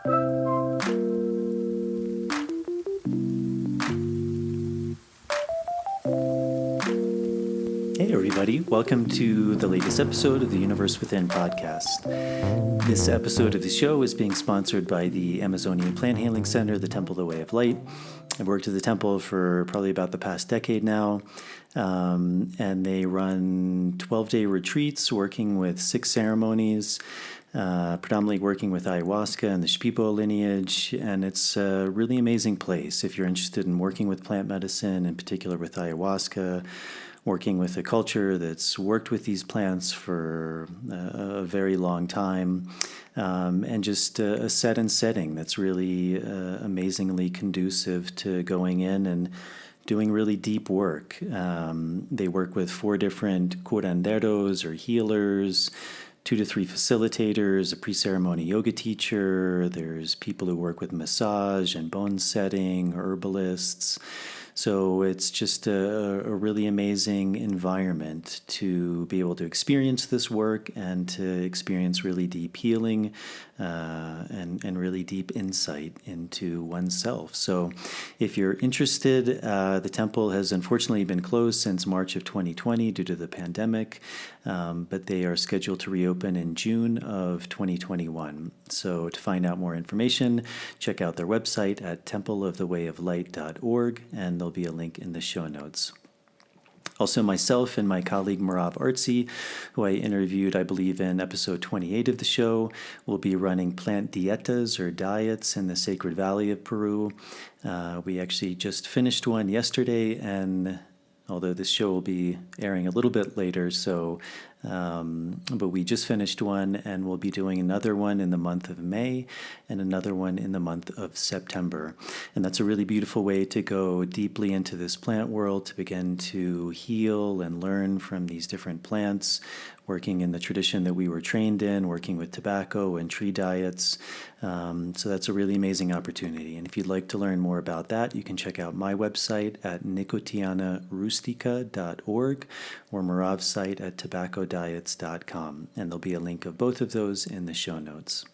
Hey everybody, welcome to the latest episode of the Universe Within podcast. This episode of the show is being sponsored by the Amazonian Plant Healing Center, the Temple of the Way of Light. I've worked at the temple for probably about the past decade now, and they run 12-day retreats working with 6 ceremonies, predominantly working with ayahuasca and the Shipibo lineage, and it's a really amazing place if you're interested in working with plant medicine, in particular with ayahuasca, working with a culture that's worked with these plants for a very long time, and just a set and setting that's really amazingly conducive to going in and doing really deep work. They work with 4 different curanderos or healers, 2 to 3 facilitators, a pre-ceremony yoga teacher. There's people who work with massage and bone setting, herbalists. So it's just a really amazing environment to be able to experience this work and to experience really deep healing and really deep insight into oneself. So if you're interested, the temple has unfortunately been closed since March of 2020 due to the pandemic, but they are scheduled to reopen in June of 2021. So to find out more information, check out their website at templeofthewayoflight.org, and there'll be a link in the show notes. Also, myself and my colleague Merav Artsy, who I interviewed, I believe, in episode 28 of the show, will be running plant dietas or diets in the Sacred Valley of Peru. We actually just finished one yesterday, and although this show will be airing a little bit later, but we just finished one, and we'll be doing another one in the month of May and another one in the month of September. And that's a really beautiful way to go deeply into this plant world, to begin to heal and learn from these different plants, working in the tradition that we were trained in, working with tobacco and tree diets. So that's a really amazing opportunity. And if you'd like to learn more about that, you can check out my website at nicotianarustica.org or Merav's site at tobaccodiets.com. And there'll be a link of both of those in the show notes.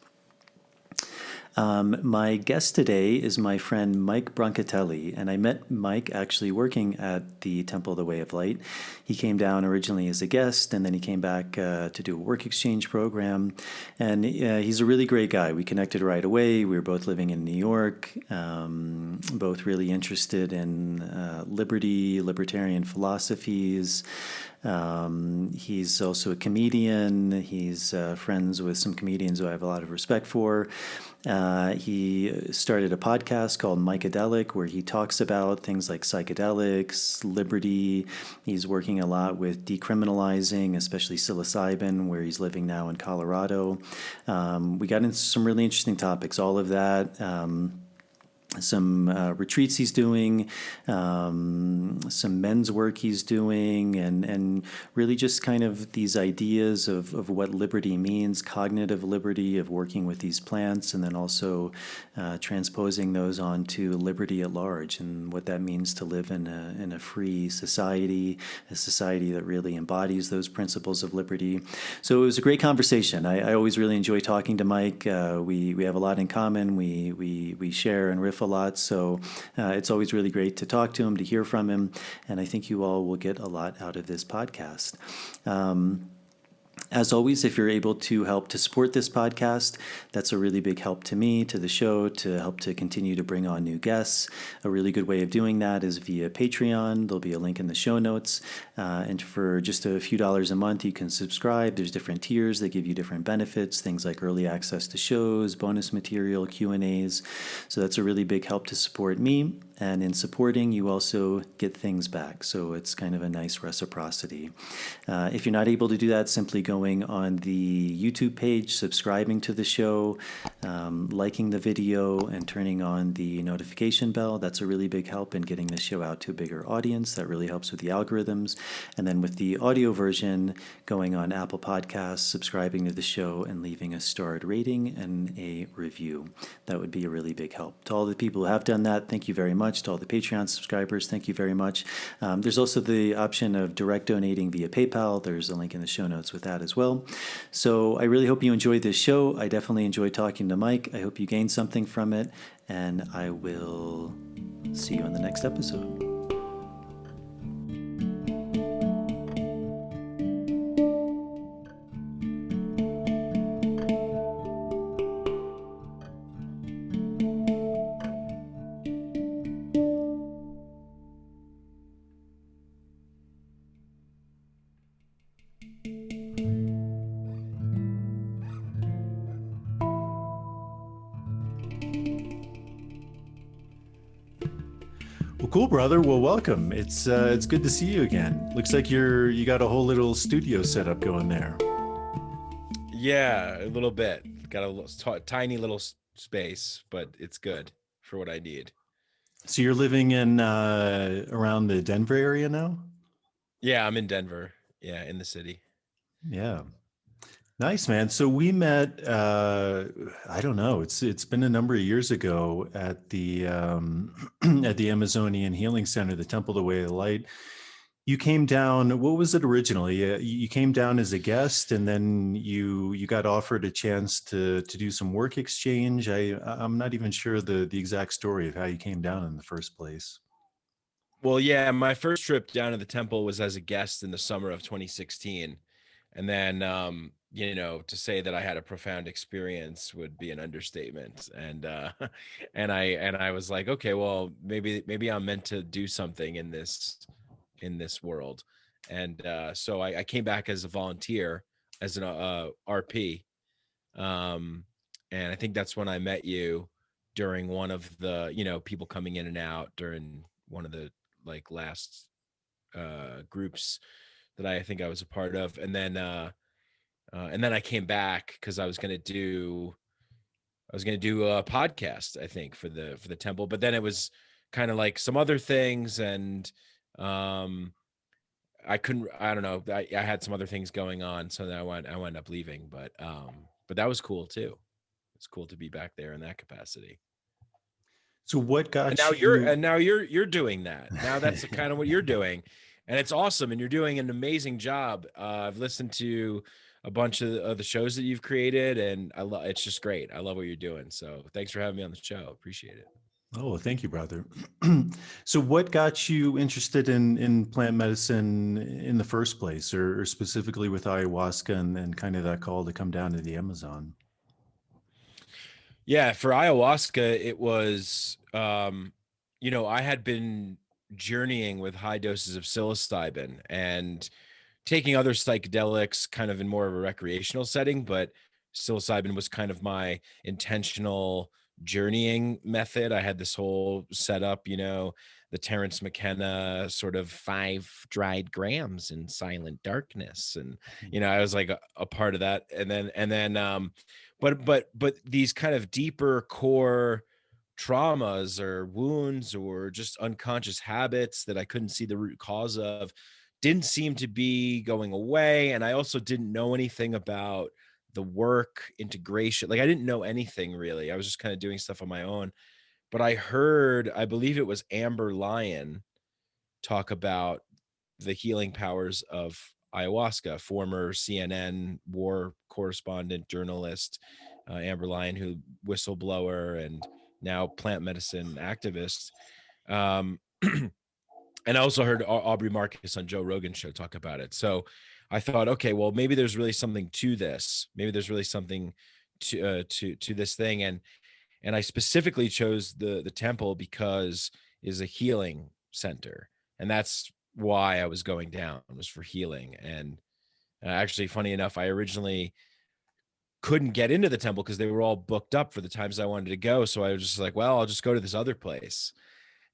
My guest today is my friend Mike Brancatelli, and I met Mike actually working at the Temple of the Way of Light. He came down originally as a guest, and then he came back to do a work exchange program, and he's a really great guy. We connected right away. We were both living in New York, both really interested in libertarian philosophies. He's also a comedian. He's friends with some comedians who I have a lot of respect for. He started a podcast called Mikeadelic, where he talks about things like psychedelics, liberty. He's working a lot with decriminalizing, especially psilocybin, where he's living now in Colorado. We got into some really interesting topics, all of that. Some retreats he's doing, some men's work he's doing, and really just kind of these ideas of what liberty means, cognitive liberty of working with these plants, and then also transposing those onto liberty at large and what that means to live in a free society, a society that really embodies those principles of liberty. So it was a great conversation. I always really enjoy talking to Mike. We have a lot in common. We share and riff a lot, so it's always really great to talk to him, to hear from him, and I think you all will get a lot out of this podcast. As always, if you're able to help to support this podcast, that's a really big help to me, to the show, to help to continue to bring on new guests. A really good way of doing that is via Patreon. There'll be a link in the show notes. And for just a few dollars a month, you can subscribe. There's different tiers that give you different benefits, things like early access to shows, bonus material, Q&As. So that's a really big help to support me. And in supporting, you also get things back. So it's kind of a nice reciprocity. If you're not able to do that, simply going on the YouTube page, subscribing to the show, liking the video, and turning on the notification bell. That's a really big help in getting the show out to a bigger audience. That really helps with the algorithms. And then with the audio version, going on Apple Podcasts, subscribing to the show, and leaving a starred rating and a review. That would be a really big help. To all the people who have done that, thank you very much. To all the Patreon subscribers, thank you very much. There's also the option of direct donating via PayPal. There's a link in the show notes with that as well. So I really hope you enjoyed this show. I definitely enjoyed talking to Mike. I hope you gained something from it, and I will see you on the next episode. Well, cool, brother. Well, welcome. It's good to see you again. Looks like you got a whole little studio setup going there. Yeah, a little bit. Got a tiny little space, but it's good for what I need. So you're living in around the Denver area now? Yeah, I'm in Denver. Yeah, in the city. Yeah. Nice, man. So we met, I don't know, it's been a number of years ago at the at the Amazonian Healing Center, the Temple, the Way of the Light. You came down, what was it originally? You came down as a guest, and then you got offered a chance to do some work exchange. I'm not even sure the exact story of how you came down in the first place. Well, yeah, my first trip down to the temple was as a guest in the summer of 2016. And then to say that I had a profound experience would be an understatement. And and I was like, okay, well, maybe I'm meant to do something in this world. And so I came back as a volunteer, as an RP. And I think that's when I met you during one of the, people coming in and out during one of the last groups that I think I was a part of. And then I came back because I was going to do a podcast, I think, for the temple, but then it was kind of like some other things, and I don't know. I had some other things going on, so then I wound up leaving, but that was cool too. It's cool to be back there in that capacity. So what And got now you? you're doing that. Now that's kind of what you're doing, and it's awesome. And you're doing an amazing job. I've listened to a bunch of the shows that you've created, and it's just great. I love what you're doing. So thanks for having me on the show. Appreciate it. Oh, thank you, brother. So what got you interested in plant medicine in the first place, or specifically with ayahuasca and kind of that call to come down to the Amazon? Yeah, for ayahuasca, it was, I had been journeying with high doses of psilocybin and taking other psychedelics kind of in more of a recreational setting, but psilocybin was kind of my intentional journeying method. I had this whole setup, the Terrence McKenna sort of 5 dried grams in silent darkness. And, I was like a part of that. But these kind of deeper core traumas or wounds or just unconscious habits that I couldn't see the root cause of didn't seem to be going away. And I also didn't know anything about the work integration. Like, I didn't know anything really. I was just kind of doing stuff on my own. But I believe it was Amber Lyon, talk about the healing powers of ayahuasca, former CNN war correspondent, journalist, Amber Lyon, who whistleblower and now plant medicine activist. Um, and I also heard Aubrey Marcus on Joe Rogan's show talk about it. So I thought, okay, well, maybe there's really something to this. Maybe there's really something to this thing. And I specifically chose the temple because it is a healing center, and that's why I was going down, was for healing. And actually, funny enough, I originally couldn't get into the temple because they were all booked up for the times I wanted to go. So I was just like, well, I'll just go to this other place.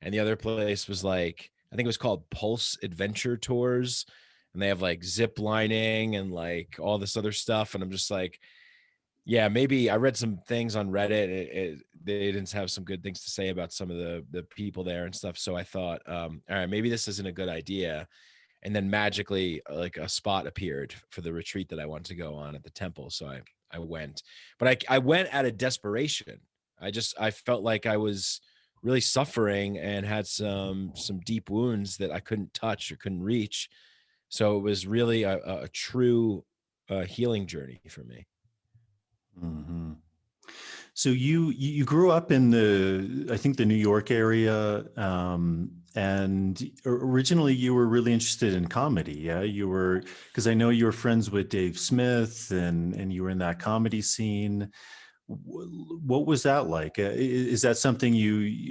And the other place was like, I think it was called Pulse Adventure Tours, and they have like zip lining and like all this other stuff. And I'm just like, yeah, maybe I read some things on Reddit. They didn't have some good things to say about some of the people there and stuff. So I thought, all right, maybe this isn't a good idea. And then magically, like a spot appeared for the retreat that I wanted to go on at the temple. So I went, but I went out of desperation. I felt like I was really suffering and had some deep wounds that I couldn't touch or couldn't reach. So it was really a true healing journey for me. Hmm. So you grew up in I think the New York area, and originally you were really interested in comedy. Yeah, you were, because I know you were friends with Dave Smith, and you were in that comedy scene. What was that like? Is that something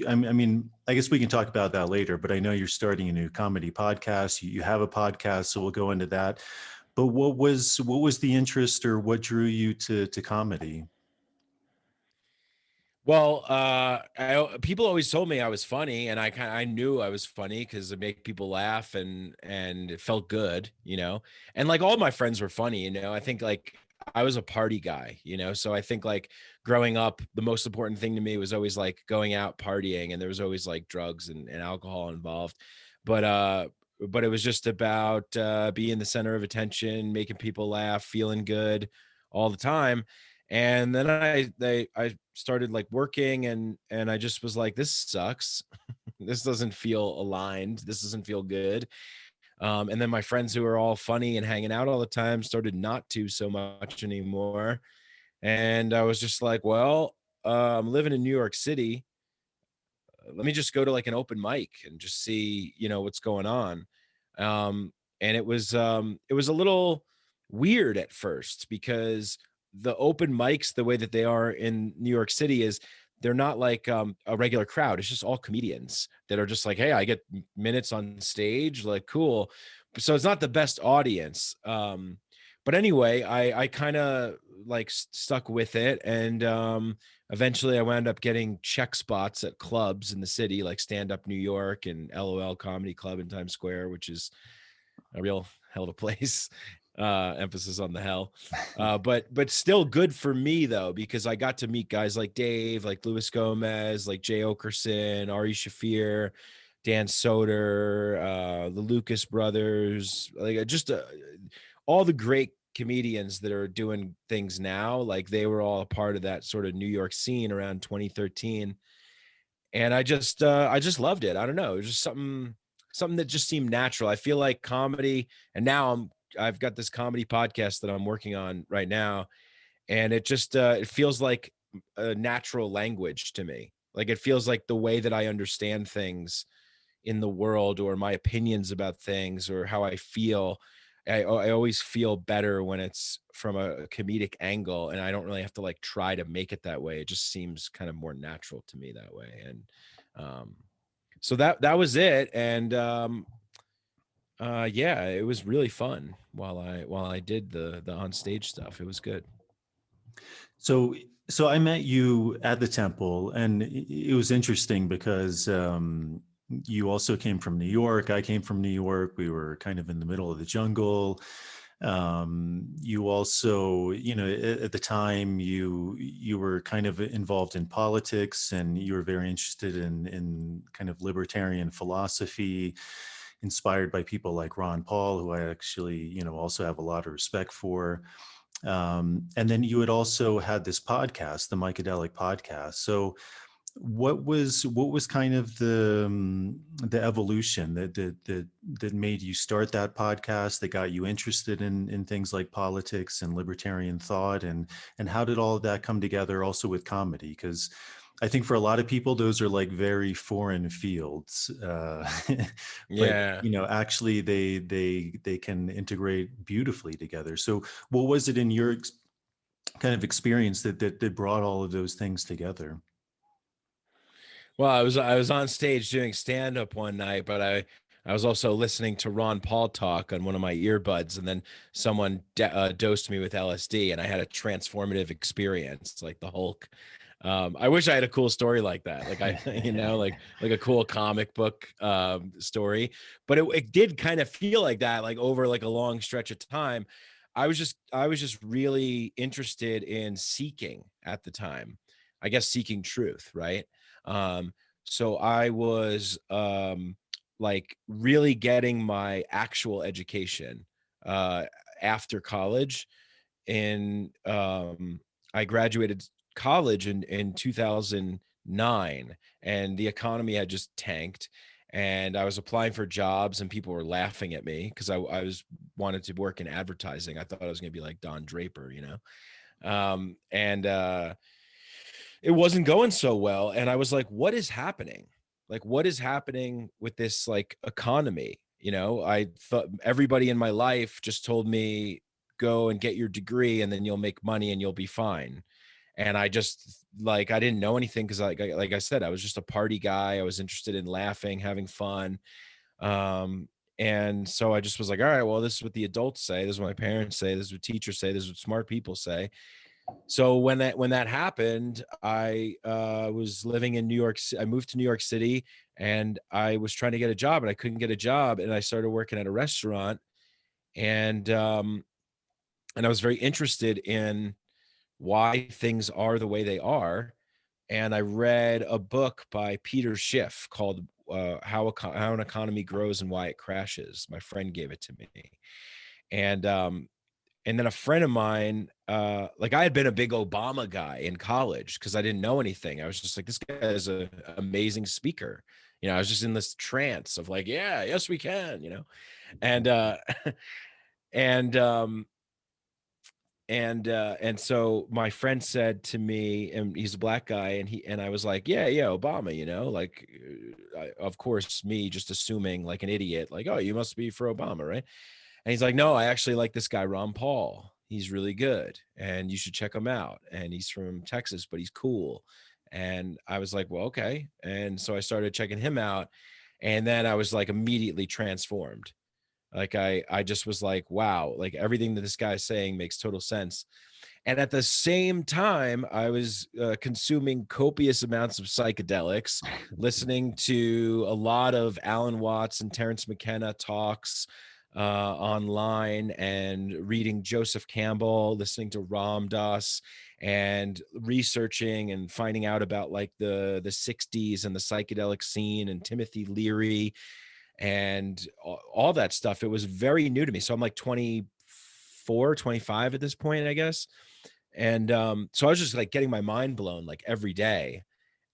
I mean, I guess we can talk about that later. But I know you're starting a new comedy podcast. You have a podcast, so we'll go into that. But what was the interest, or what drew you to comedy? Well, people always told me I was funny, and I knew I was funny because it made people laugh, and it felt good, And like all my friends were funny, I think like I was a party guy, So I think like growing up, the most important thing to me was always like going out partying, and there was always like drugs and alcohol involved. But but it was just about being the center of attention, making people laugh, feeling good all the time. And then I started like working, and I just was like, this sucks. This doesn't feel aligned. This doesn't feel good. And then my friends who are all funny and hanging out all the time started not to so much anymore. And I was just like, well, I'm living in New York City. Let me just go to like an open mic and just see, what's going on. And it was a little weird at first because the open mics, the way that they are in New York City, is they're not like a regular crowd. It's just all comedians that are just like, hey, I get minutes on stage, like cool. So it's not the best audience. But anyway, I kind of like stuck with it, and eventually I wound up getting check spots at clubs in the city, like Stand Up New York and LOL Comedy Club in Times Square, which is a real hell of a place. Emphasis on the hell. But still good for me though, because I got to meet guys like Dave, like Luis Gomez, like Jay Okerson, Ari Shafir, Dan Soder, the Lucas brothers, like just all the great comedians that are doing things now. Like they were all a part of that sort of New York scene around 2013. And I just loved it. I don't know. It was just something that just seemed natural. I feel like comedy, and now I've got this comedy podcast that I'm working on right now, and it feels like a natural language to me. Like it feels like the way that I understand things in the world, or my opinions about things, or how I feel. I always feel better when it's from a comedic angle, and I don't really have to like try to make it that way. It just seems kind of more natural to me that way. And um, so that was it. And yeah, it was really fun while I did the on stage stuff. It was good. So, so I met you at the temple, and it was interesting because you also came from New York. I came from New York. We were kind of in the middle of the jungle. You also, at the time, you were kind of involved in politics, and you were very interested in kind of libertarian philosophy, inspired by people like Ron Paul, who I actually, also have a lot of respect for. And then you had also had this podcast, the Psychedelic podcast. So what was kind of the evolution that made you start that podcast, that got you interested in things like politics and libertarian thought, and how did all of that come together also with comedy? Because I think for a lot of people, those are like very foreign fields, but Yeah. actually they can integrate beautifully together. So, what was it in your kind of experience that brought all of those things together? Well, I was on stage doing stand up one night, but I was also listening to Ron Paul talk on one of my earbuds, and then someone dosed me with LSD, and I had a transformative experience, like the Hulk. I wish I had a cool story like that, like I, like a cool comic book story. But it did kind of feel like that, like over like a long stretch of time. I was just really interested in seeking at the time, I guess, seeking truth, right? Um, so I was like really getting my actual education after college. And I graduated college in 2009, and the economy had just tanked. And I was applying for jobs, and people were laughing at me because I was wanted to work in advertising. I thought I was going to be like Don Draper, you know. And it wasn't going so well. And I was like, what is happening? Like, what is happening with this like economy? You know, I thought everybody in my life just told me, go and get your degree and then you'll make money and you'll be fine. And I just like, I didn't know anything because like I said, I was just a party guy. I was interested in laughing, having fun. Um, and so I just was like, all right, well, this is what the adults say. This is what my parents say. This is what teachers say. This is what smart people say. So when that happened, I was living in New York. I moved to New York City, and I was trying to get a job, and I couldn't get a job, and I started working at a restaurant, and I was very interested in why things are the way they are. And I read a book by Peter Schiff called How an Economy Grows and Why It Crashes. My friend gave it to me, and and then a friend of mine, like I had been a big Obama guy in college because I didn't know anything. I was just like, this guy is an amazing speaker. You know, I was just in this trance of like, yeah, yes, we can, you know. And and and so my friend said to me, and he's a black guy, and I was like, yeah, Obama, you know, like of course, me just assuming like an idiot, like, oh, you must be for Obama, right? And he's like, no, I actually like this guy, Ron Paul. He's really good and you should check him out. And he's from Texas, but he's cool. And I was like, well, okay. And so I started checking him out. And then I was like immediately transformed. Like I just was like, wow, like everything that this guy's saying makes total sense. And at the same time, I was consuming copious amounts of psychedelics, listening to a lot of Alan Watts and Terrence McKenna talks online, and reading Joseph Campbell, listening to Ram Dass, and researching and finding out about like the 60s and the psychedelic scene and Timothy Leary and all that stuff. It was very new to me. So I'm like 24, 25 at this point, I guess. And so I was just like getting my mind blown like every day.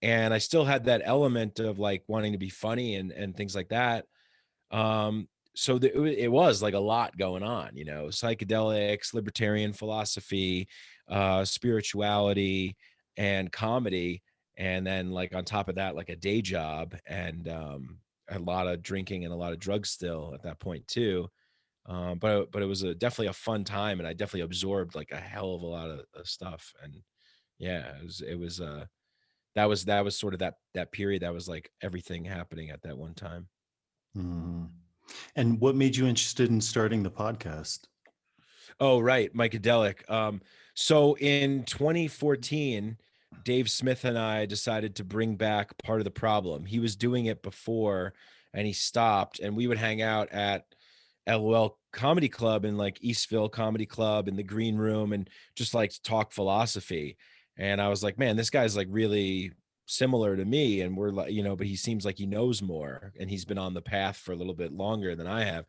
And I still had that element of like wanting to be funny and things like that. So it was like a lot going on, you know, psychedelics, libertarian philosophy, spirituality, and comedy. And then like on top of that, like a day job, and a lot of drinking and a lot of drugs still at that point too. But it was definitely a fun time, and I definitely absorbed like a hell of a lot of stuff. And yeah, it was that was sort of that period that was like everything happening at that one time. Mhm. And what made you interested in starting the podcast? Oh, right, Mikeadelic. So in 2014, Dave Smith and I decided to bring back Part of the Problem. He was doing it before and he stopped, and we would hang out at LOL Comedy Club in like Eastville Comedy Club in the green room and just like talk philosophy. And I was like, man, this guy's like really similar to me. And we're like, you know, but he seems like he knows more and he's been on the path for a little bit longer than I have.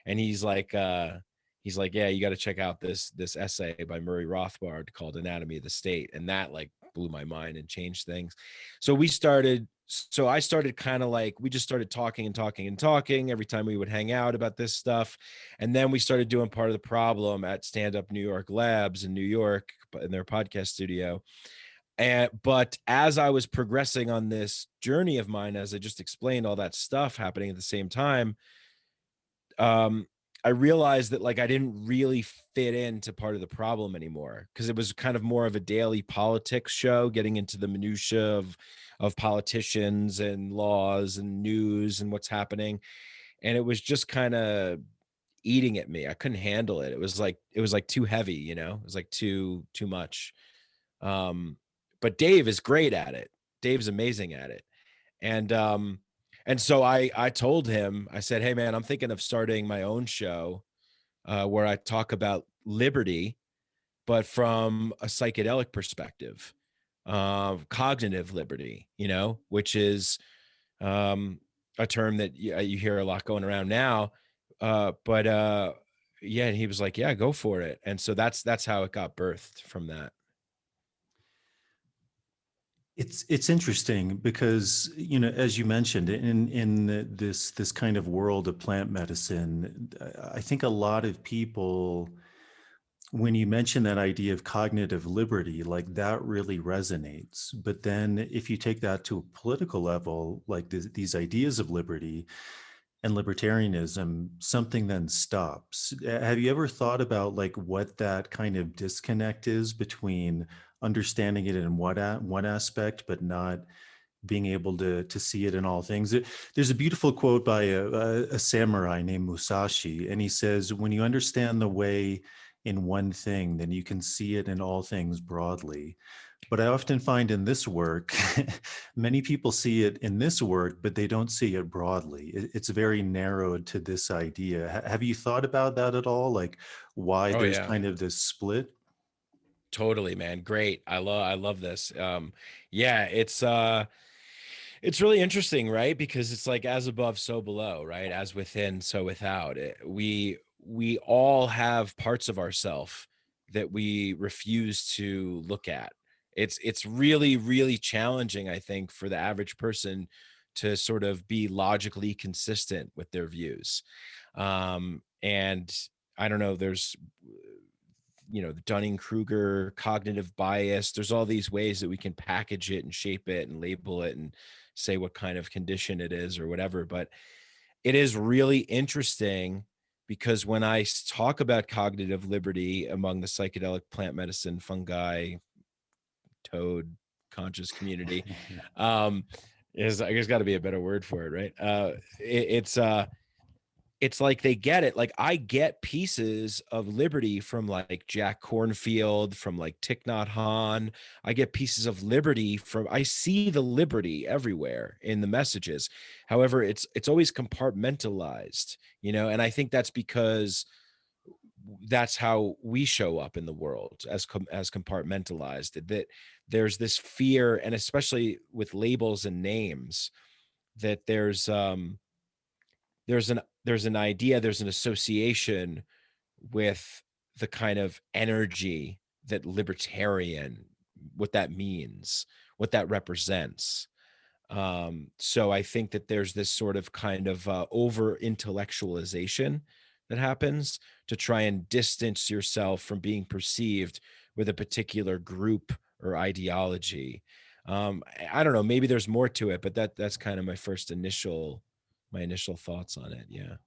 And he's like, yeah, you got to check out this essay by Murray Rothbard called Anatomy of the State. And that like blew my mind and changed things. So I started kind of like, we just started talking and talking and talking every time we would hang out about this stuff. And then we started doing Part of the Problem at Stand Up New York Labs in New York in their podcast studio. But as I was progressing on this journey of mine, as I just explained, all that stuff happening at the same time, um, I realized that like I didn't really fit into Part of the Problem anymore, because it was kind of more of a daily politics show, getting into the minutia of politicians and laws and news and what's happening. And it was just kind of eating at me. I couldn't handle it. It was like too heavy, you know. It was like too much. Um, but Dave is great at it. Dave's amazing at it. And so I told him, I said, hey man, I'm thinking of starting my own show where I talk about liberty, but from a psychedelic perspective, cognitive liberty, you know, which is, a term that you hear a lot going around now. But yeah, and he was like, yeah, go for it. And so that's how it got birthed from that. It's interesting because, you know, as you mentioned, in this kind of world of plant medicine, I think a lot of people, when you mention that idea of cognitive liberty, like that really resonates. But then if you take that to a political level, like these ideas of liberty and libertarianism, something then stops. Have you ever thought about like what that kind of disconnect is between understanding it in one aspect, but not being able to see it in all things? There's a beautiful quote by a samurai named Musashi, and he says, "When you understand the way in one thing, then you can see it in all things broadly." But I often find in this work, many people see it in this work, but they don't see it broadly. It's very narrowed to this idea. Have you thought about that at all? Like why Oh there's yeah, kind of this split? totally, man. Great. I love this. Yeah, it's really interesting, right? Because it's like as above, so below, right? As within, so without. We all have parts of ourself that we refuse to look at. It's really, really challenging, I think, for the average person to sort of be logically consistent with their views. And I don't know, there's the Dunning-Kruger cognitive bias. There's all these ways that we can package it and shape it and label it and say what kind of condition it is or whatever. But it is really interesting because when I talk about cognitive liberty among the psychedelic plant medicine, fungi, toad, conscious community, um, is I guess got to be a better word for it, right? It's like they get it. Like I get pieces of liberty from like Jack Cornfield, from like Thich Nhat Hanh. I get pieces of liberty from, I see the liberty everywhere in the messages. However, it's always compartmentalized, and I think that's because that's how we show up in the world as compartmentalized, that there's this fear, and especially with labels and names, that there's an idea, there's an association with the kind of energy that libertarian, what that means, what that represents. So I think that there's this sort of kind of over intellectualization that happens to try and distance yourself from being perceived with a particular group or ideology. I don't know, maybe there's more to it, but that's kind of my initial thoughts on it. Yeah.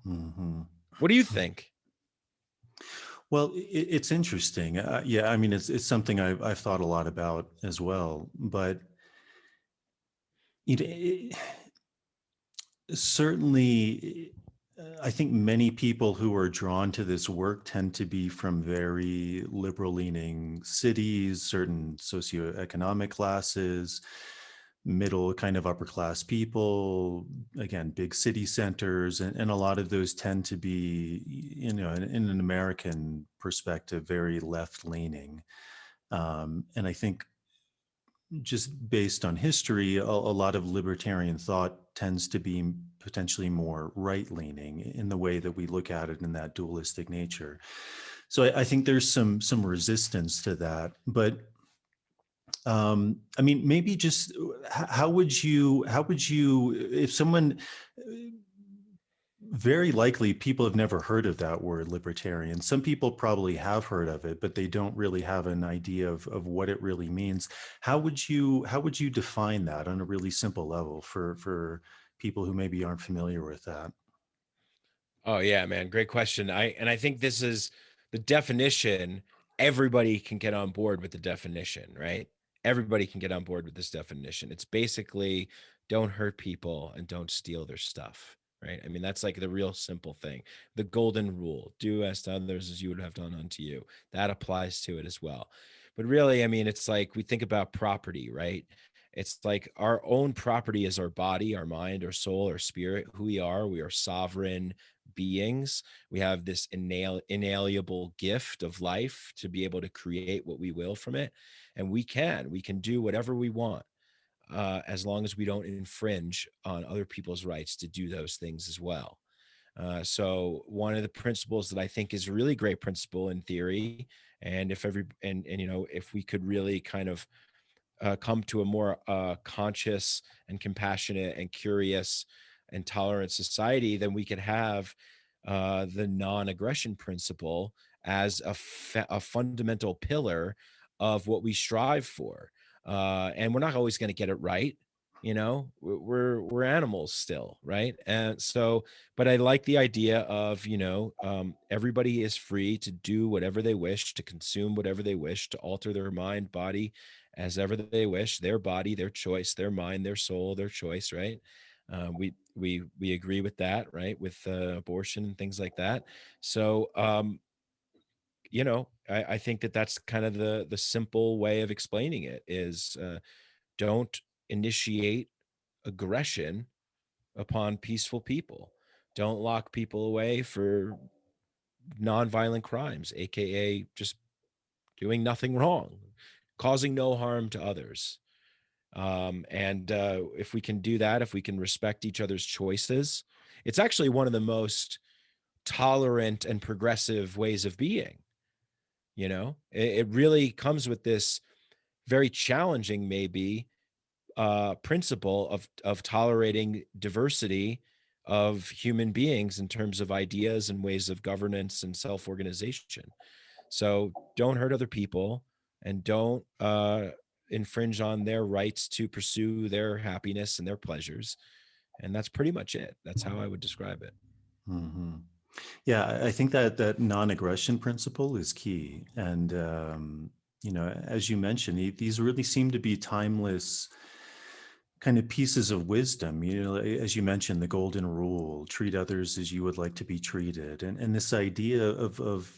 Hmm. What do you think? Well, it's interesting. Yeah, I mean, it's something I've thought a lot about as well. But you know, certainly, I think many people who are drawn to this work tend to be from very liberal-leaning cities, certain socioeconomic classes, middle kind of upper class people, again, big city centers, and a lot of those tend to be, in an American perspective, very left-leaning. And I think just based on history, a lot of libertarian thought tends to be potentially more right-leaning in the way that we look at it in that dualistic nature. So I think there's some resistance to that. But I mean, maybe just how would you if someone very likely people have never heard of that word libertarian. Some people probably have heard of it, but they don't really have an idea of what it really means. How would you define that on a really simple level for people who maybe aren't familiar with that? Oh yeah, man, great question. I think this is the definition. Everybody can get on board with the definition, right? Everybody can get on board with this definition. It's basically don't hurt people and don't steal their stuff, right? I mean, that's like the real simple thing. The golden rule, do as to others as you would have done unto you. That applies to it as well. But really, I mean, it's like we think about property, right? It's like our own property is our body, our mind, our soul, our spirit, who we are. We are sovereign beings. We have this inalienable gift of life to be able to create what we will from it. And we can do whatever we want. as long as we don't infringe on other people's rights to do those things as well. So one of the principles that I think is a really great principle in theory, and if we could really kind of come to a more conscious and compassionate and curious and tolerant society, then we could have the non-aggression principle as a fundamental pillar of what we strive for. And we're not always going to get it right. We're animals still, right? And so, but I like the idea of, everybody is free to do whatever they wish, to consume whatever they wish, to alter their mind, body, as ever they wish, their body, their choice, their mind, their soul, their choice, right? We agree with that, right? With abortion and things like that. So, I think that that's kind of the simple way of explaining it is don't initiate aggression upon peaceful people. Don't lock people away for nonviolent crimes, aka just doing nothing wrong, causing no harm to others. And if we can do that, if we can respect each other's choices, it's actually one of the most tolerant and progressive ways of being. It really comes with this very challenging, maybe, principle of tolerating diversity of human beings in terms of ideas and ways of governance and self-organization. So don't hurt other people and don't infringe on their rights to pursue their happiness and their pleasures. And that's pretty much it. That's how I would describe it. Hmm. Yeah, I think that that non-aggression principle is key. And, as you mentioned, these really seem to be timeless kind of pieces of wisdom. As you mentioned, the golden rule: treat others as you would like to be treated. And this idea of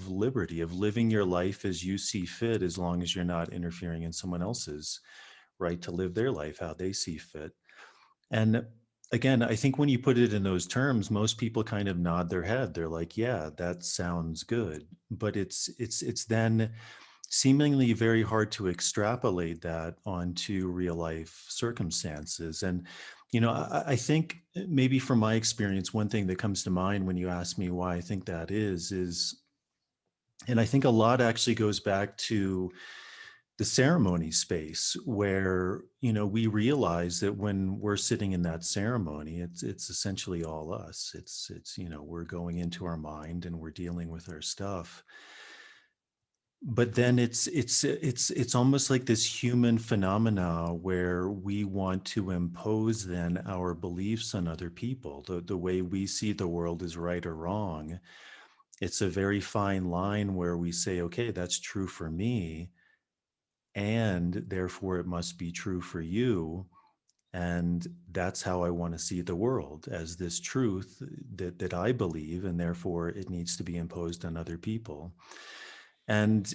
liberty, of living your life as you see fit, as long as you're not interfering in someone else's right to live their life how they see fit. And again, I think when you put it in those terms, most people kind of nod their head. They're like, yeah, that sounds good. But it's then seemingly very hard to extrapolate that onto real life circumstances. And I think maybe from my experience, one thing that comes to mind when you ask me why I think that is, and I think a lot actually goes back to the ceremony space, where we realize that when we're sitting in that ceremony, it's essentially all us. It's we're going into our mind and we're dealing with our stuff. But then it's almost like this human phenomena where we want to impose then our beliefs on other people. The way we see the world is right or wrong. It's a very fine line where we say, okay, that's true for me, and therefore it must be true for you. And that's how I want to see the world, as this truth that I believe, and therefore it needs to be imposed on other people. And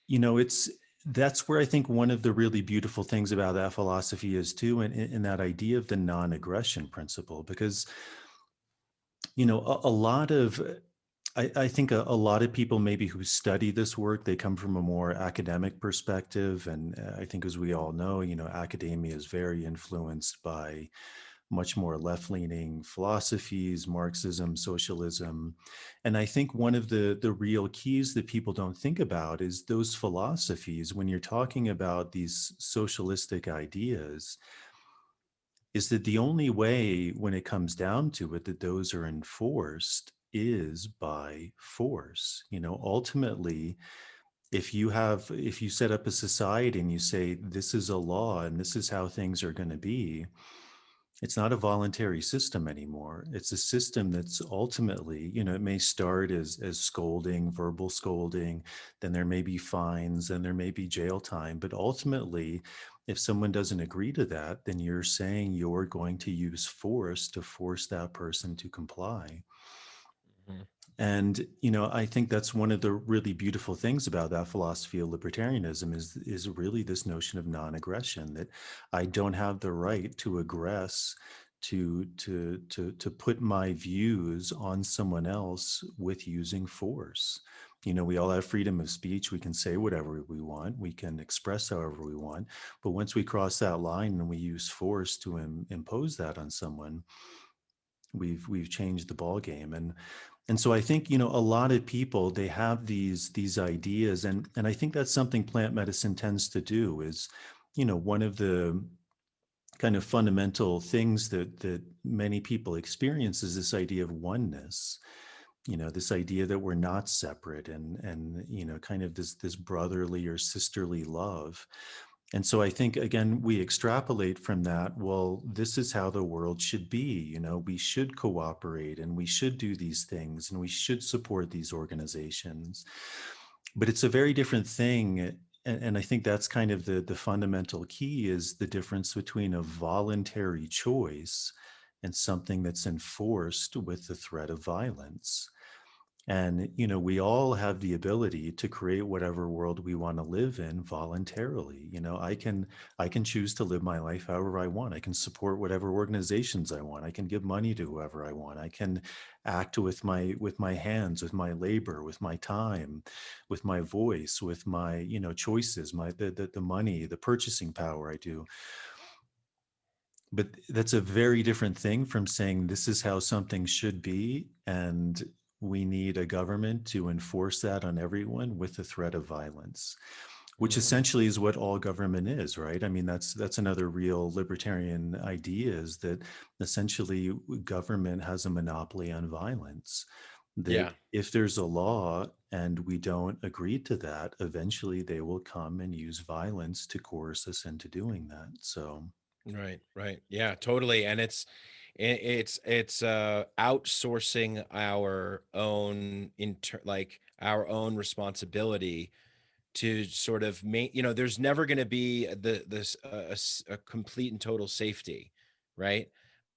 it's that's where I think one of the really beautiful things about that philosophy is too, and that idea of the non-aggression principle. Because a lot of I think a lot of people maybe who study this work, they come from a more academic perspective. And I think, as we all know, academia is very influenced by much more left-leaning philosophies, Marxism, socialism. And I think one of the real keys that people don't think about is those philosophies, when you're talking about these socialistic ideas, is that the only way, when it comes down to it, that those are enforced is by force. Ultimately, if you set up a society and you say this is a law and this is how things are going to be, it's not a voluntary system anymore. It's a system that's ultimately, it may start as scolding, verbal scolding, then there may be fines, then there may be jail time. But ultimately, if someone doesn't agree to that, then you're saying you're going to use force to force that person to comply. Mhm. And I think that's one of the really beautiful things about that philosophy of libertarianism is really this notion of non-aggression, that I don't have the right to aggress, to put my views on someone else with using force. We all have freedom of speech. We can say whatever we want. We can express however we want. But once we cross that line and we use force to impose that on someone, we've changed the ball game. And so I think, a lot of people, they have these ideas, and I think that's something plant medicine tends to do is, one of the kind of fundamental things that many people experience is this idea of oneness, this idea that we're not separate, and kind of this brotherly or sisterly love. And so I think, again, we extrapolate from that. Well, this is how the world should be. We should cooperate, and we should do these things, and we should support these organizations. But it's a very different thing. And I think that's kind of the fundamental key, is the difference between a voluntary choice and something that's enforced with the threat of violence. And, we all have the ability to create whatever world we want to live in voluntarily. I can choose to live my life however I want. I can support whatever organizations I want. I can give money to whoever I want. I can act with my hands, with my labor, with my time, with my voice, with my, choices, the money, the purchasing power I do. But that's a very different thing from saying this is how something should be, and we need a government to enforce that on everyone with the threat of violence, which Mhm. essentially is what all government is, right? I mean, that's another real libertarian idea, is that essentially government has a monopoly on violence. That Yeah. if there's a law and we don't agree to that, eventually they will come and use violence to coerce us into doing that. So. Right, right. Yeah, totally. And it's outsourcing our own like our own responsibility to sort of make, there's never going to be a complete and total safety, right?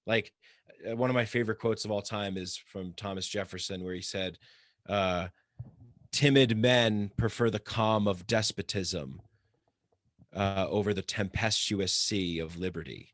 Like one of my favorite quotes of all time is from Thomas Jefferson, where he said, uh timid men prefer the calm of despotism over the tempestuous sea of liberty.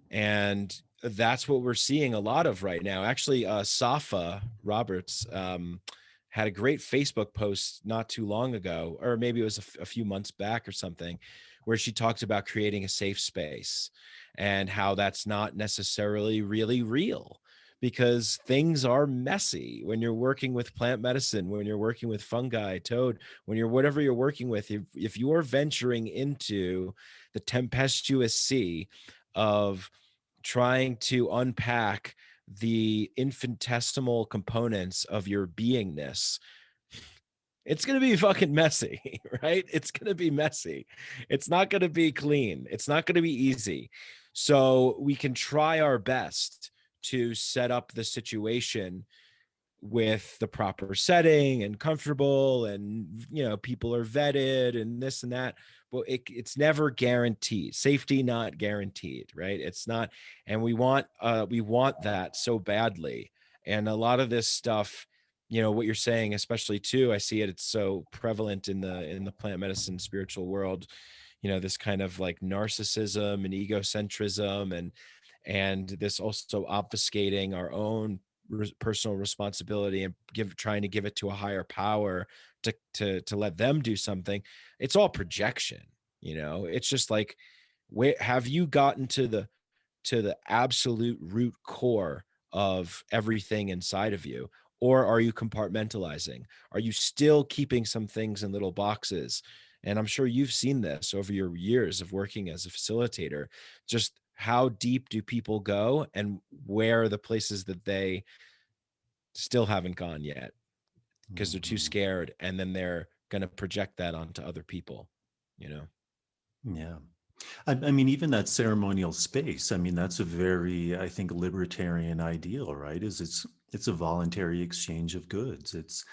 And that's what we're seeing a lot of right now. Actually, Safa Roberts had a great Facebook post not too long ago, or maybe it was a few months back or something, where she talked about creating a safe space and how that's not necessarily really real, because things are messy when you're working with plant medicine, when you're working with fungi, toad, when you're whatever you're working with. If you are venturing into the tempestuous sea of trying to unpack the infinitesimal components of your beingness, it's going to be fucking messy, right? It's going to be messy. It's not going to be clean. It's not going to be easy. So we can try our best to set up the situation with the proper setting and comfortable, and people are vetted and this and that, but it's never guaranteed. Safety not guaranteed, right? It's not. And we want that so badly. And a lot of this stuff, what you're saying, especially too, I see it's so prevalent in the plant medicine spiritual world, this kind of like narcissism and egocentrism, and this also obfuscating our own personal responsibility and trying to give it to a higher power to let them do something. It's all projection. It's just like, where have you gotten to the absolute root core of everything inside of you? Or are you compartmentalizing? Are you still keeping some things in little boxes? And I'm sure you've seen this over your years of working as a facilitator. Just how deep do people go, and where are the places that they still haven't gone yet because they're too Mhm. scared, and then they're going to project that onto other people, you know? Yeah. I mean, even that ceremonial space, I mean, that's a very, I think, libertarian ideal, right? Is it's a voluntary exchange of goods. It's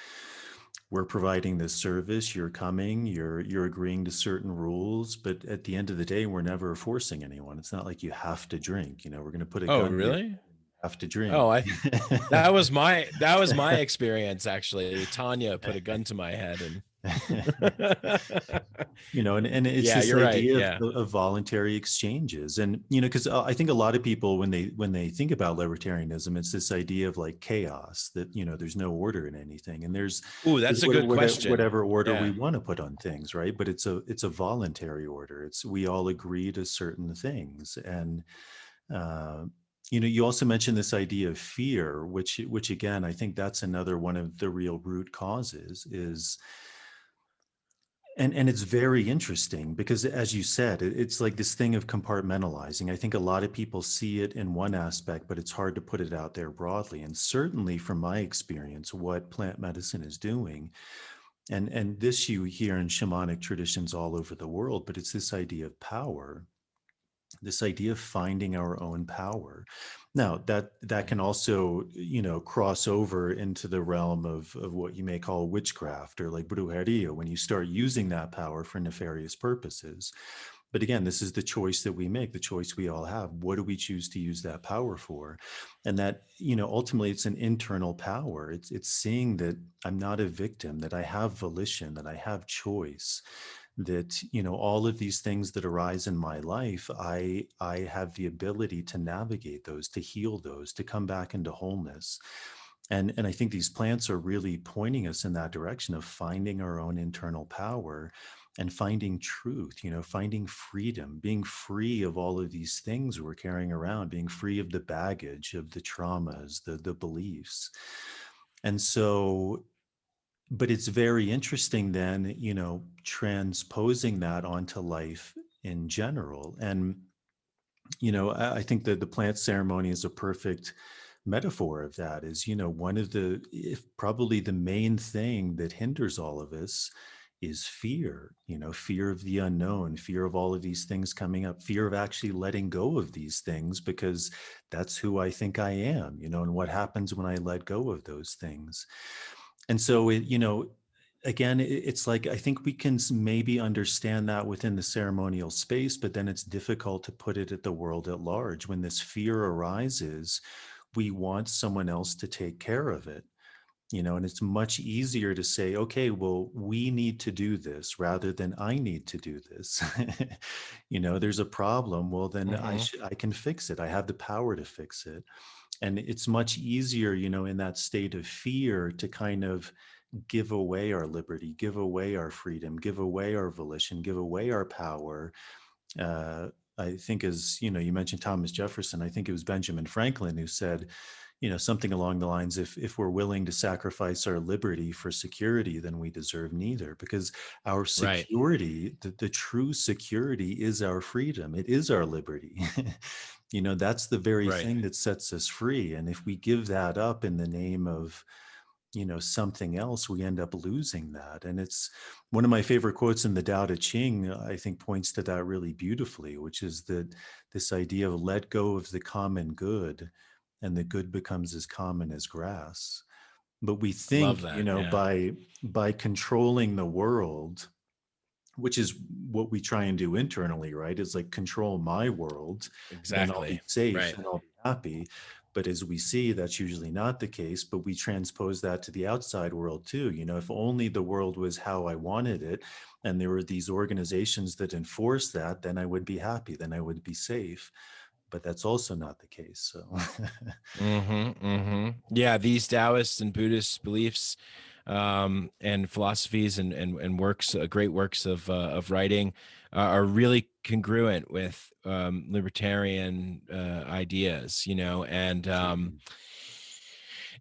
we're providing this service, you're coming, you're agreeing to certain rules, but at the end of the day, we're never forcing anyone. It's not like you have to drink, we're going to put a Oh, gun to your really? have to Oh, drink. that was my experience, actually. Tanya put a gun to my head, and And it's Yeah, this you're right. idea Yeah. of voluntary exchanges. And, because I think a lot of people, when they think about libertarianism, it's this idea of like chaos, that, there's no order in anything. And Ooh, there's that's a good question. whatever order we Yeah. want to put on things, right? But it's a voluntary order. We all agree to certain things. And, uh, you also mentioned this idea of fear, which again, I think that's another one of the real root causes is, and it's very interesting because, as you said, it's like this thing of compartmentalizing. I think a lot of people see it in one aspect, but it's hard to put it out there broadly. And certainly from my experience, what plant medicine is doing, and this you hear in shamanic traditions all over the world, but it's this idea of power, this idea of finding our own power. Now that can also, cross over into the realm of what you may call witchcraft, or like brujeria, when you start using that power for nefarious purposes. But again, this is the choice that we make, the choice we all have. What do we choose to use that power for? And that, ultimately it's an internal power. It's seeing that I'm not a victim, that I have volition, that I have choice, that, all of these things that arise in my life, I have the ability to navigate those, to heal those, to come back into wholeness. And I think these plants are really pointing us in that direction of finding our own internal power and finding truth, finding freedom, being free of all of these things we're carrying around, being free of the baggage, of the traumas, the beliefs. And so, but it's very interesting then, transposing that onto life in general. And, I think that the plant ceremony is a perfect metaphor of that. Is, one of the, if probably the main thing that hinders all of us is fear, fear of the unknown, fear of all of these things coming up, fear of actually letting go of these things, because that's who I think I am, and what happens when I let go of those things. And so again, it's like, I think we can maybe understand that within the ceremonial space, but then it's difficult to put it at the world at large. When this fear arises, we want someone else to take care of it, and it's much easier to say, okay, well, we need to do this rather than I need to do this. There's a problem. Well, then Hmm. I can fix it. I have the power to fix it. And it's much easier, in that state of fear, to kind of give away our liberty, give away our freedom, give away our volition, give away our power. Uh, I think, as you mentioned Thomas Jefferson, I think it was Benjamin Franklin who said, something along the lines, if we're willing to sacrifice our liberty for security, then we deserve neither, because our Right. security, the true security, is our freedom. It is our liberty. That's the very Right. thing that sets us free. And if we give that up in the name of, something else, we end up losing that. And it's one of my favorite quotes in the Tao Te Ching, I think, points to that really beautifully, which is that this idea of let go of the common good, and the good becomes as common as grass. But we Love think, that. Yeah. by controlling the world, which is what we try and do internally, right? Is like, control my world, then I'll be Exactly. safe Right. and I'll be happy. But as we see, that's usually not the case. But we transpose that to the outside world too. If only the world was how I wanted it, and there were these organizations that enforce that, then I would be happy, then I would be safe. But that's also not the case. So, Yeah, these Taoist and Buddhist beliefs, and philosophies and works, great works of writing, are really congruent with libertarian ideas, and absolutely.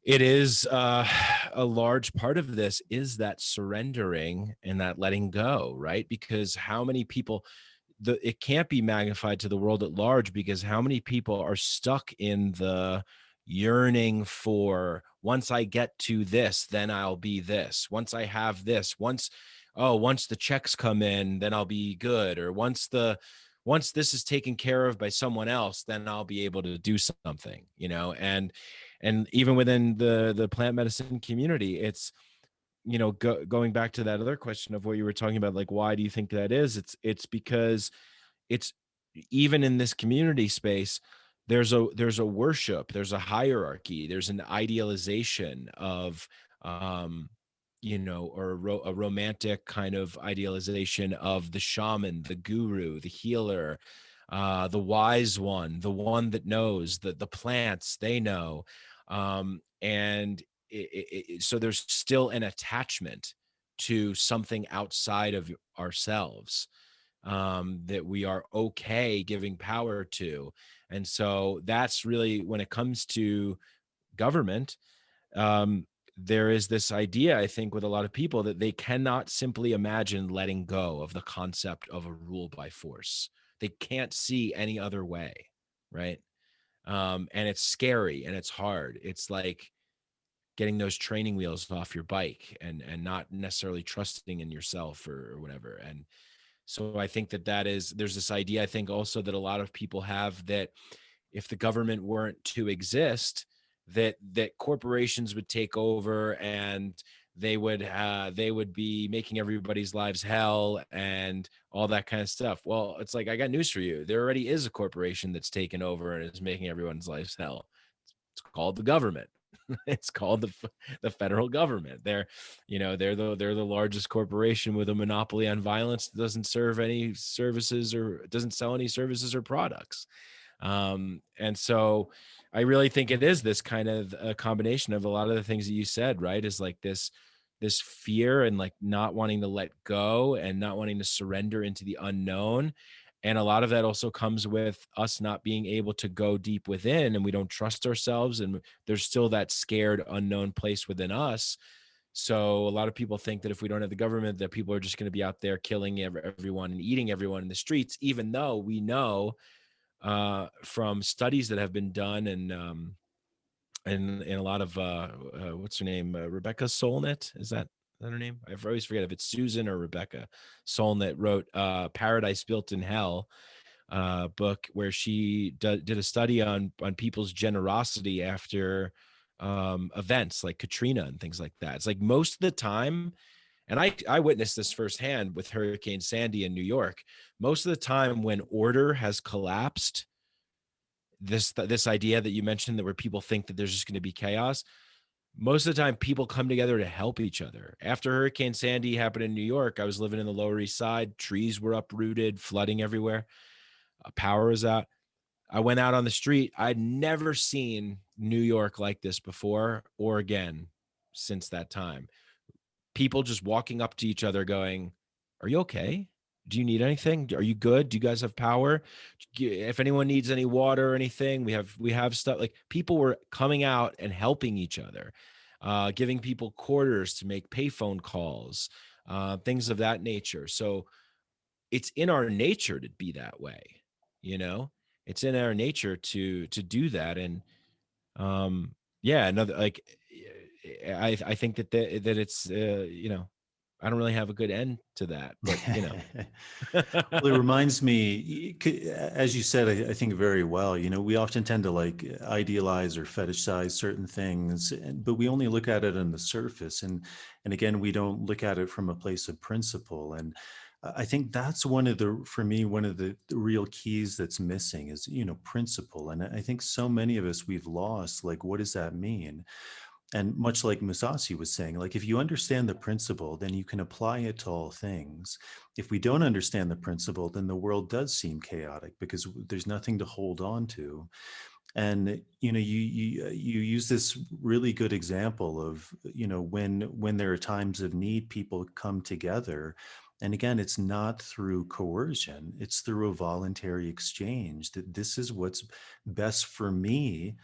it is a large part of this is that surrendering and that letting go, right? Because how many people, it can't be magnified to the world at large, because how many people are stuck in the yearning for, once I get to this, then I'll be this, once I have this, once the checks come in, then I'll be good, or once this is taken care of by someone else, then I'll be able to do something, and even within the plant medicine community, it's, going back to that other question of what you were talking about, like, why do you think that is? It's because it's, even in this community space, there's a worship, there's a hierarchy, there's an idealization of, um or a romantic kind of idealization of the shaman, the guru, the healer, the wise one, the one that knows the plants they know. And so there's still an attachment to something outside of ourselves, that we are okay giving power to. And so that's really, when it comes to government, um, there is this idea, I think, with a lot of people that they cannot simply imagine letting go of the concept of a rule by force. They can't see any other way, right? And it's scary and it's hard. It's like getting those training wheels off your bike and not necessarily trusting in yourself or whatever. And so I think there's this idea, I think also, that a lot of people have, that if the government weren't to exist, that corporations would take over and they would be making everybody's lives hell and all that kind of stuff. Well, it's like, I got news for you. There already is a corporation that's taken over and is making everyone's lives hell. It's called the government. It's called the federal government. They're the largest corporation with a monopoly on violence that doesn't serve any services or doesn't sell any services or products. And so I really think it is this kind of a combination of a lot of the things that you said, right? Is like this fear and like not wanting to let go and not wanting to surrender into the unknown. And a lot of that also comes with us not being able to go deep within, and we don't trust ourselves. And there's still that scared, unknown place within us. So a lot of people think that if we don't have the government, that people are just going to be out there killing everyone and eating everyone in the streets, even though we know, from studies that have been done, and a lot of what's her name, Rebecca Solnit, is that her name? I always forget if it's Susan or Rebecca Solnit wrote Paradise Built in Hell book, where she did a study on people's generosity after events like Katrina and things like that. It's like most of the time, and I witnessed this firsthand with Hurricane Sandy in New York. Most of the time when order has collapsed, this idea that you mentioned, that where people think that there's just going to be chaos, most of the time people come together to help each other. After Hurricane Sandy happened in New York, I was living in the Lower East Side. Trees were uprooted, flooding everywhere. Power was out. I went out on the street. I'd never seen New York like this before or again since that time. People just walking up to each other going, "Are you okay? Do you need anything? Are you good? Do you guys have power? If anyone needs any water or anything, we have stuff." Like, people were coming out and helping each other, giving people quarters to make payphone calls, things of that nature. So it's in our nature to be that way, you know. It's in our nature to do that. And yeah, another, like, I think that it's I don't really have a good end to that, but Well, it reminds me, as you said, I think very well. We often tend to like idealize or fetishize certain things, but we only look at it on the surface, and again, we don't look at it from a place of principle. And I think that's for me, one of the real keys that's missing is principle. And I think so many of us, we've lost, like, what does that mean? And much like Musashi was saying, like, if you understand the principle, then you can apply it to all things. If we don't understand the principle, then the world does seem chaotic because there's nothing to hold on to. And you use this really good example of when there are times of need, people come together. And again, it's not through coercion, it's through a voluntary exchange, that this is what's best for me,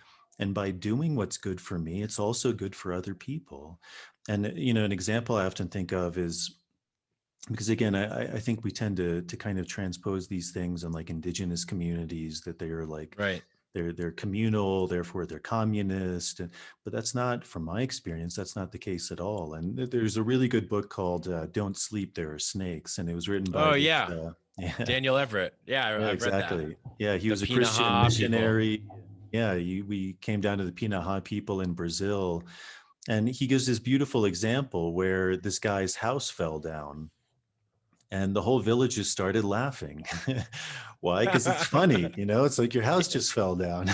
and by doing what's good for me, it's also good for other people. And an example I often think of is, because again, I think we tend to kind of transpose these things on like indigenous communities, that they are like, right. they're communal, therefore they're communist. But that's not, from my experience, that's not the case at all. And there's a really good book called "Don't Sleep, There Are Snakes," and it was written by Oh this. yeah, Yeah, Daniel Everett. Yeah, yeah, I've read that. exactly. Yeah, he The was a Christian Pinaha people. missionary. Yeah, we came down to the Pinaha people in Brazil, and he gives this beautiful example where this guy's house fell down, And the whole village just started laughing. Why? Because it's funny, it's like your house just fell down.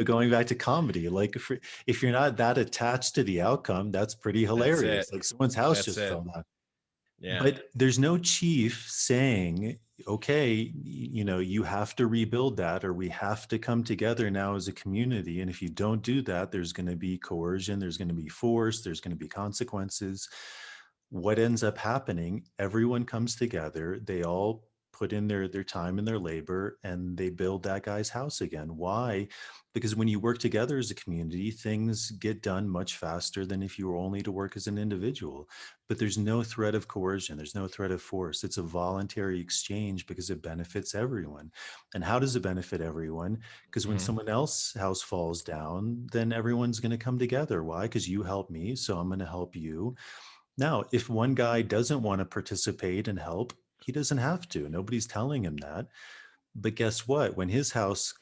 Going back to comedy, like if you're not that attached to the outcome, that's pretty That's it. hilarious. Like someone's house That's just it. fell down. Yeah. But there's no chief saying, okay, you have to rebuild that, or we have to come together now as a community. And if you don't do that, there's going to be coercion, there's going to be force, there's going to be consequences. What ends up happening, everyone comes together, they all put in their time and their labor, and they build that guy's house again. Why? Because when you work together as a community, things get done much faster than if you were only to work as an individual. But there's no threat of coercion, there's no threat of force. It's a voluntary exchange because it benefits everyone. And how does it benefit everyone? Because when Mhm. someone else's house falls down, then everyone's going to come together. Why? Because you helped me, so I'm going to help you. Now, if one guy doesn't want to participate and help, he doesn't have to. Nobody's telling him that. But guess what? When his house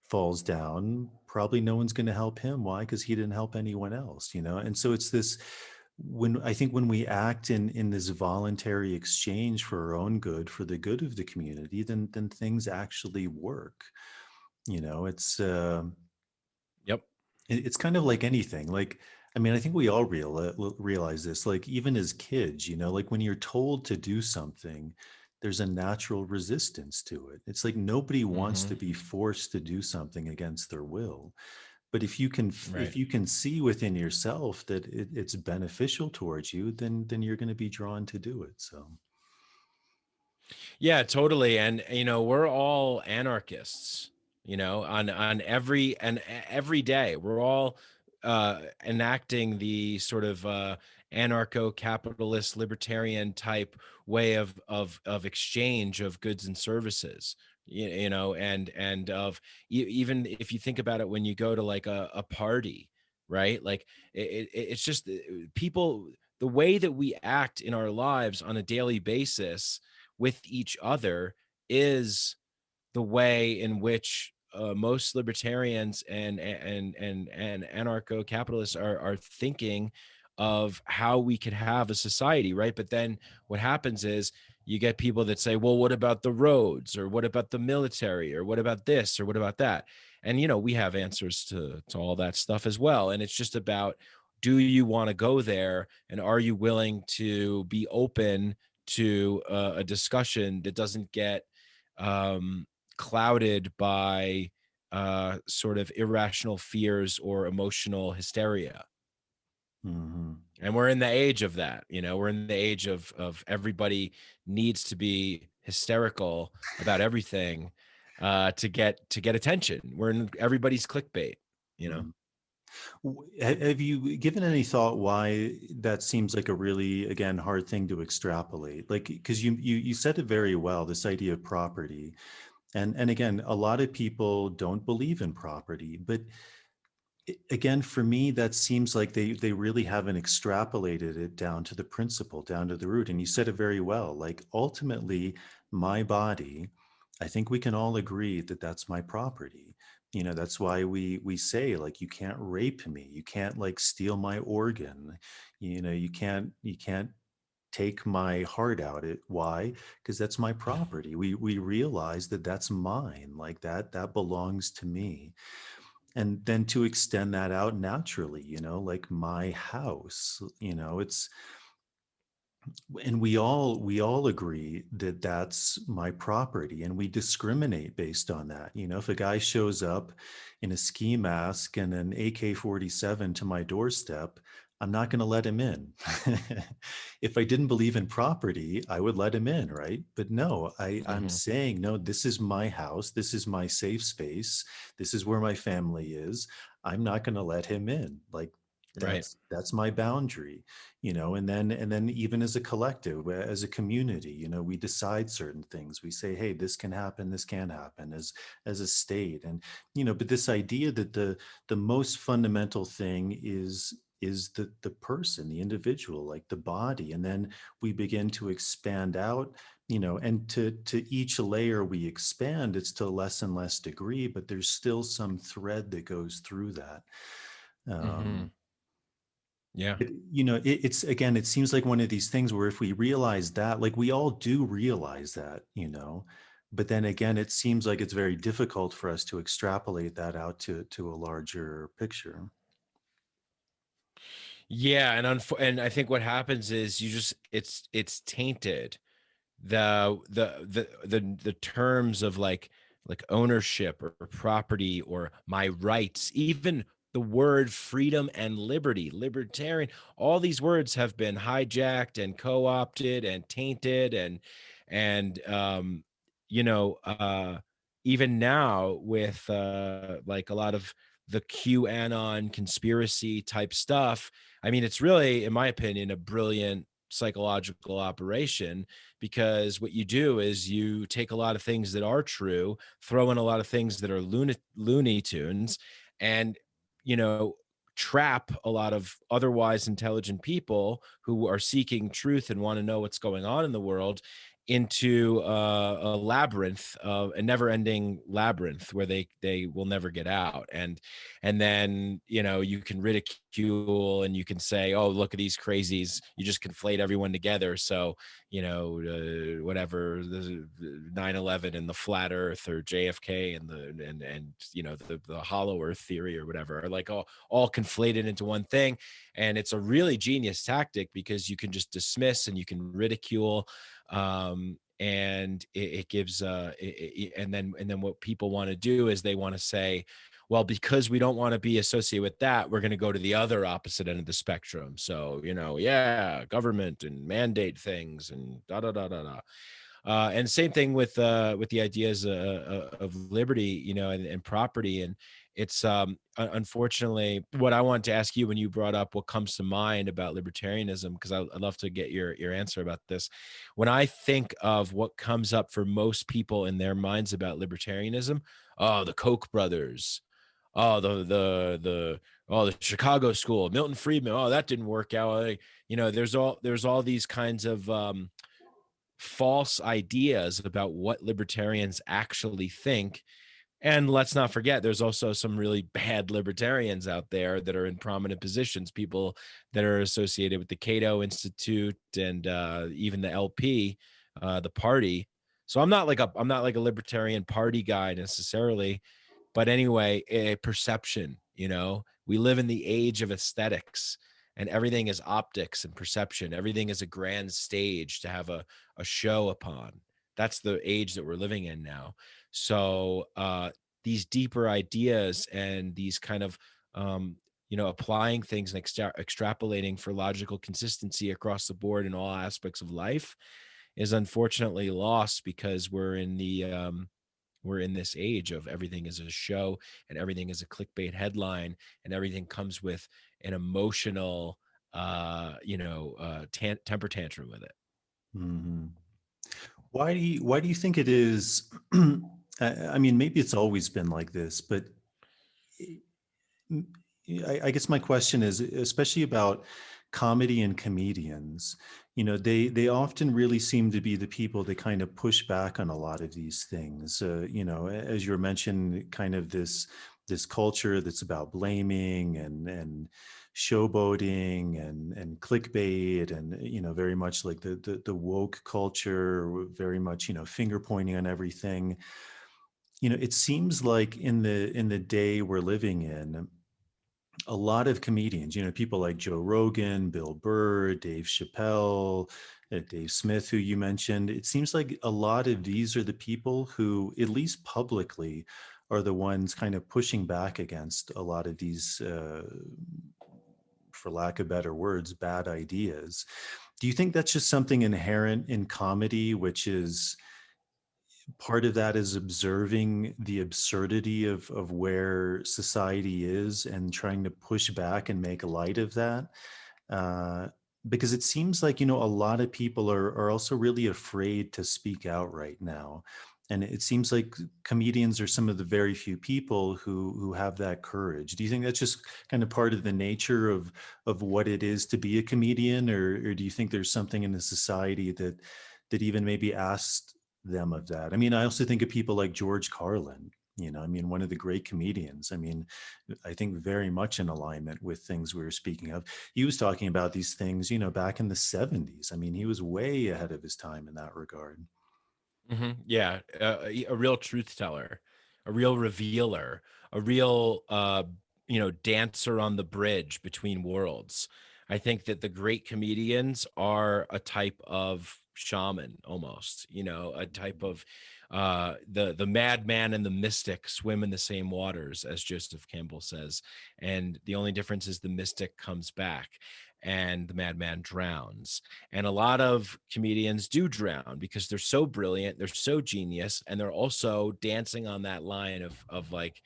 falls down, probably no one's going to help him. Why? Because he didn't help anyone else. And so it's this, when we act in this voluntary exchange for our own good, for the good of the community, then things actually work. It's Yep. it's kind of like anything. Like, I mean, I think we all realize this. Like, even as kids, like when you're told to do something, there's a natural resistance to it. It's like nobody wants Mhm. to be forced to do something against their will. But if Right. you can see within yourself that it's beneficial towards you, then you're going to be drawn to do it. So, Yeah, totally. And we're all anarchists, on every day. We're all enacting the sort of anarcho-capitalist libertarian type way of exchange of goods and services. And of even if you think about it, when you go to like a party, right? Like it's just people, the way that we act in our lives on a daily basis with each other is the way in which most libertarians and anarcho-capitalists are thinking of how we could have a society, right? But then what happens is you get people that say, well, what about the roads, or what about the military, or what about this, or what about that? And we have answers to all that stuff as well. And it's just about, do you want to go there, and are you willing to be open to a discussion that doesn't get um, clouded by sort of irrational fears or emotional hysteria. mhm. And we're in the age of that. We're in the age of everybody needs to be hysterical about everything to get attention. We're in everybody's clickbait. you know Mhm. Have you given any thought why that seems like a really, again, hard thing to extrapolate? Like, because you said it very well, this idea of property, and again, a lot of people don't believe in property, but again, for me, that seems like they really haven't extrapolated it down to the principle, down to the root. And you said it very well. Like, ultimately, my body, I think we can all agree that that's my property. That's why we say, like, you can't rape me, you can't like steal my organ, you can't take my heart out. Why? Because that's my property. We realize that that's mine, like that belongs to me. And then to extend that out naturally, like my house, it's, and we all agree that that's my property, and we discriminate based on that. If a guy shows up in a ski mask and an AK-47 to my doorstep, I'm not going to let him in. If I didn't believe in property, I would let him in, right? But no, I'm Mhm. saying, no, this is my house, this is my safe space, this is where my family is. I'm not going to let him in. Like, Right. that's my boundary. And then even as a collective, as a community, we decide certain things. We say, hey, this can happen, this can happen, as a state. And but this idea that the most fundamental thing is the person, the individual, like the body. And then we begin to expand out, and to each layer we expand, it's to less and less degree, but there's still some thread that goes through that. Mhm. um Yeah. It's again, it seems like one of these things where if we realize that, like we all do realize that, but then again, it seems like it's very difficult for us to extrapolate that out to a larger picture. Yeah, and I think what happens is you just it's tainted. The terms of like ownership or property or my rights, even the word freedom and liberty, libertarian, all these words have been hijacked and co-opted and tainted and you know even now with like a lot of the QAnon conspiracy type stuff. I mean, it's really, in my opinion, a brilliant psychological operation, because what you do is you take a lot of things that are true, throw in a lot of things that are Looney Tunes, and you know trap a lot of otherwise intelligent people who are seeking truth and want to know what's going on in the world into a labyrinth of a never-ending labyrinth where they will never get out. And then you can ridicule and you can say, oh, look at these crazies, you just conflate everyone together. So whatever, the 9/11 and the flat earth, or JFK and the hollow earth theory or whatever, are like all conflated into one thing. And it's a really genius tactic because you can just dismiss and you can ridicule, and it gives and then what people want to do is they want to say, well, because we don't want to be associated with that, we're going to go to the other opposite end of the spectrum. So yeah, government and mandate things and da da da da da. And same thing with the ideas of liberty, and property. And it's unfortunately what I wanted to ask you when you brought up what comes to mind about libertarianism, because I'd love to get your answer about this. When I think of what comes up for most people in their minds about libertarianism, oh, the Koch brothers, oh, the Chicago School, Milton Friedman, oh, that didn't work out. There's all these kinds of false ideas about what libertarians actually think. And let's not forget, there's also some really bad libertarians out there that are in prominent positions, people that are associated with the Cato Institute and even the LP, the party. So I'm not like a libertarian party guy necessarily, but anyway, a perception. We live in the age of aesthetics, and everything is optics and perception. Everything is a grand stage to have a show upon. That's the age that we're living in now. So these deeper ideas and these kind of applying things and extrapolating for logical consistency across the board in all aspects of life is unfortunately lost, because we're in this age of everything is a show and everything is a clickbait headline and everything comes with an emotional temper tantrum with it. Hmm. Why do you think it is? I mean, maybe it's always been like this, but I guess my question is, especially about comedy and comedians, they often really seem to be the people that kind of push back on a lot of these things. As you were mentioning, kind of this culture that's about blaming and showboating and clickbait, and very much like the woke culture, very much finger pointing on everything. It seems like in the day we're living in, a lot of comedians, people like Joe Rogan, Bill Burr, Dave Chappelle, Dave Smith, who you mentioned. It seems like a lot of these are the people who, at least publicly, are the ones kind of pushing back against a lot of these, for lack of better words, bad ideas. Do you think that's just something inherent in comedy, which is part of that is observing the absurdity of where society is and trying to push back and make light of that? Uh, because it seems like, a lot of people are also really afraid to speak out right now. And it seems like comedians are some of the very few people who have that courage. Do you think that's just kind of part of the nature of what it is to be a comedian, or do you think there's something in the society that even maybe asked them of that? I mean, I also think of people like George Carlin. I mean, one of the great comedians. I mean, I think very much in alignment with things we were speaking of. He was talking about these things, back in the 70s. I mean, he was way ahead of his time in that regard. Yeah, a real truth teller, a real revealer, a real dancer on the bridge between worlds. I think that the great comedians are a type of shaman, almost, a type of the madman and the mystic swim in the same waters, as Joseph Campbell says, and the only difference is the mystic comes back and the madman drowns. And a lot of comedians do drown because they're so brilliant, they're so genius, and they're also dancing on that line of like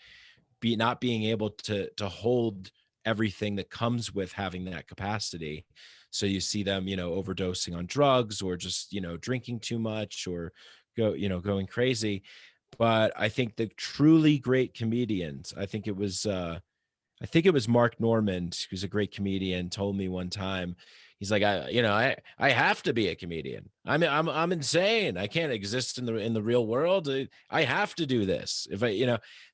not being able to hold everything that comes with having that capacity. So you see them, overdosing on drugs, or just, drinking too much, or going crazy. But I think the truly great comedians, I think it was Mark Normand, who's a great comedian, told me one time. He's like, I have to be a comedian. I'm insane. I can't exist in the real world. I have to do this. If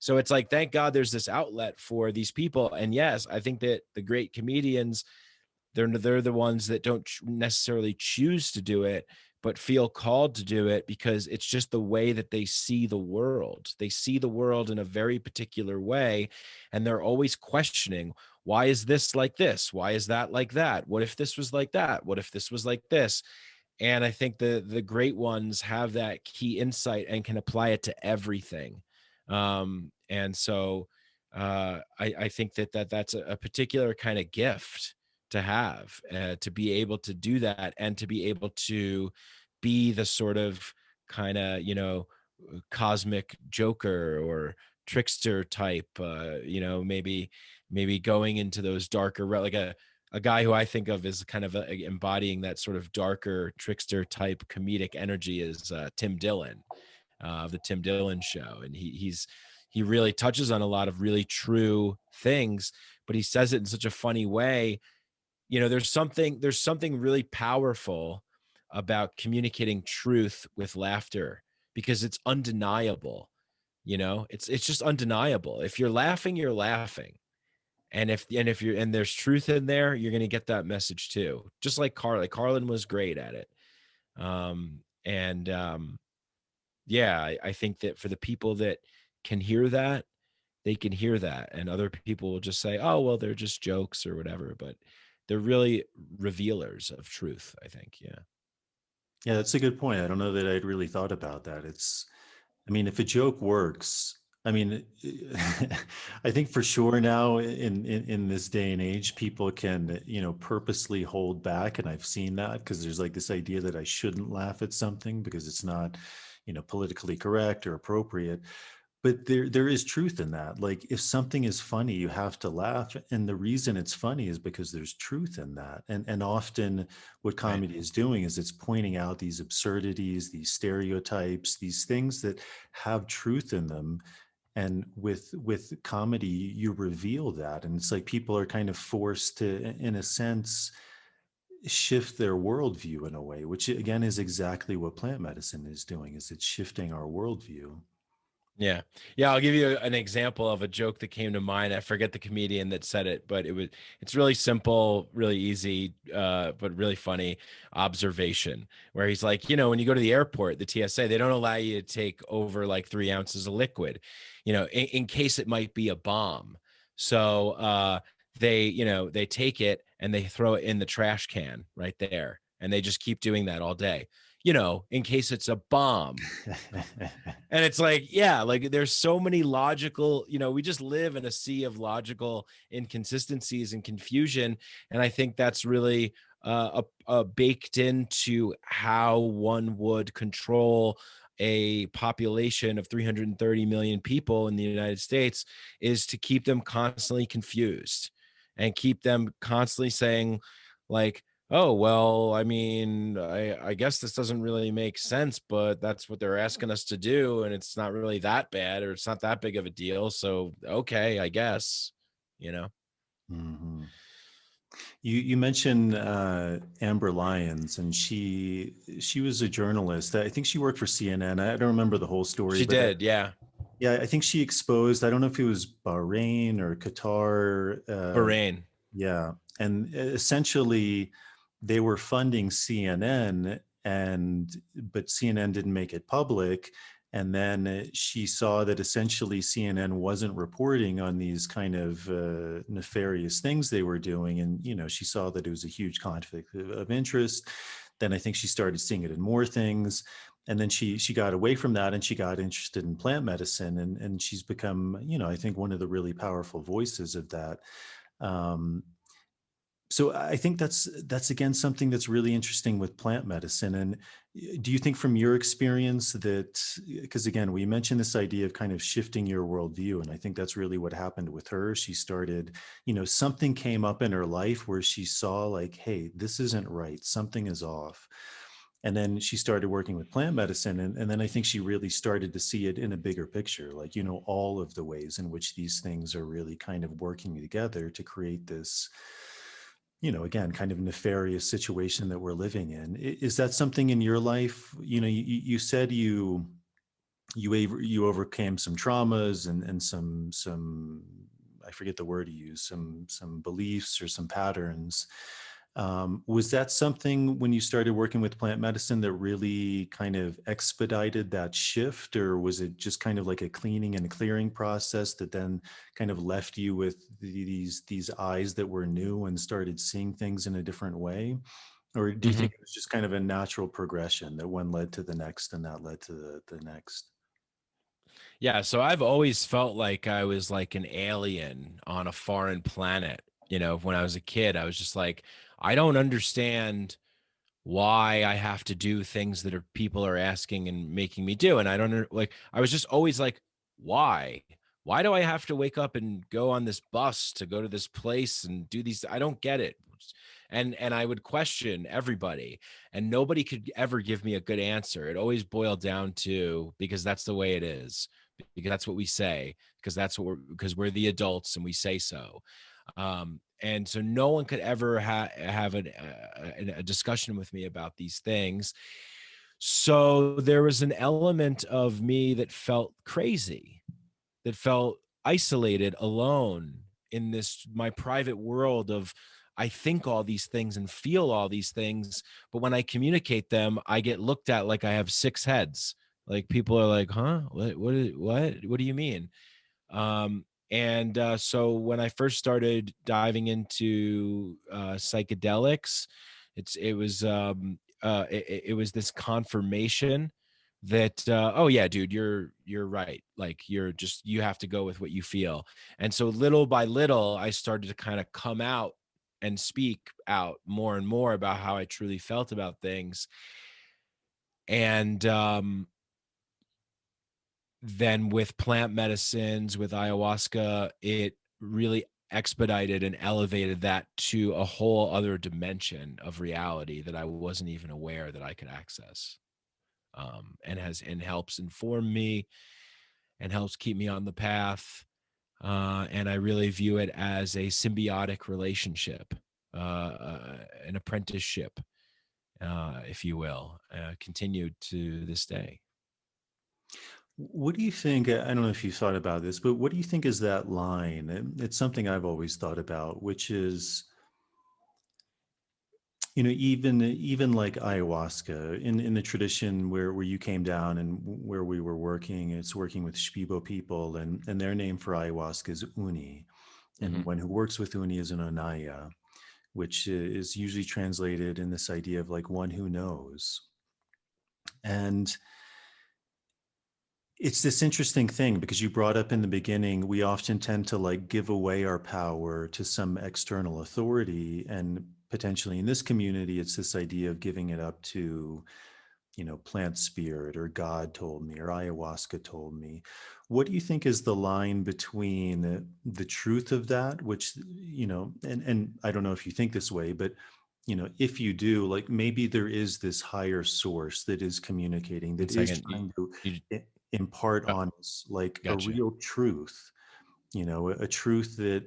so it's like, thank God there's this outlet for these people. And yes, I think that the great comedians, they're the ones that don't necessarily choose to do it, but feel called to do it because it's just the way that they see the world. They see the world in a very particular way, and they're always questioning, why is this like this? Why is that like that? What if this was like that? What if this was like this? And I think the great ones have that key insight and can apply it to everything. And so I think that's a particular kind of gift to have, to be able to do that, and to be able to be the sort of kind of, cosmic joker or trickster type, maybe going into those darker, like a guy who I think of as kind of embodying that sort of darker trickster type comedic energy is Tim Dillon, of the Tim Dillon Show. And he really touches on a lot of really true things, but he says it in such a funny way. There's something really powerful about communicating truth with laughter, because it's undeniable. It's just undeniable. If you're laughing, you're laughing. And if there's truth in there, you're going to get that message too. Just like Carlin was great at it. And yeah, I think that for the people that can hear that, they can hear that, and other people will just say, oh, well, they're just jokes or whatever, but they're really revealers of truth, I think. Yeah. Yeah, that's a good point. I don't know that I'd really thought about that. I mean, if a joke works, I mean, I think for sure now in this day and age, people can, purposely hold back. And I've seen that because there's like this idea that I shouldn't laugh at something because it's not, politically correct or appropriate. But there is truth in that. Like if something is funny, you have to laugh. And the reason it's funny is because there's truth in that. And often what Right. comedy is doing is it's pointing out these absurdities, these stereotypes, these things that have truth in them. And with comedy, you reveal that. And it's like people are kind of forced to, in a sense, shift their worldview in a way, which again is exactly what plant medicine is doing, is it's shifting our worldview. Yeah. Yeah. I'll give you an example of a joke that came to mind. I forget the comedian that said it, but it's really simple, really easy, but really funny observation, where he's like, when you go to the airport, the TSA, they don't allow you to take over like 3 ounces of liquid, in case it might be a bomb. So, they take it and they throw it in the trash can right there. And they just keep doing that all day, in case it's a bomb. And it's like, yeah, like there's so many logical, we just live in a sea of logical inconsistencies and confusion. And I think that's really baked into how one would control a population of 330 million people in the United States, is to keep them constantly confused and keep them constantly saying, like, oh, well, I mean, I guess this doesn't really make sense, but that's what they're asking us to do, and it's not really that bad, or it's not that big of a deal. So, okay, I guess, you know. Mhm. You mentioned Amber Lyons, and she was a journalist. I think she worked for CNN. I don't remember the whole story, She but did, yeah. Yeah, I think she exposed, I don't know if it was Bahrain or Qatar. Bahrain. Yeah. And essentially they were funding CNN, but CNN didn't make it public. And then she saw that essentially CNN wasn't reporting on these kind of nefarious things they were doing. And, she saw that it was a huge conflict of interest. Then I think she started seeing it in more things. And then she got away from that and she got interested in plant medicine. And she's become, I think one of the really powerful voices of that. Um, so I think that's again something that's really interesting with plant medicine. And do you think from your experience that, because again, we mentioned this idea of kind of shifting your worldview, and I think that's really what happened with her. She started, something came up in her life where she saw like, hey, this isn't right, something is off. And then she started working with plant medicine. And then I think she really started to see it in a bigger picture, like, all of the ways in which these things are really kind of working together to create this, again, kind of nefarious situation that we're living in. Is that something in your life? You said you overcame some traumas and some, I forget the word you used, some beliefs or some patterns. Was that something when you started working with plant medicine that really kind of expedited that shift, or was it just kind of like a cleaning and clearing process that then kind of left you with these eyes that were new and started seeing things in a different way? Or do you Mhm. think it was just kind of a natural progression that one led to the next and that led to the next? Yeah, so I've always felt like I was like an alien on a foreign planet. When I was a kid, I was just like, I don't understand why I have to do things that people are asking and making me do. And I don't like, I was just always like, why? Why do I have to wake up and go on this bus to go to this place and do these? I don't get it. And I would question everybody, and nobody could ever give me a good answer. It always boiled down to, because that's the way it is, because that's what we say, because we're the adults and we say so. And so no one could ever have a discussion with me about these things. So there was an element of me that felt crazy, that felt isolated, alone in this my private world of, I think all these things and feel all these things, but when I communicate them, I get looked at like I have six heads. Like people are like, "Huh? What do you mean?" So when I first started diving into psychedelics, it was this confirmation that oh yeah, dude, you're right. Like you have to go with what you feel. And so little by little, I started to kind of come out and speak out more and more about how I truly felt about things. And then with plant medicines, with ayahuasca, it really expedited and elevated that to a whole other dimension of reality that I wasn't even aware that I could access. And helps inform me and helps keep me on the path. And I really view it as a symbiotic relationship, an apprenticeship, if you will, continued to this day. What do you think? I don't know if you thought about this, but what do you think is that line? It's something I've always thought about, which is, even like ayahuasca in the tradition where you came down and where we were working, it's working with Shipibo people, and their name for ayahuasca is Uni, and Mm-hmm. one who works with Uni is an Onaya, which is usually translated in this idea of like one who knows. And it's this interesting thing because you brought up in the beginning, we often tend to like give away our power to some external authority. And potentially in this community, it's this idea of giving it up to, plant spirit, or God told me, or ayahuasca told me. What do you think is the line between the truth of that, which, and I don't know if you think this way, but if you do, like maybe there is this higher source that is communicating, One that is second. trying to You impart oh, on us like a gotcha. real truth, a truth that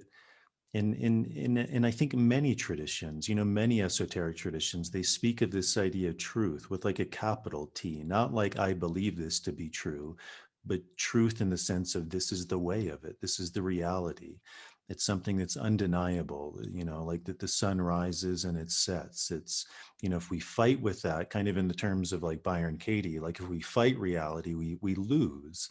in I think many traditions, many esoteric traditions, they speak of this idea of truth with like a capital T, not like I believe this to be true, but truth in the sense of this is the way of it. This is the reality. It's something that's undeniable, like that the sun rises and it sets. It's, if we fight with that, kind of in the terms of like Byron Katie, like if we fight reality, we lose,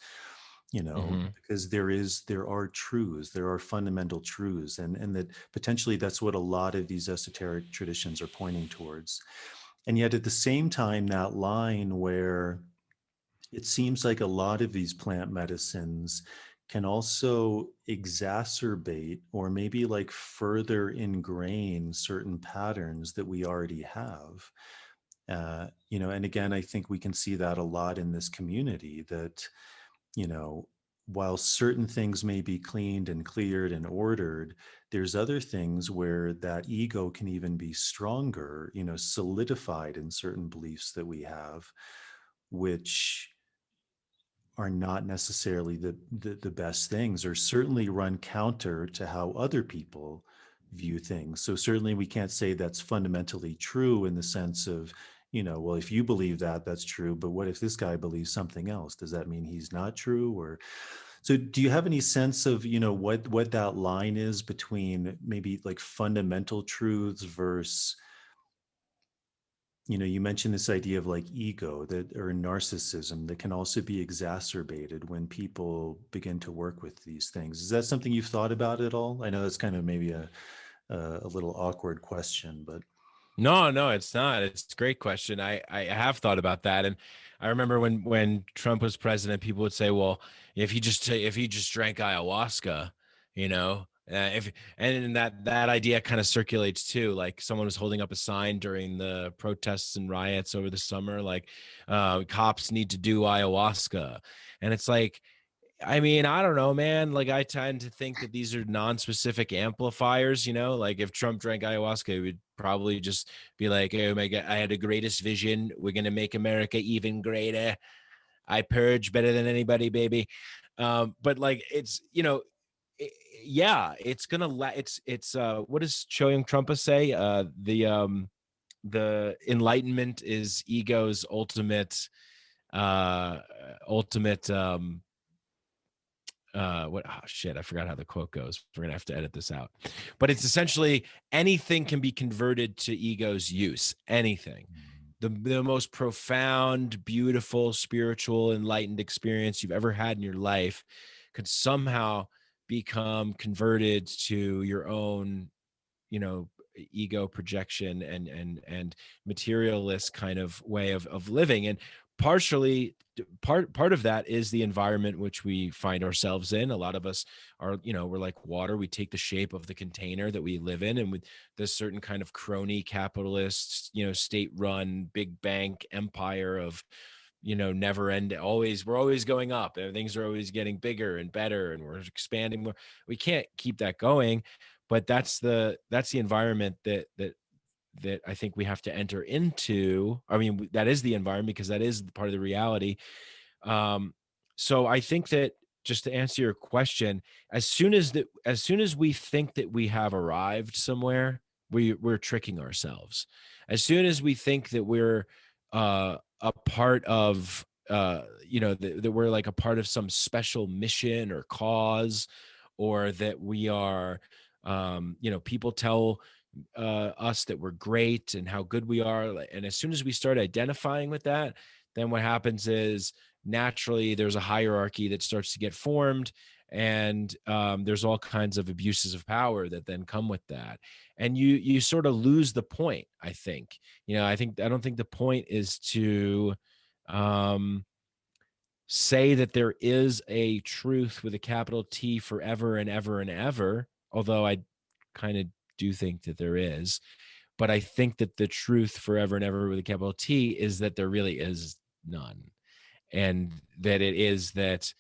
Hmm. because there are truths, there are fundamental truths, and that potentially that's what a lot of these esoteric traditions are pointing towards. And yet at the same time, that line where it seems like a lot of these plant medicines can also exacerbate or maybe like further ingrain certain patterns that we already have. And again, I think we can see that a lot in this community that, you know, while certain things may be cleaned and cleared and ordered, there's other things where that ego can even be stronger, solidified in certain beliefs that we have, which are not necessarily the best things, or certainly run counter to how other people view things. So certainly we can't say that's fundamentally true in the sense of, well, if you believe that, that's true, but what if this guy believes something else? Does that mean he's not true? Or so do you have any sense of, what that line is between maybe like fundamental truths versus, you mentioned this idea of like ego that or narcissism that can also be exacerbated when people begin to work with these things. Is that something you've thought about at all? I know that's kind of maybe a little awkward question, but No, no, it's not. It's a great question. I have thought about that, and I remember when Trump was president, people would say, "Well, if he just drank ayahuasca, you know." If and that idea kind of circulates too. Like someone was holding up a sign during the protests and riots over the summer, like cops need to do ayahuasca, and it's like, I mean, I don't know, man. Like, I tend to think that these are non-specific amplifiers, like if Trump drank ayahuasca, it would probably just be like, oh my God, I had the greatest vision. We're going to make America even greater. I purge better than anybody, baby. But like, it's, it, yeah, it's going to, what does Cho Young Trumpa say? The enlightenment is ego's uh, ultimate, what oh shit, I forgot how the quote goes. We're gonna have to edit this out, but it's essentially anything can be converted to ego's use. Anything. The most profound, beautiful, spiritual, enlightened experience you've ever had in your life could somehow become converted to your own, ego projection and materialist kind of way of living. And partially part of that is the environment which we find ourselves in. A lot of us are, we're like water. We take the shape of the container that we live in, and with this certain kind of crony capitalist, state run big bank empire of, never end, we're always going up, and things are always getting bigger and better, and we're expanding more. We can't keep that going, but that's the environment that I think we have to enter into. I mean, that is the environment because that is part of the reality. Um, so I think that, just to answer your question, as soon as we think that we have arrived somewhere, we're tricking ourselves. As soon as we think that we're a part of, that we're like a part of some special mission or cause, or that we are, people tell us that we're great and how good we are. And as soon as we start identifying with that, then what happens is naturally there's a hierarchy that starts to get formed, and there's all kinds of abuses of power that then come with that, and you sort of lose the point. I think, I don't think the point is to um, say that there is a truth with a capital T forever and ever and ever, although I kind of do think that there is. But I think that the truth forever and ever with a capital T is that there really is none. And that it is that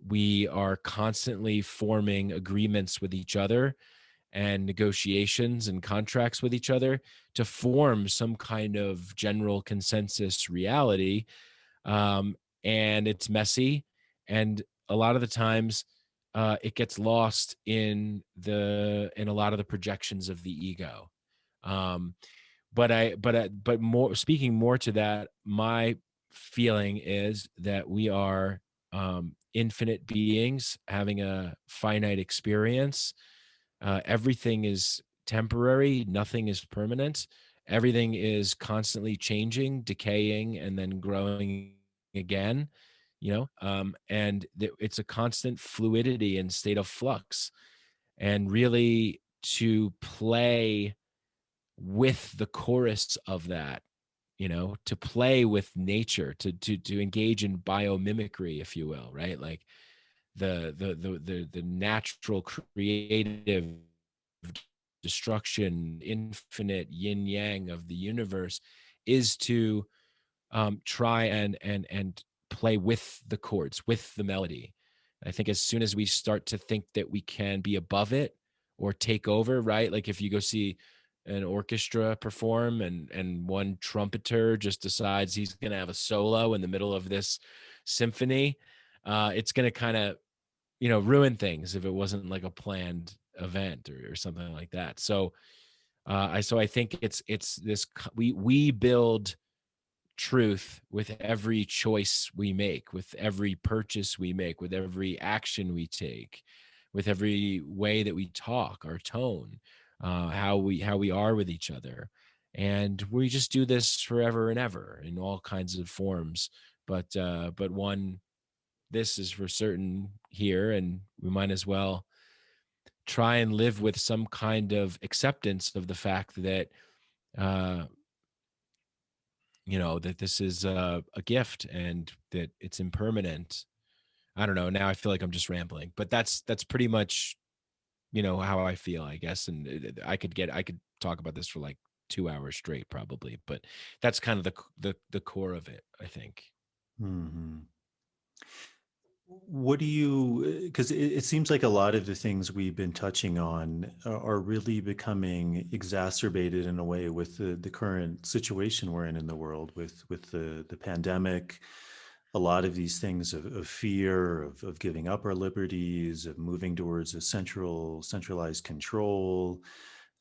we are constantly forming agreements with each other and negotiations and contracts with each other to form some kind of general consensus reality. Um, and it's messy. And a lot of the times, it gets lost in a lot of the projections of the ego. Um, but more speaking more to that, my feeling is that we are infinite beings having a finite experience. Everything is temporary, nothing is permanent. Everything is constantly changing, decaying, and then growing again, and it's a constant fluidity and state of flux. And really to play with the chorus of that, to play with nature, to engage in biomimicry, if you will, right? Like the natural creative destruction, infinite yin yang of the universe, is to try and play with the chords, with the melody. I think as soon as we start to think that we can be above it or take over, right? Like if you go see an orchestra perform and one trumpeter just decides he's going to have a solo in the middle of this symphony, it's going to kind of, ruin things if it wasn't like a planned event or something like that. So I think it's this, we build truth with every choice we make, with every purchase we make, with every action we take, with every way that we talk, our tone, how we are with each other. And we just do this forever and ever in all kinds of forms. But one, this is for certain here, and we might as well try and live with some kind of acceptance of the fact that uh that this is a gift and that it's impermanent. I don't know. Now I feel like I'm just rambling, but that's pretty much, how I feel, I guess. And I could talk about this for like 2 hours straight, probably, but that's kind of the core of it, I think. Hmm. What do you, because it seems like a lot of the things we've been touching on are really becoming exacerbated in a way with the current situation we're in the world with the pandemic, a lot of these things of fear, of giving up our liberties, of moving towards a centralized control.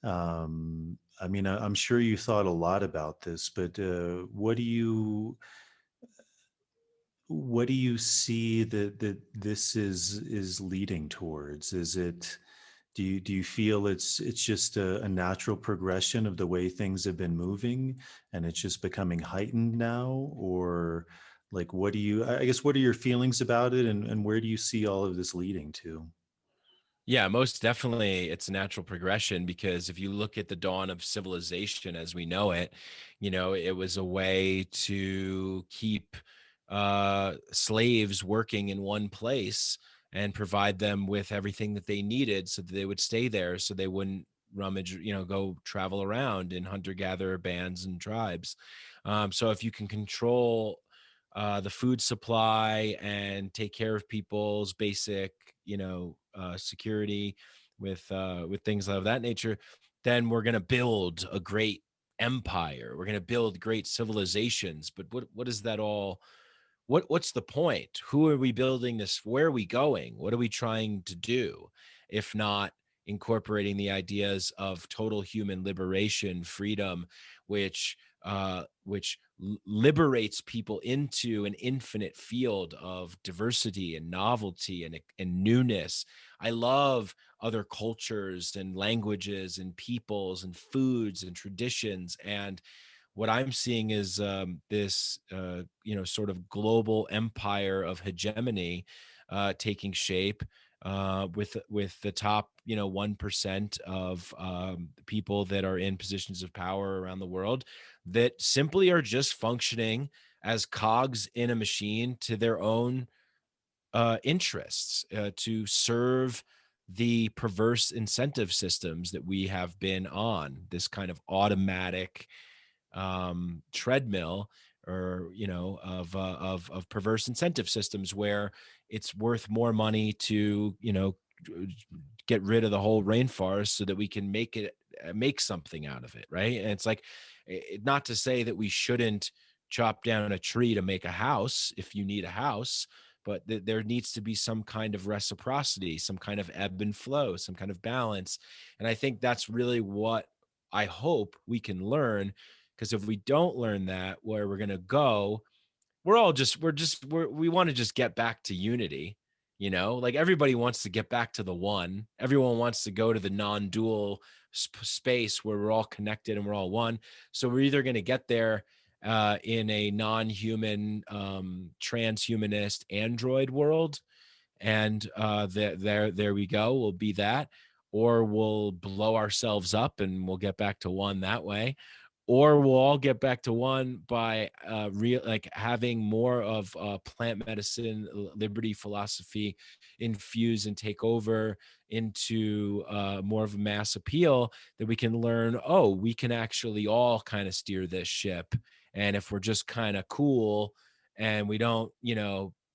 I mean, I'm sure you thought a lot about this, but what do you see that this is leading towards? Is it, do you feel it's just a natural progression of the way things have been moving and it's just becoming heightened now? Or like, what do you, I guess, what are your feelings about it, and where do you see all of this leading to? Yeah, most definitely it's a natural progression, because if you look at the dawn of civilization as we know it, it was a way to keep slaves working in one place and provide them with everything that they needed so that they would stay there, so they wouldn't rummage, go travel around in hunter-gatherer bands and tribes. So if you can control the food supply and take care of people's basic, security with things of that nature, then we're going to build a great empire. We're going to build great civilizations. But what is that all? What's the point? Who are we building this? Where are we going? What are we trying to do? If not incorporating the ideas of total human liberation, freedom, which liberates people into an infinite field of diversity and novelty and newness. I love other cultures and languages and peoples and foods and traditions. And what I'm seeing is this, sort of global empire of hegemony taking shape with the top, 1% of people that are in positions of power around the world, that simply are just functioning as cogs in a machine to their own interests, to serve the perverse incentive systems that we have been on, this kind of automatic treadmill, or of perverse incentive systems, where it's worth more money to get rid of the whole rainforest so that we can make something out of it, right? And it's like, not to say that we shouldn't chop down a tree to make a house if you need a house, but there needs to be some kind of reciprocity, some kind of ebb and flow, some kind of balance. And I think that's really what I hope we can learn, because if we don't learn that, where we're going to go we want to just get back to unity, like everybody wants to get back to the one. Everyone wants to go to the non-dual space where we're all connected and we're all one. So we're either going to get there in a non-human transhumanist android world, and there we go, we'll be that, or we'll blow ourselves up and we'll get back to one that way, or we'll all get back to one by like having more of plant medicine liberty philosophy infuse and take over into more of a mass appeal, that we can learn, oh, we can actually all kind of steer this ship. And if we're just kind of cool and we don't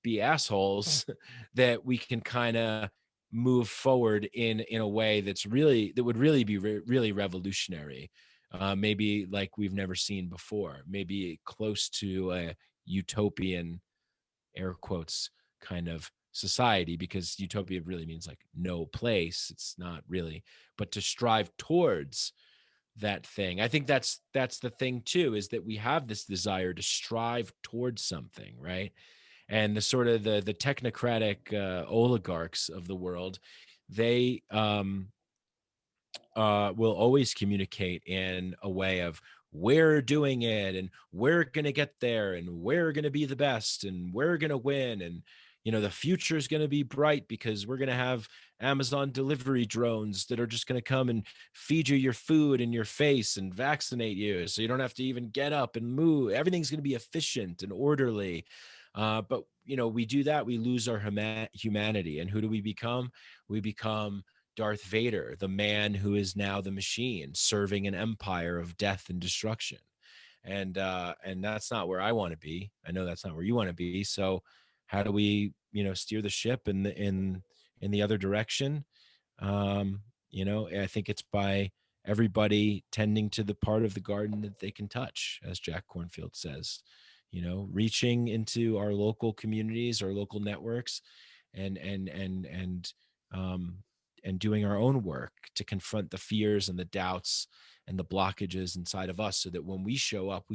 be assholes, that we can kind of move forward in a way that would really be really revolutionary, maybe like we've never seen before, maybe close to a utopian, air quotes, kind of society, because utopia really means like no place. It's not really, but to strive towards that thing. I think that's the thing too, is that we have this desire to strive towards something, right? And the sort of the technocratic oligarchs of the world, they will always communicate in a way of, we're doing it and we're going to get there and we're going to be the best and we're going to win, and the future is going to be bright because we're going to have Amazon delivery drones that are just going to come and feed you your food in your face and vaccinate you so you don't have to even get up and move. Everything's going to be efficient and orderly. But we do that, we lose our humanity. And who do we become? We become Darth Vader, the man who is now the machine, serving an empire of death and destruction. And that's not where I want to be. I know that's not where you want to be. So how do we, steer the ship in the other direction? I think it's by everybody tending to the part of the garden that they can touch, as Jack Cornfield says, reaching into our local communities, our local networks, and and doing our own work to confront the fears and the doubts and the blockages inside of us, so that when we show up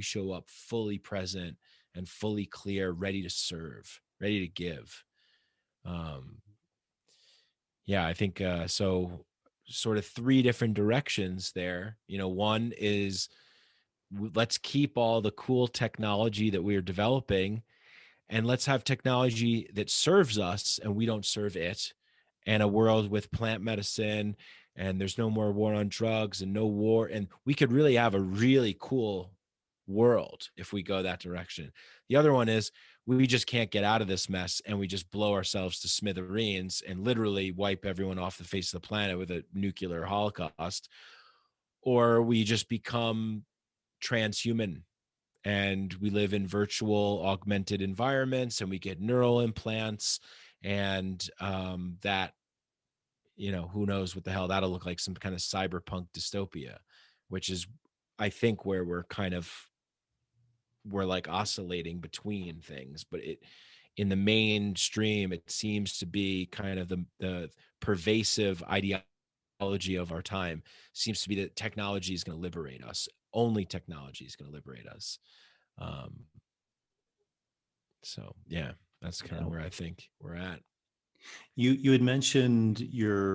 fully present and fully clear, ready to serve, ready to give. Yeah, I think so. Sort of three different directions there. One is, let's keep all the cool technology that we are developing, and let's have technology that serves us and we don't serve it, and a world with plant medicine, and there's no more war on drugs and no war, and we could really have a really cool world if we go that direction. The other one is, we just can't get out of this mess and we just blow ourselves to smithereens and literally wipe everyone off the face of the planet with a nuclear holocaust, or we just become transhuman and we live in virtual augmented environments and we get neural implants, and that, who knows what the hell that'll look like, some kind of cyberpunk dystopia, which is, I think, where we're like oscillating between things. But in the mainstream, it seems to be kind of the pervasive ideology of our time seems to be that technology is going to liberate us. Only technology is going to liberate us. So yeah, that's kind of where I think we're at. You had mentioned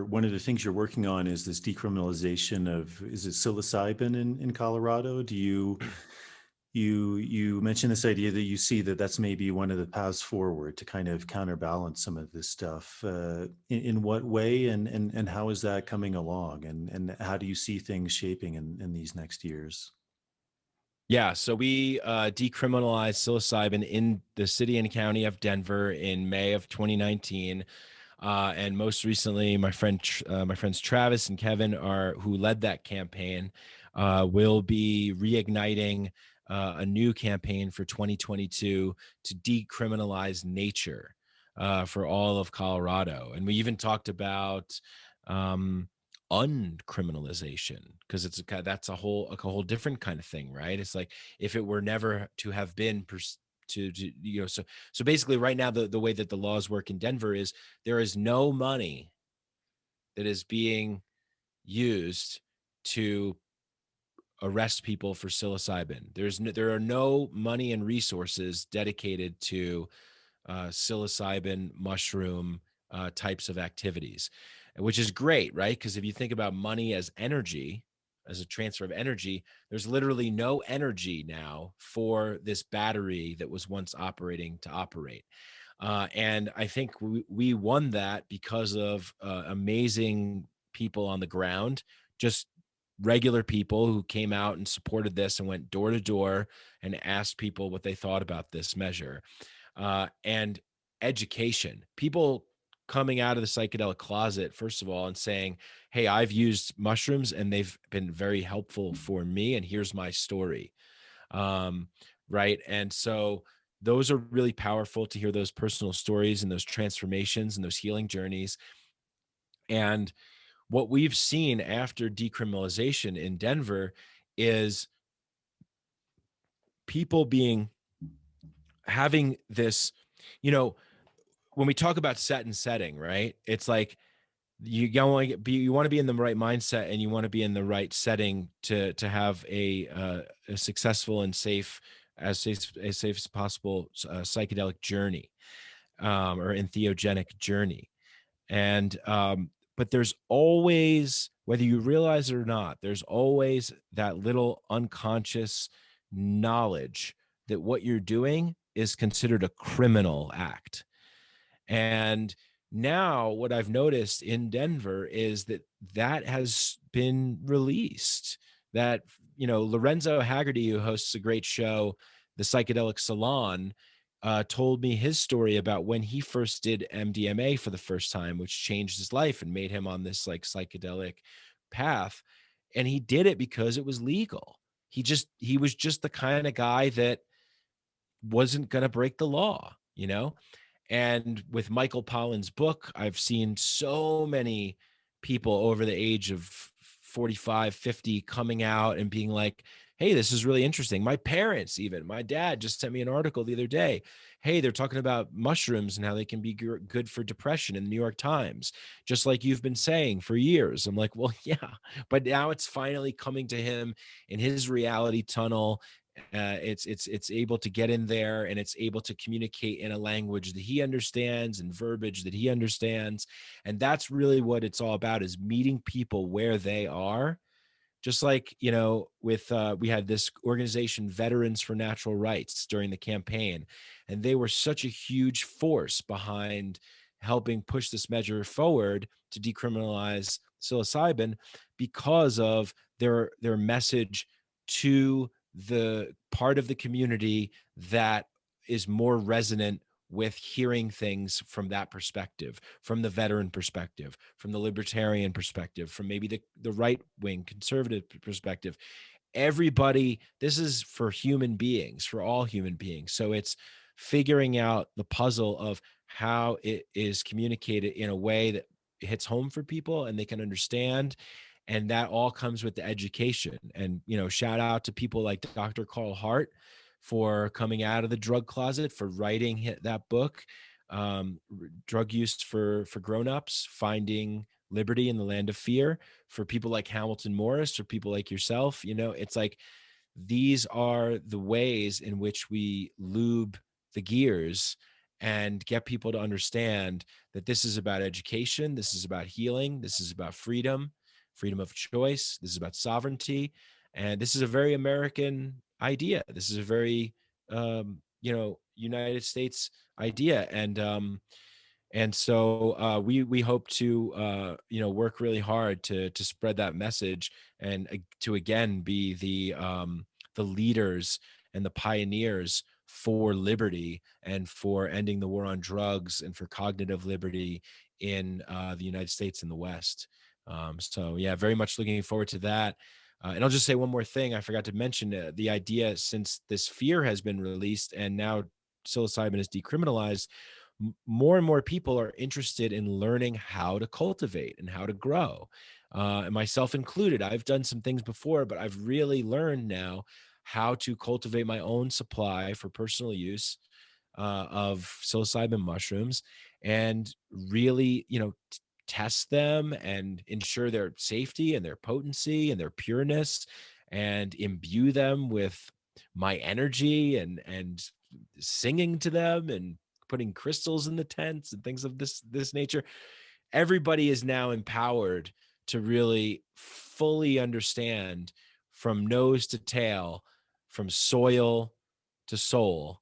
one of the things you're working on is this decriminalization of, is it psilocybin in Colorado? Do you mentioned this idea that you see that's maybe one of the paths forward to kind of counterbalance some of this stuff. In what way and how is that coming along, and how do you see things shaping in these next years? Yeah, so we decriminalized psilocybin in the city and county of Denver in May of 2019. And most recently, my friends Travis and Kevin, who led that campaign, will be reigniting a new campaign for 2022 to decriminalize nature for all of Colorado. And we even talked about uncriminalization, because that's a whole different kind of thing, right? It's like, if it were never to have been so basically right now the way that the laws work in Denver is, there is no money that is being used to arrest people for psilocybin. There are no money and resources dedicated to psilocybin mushroom types of activities, which is great, right? Because if you think about money as energy, as a transfer of energy, there's literally no energy now for this battery that was once operating to operate. And I think we won that because of amazing people on the ground, just regular people who came out and supported this and went door to door and asked people what they thought about this measure. And education, people coming out of the psychedelic closet, first of all, and saying, hey, I've used mushrooms and they've been very helpful for me, and here's my story. Right. And so those are really powerful to hear, those personal stories and those transformations and those healing journeys. And what we've seen after decriminalization in Denver is people having this, you know, when we talk about set and setting, right? It's like you want to be in the right mindset, and you want to be in the right setting to have a successful and as safe as possible psychedelic journey, or entheogenic journey. And but there's always, whether you realize it or not, there's always that little unconscious knowledge that what you're doing is considered a criminal act. And now what I've noticed in Denver is that has been released. That, Lorenzo Haggerty, who hosts a great show, The Psychedelic Salon, told me his story about when he first did MDMA for the first time, which changed his life and made him on this like psychedelic path. And he did it because it was legal. He was just the kind of guy that wasn't going to break the law, And with Michael Pollan's book, I've seen so many people over the age of 45, 50 coming out and being like, hey, this is really interesting. My parents, even my dad, just sent me an article the other day. Hey, they're talking about mushrooms and how they can be good for depression in the New York Times, just like you've been saying for years. I'm like, well, yeah, but now it's finally coming to him in his reality tunnel. It's able to get in there, and it's able to communicate in a language that he understands and verbiage that he understands. And that's really what it's all about, is meeting people where they are. Just like, with we had this organization, Veterans for Natural Rights, during the campaign, and they were such a huge force behind helping push this measure forward to decriminalize psilocybin, because of their message to the part of the community that is more resonant with hearing things from that perspective, from the veteran perspective, from the libertarian perspective, from maybe the right-wing conservative perspective. Everybody, this is for human beings, for all human beings. So it's figuring out the puzzle of how it is communicated in a way that hits home for people and they can understand. And that all comes with the education. And, shout out to people like Dr. Carl Hart for coming out of the drug closet, for writing that book, Drug Use for Grownups, Finding Liberty in the Land of Fear, for people like Hamilton Morris or people like yourself. It's like, these are the ways in which we lube the gears and get people to understand that this is about education, this is about healing, this is about freedom of choice, this is about sovereignty, and this is a very American idea. This is a very United States idea. And so we hope to work really hard to spread that message, and to again be the leaders and the pioneers for liberty and for ending the war on drugs and for cognitive liberty in the United States and the West. So yeah, very much looking forward to that. And I'll just say one more thing. I forgot to mention the idea, since this fear has been released and now psilocybin is decriminalized, more and more people are interested in learning how to cultivate and how to grow, and myself included. I've done some things before, but I've really learned now how to cultivate my own supply for personal use of psilocybin mushrooms, and really, test them and ensure their safety and their potency and their pureness. and imbue them with my energy and singing to them and putting crystals in the tents and things of this nature. Everybody is now empowered to really fully understand from nose to tail, from soil to soul,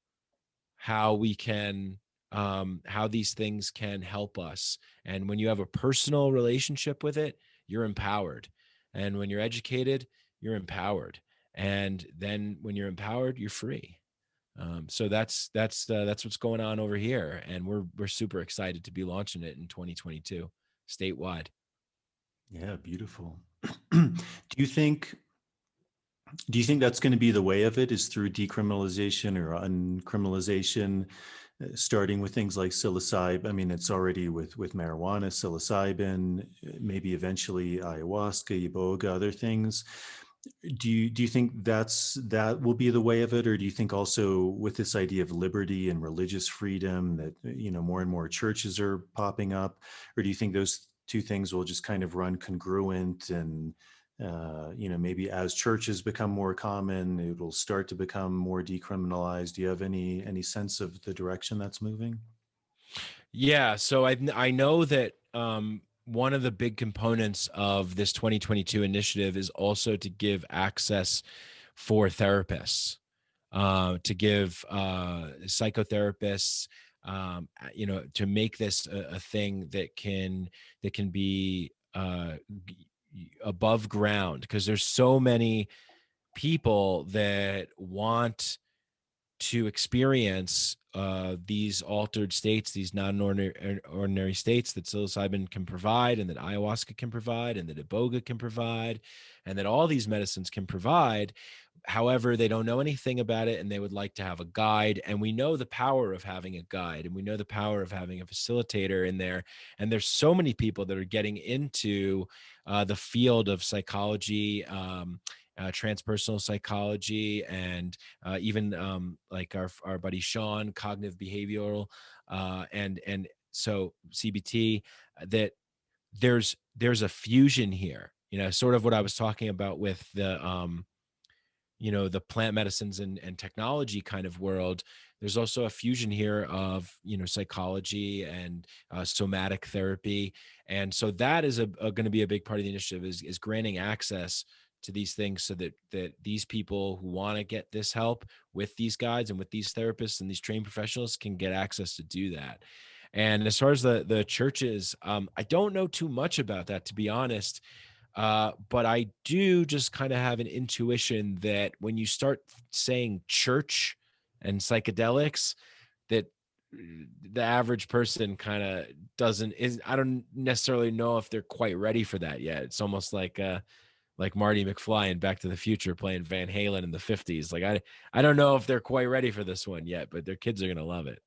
how we can how these things can help us. And when you have a personal relationship with it, you're empowered. And when you're educated, you're empowered. And then when you're empowered, you're free. So that's what's going on over here, and we're super excited to be launching it in 2022 statewide. Yeah, beautiful. Do you think that's going to be the way of it, is through decriminalization or uncriminalization, starting with things like psilocybin? I mean, it's already with marijuana, psilocybin, maybe eventually ayahuasca, iboga, other things. Do you think that will be the way of it, or do you think also with this idea of liberty and religious freedom that more and more churches are popping up, or do you think those two things will just kind of run congruent, and maybe as churches become more common, it will start to become more decriminalized? Do you have any sense of the direction that's moving? Yeah, so I know that one of the big components of this 2022 initiative is also to give access for therapists, to give psychotherapists, to make this a thing that can be above ground, because there's so many people that want to experience these altered states, these non-ordinary states that psilocybin can provide, and that ayahuasca can provide, and that iboga can provide, and that all these medicines can provide. However, they don't know anything about it, and they would like to have a guide. And we know the power of having a guide, and we know the power of having a facilitator in there. And there's so many people that are getting into the field of psychology, transpersonal psychology, and even like our buddy Sean, cognitive behavioral, and so CBT, that there's a fusion here. Sort of what I was talking about with the plant medicines and technology kind of world. There's also a fusion here of psychology and somatic therapy, and so that is going to be a big part of the initiative, is granting access to these things, so that these people who want to get this help with these guides and with these therapists and these trained professionals can get access to do that. And as far as the churches, I don't know too much about that, to be honest. But I do just kind of have an intuition that when you start saying church and psychedelics, that the average person kind of I don't necessarily know if they're quite ready for that yet. It's almost like Marty McFly in Back to the Future playing Van Halen in the 50s. Like I don't know if they're quite ready for this one yet, but their kids are gonna love it.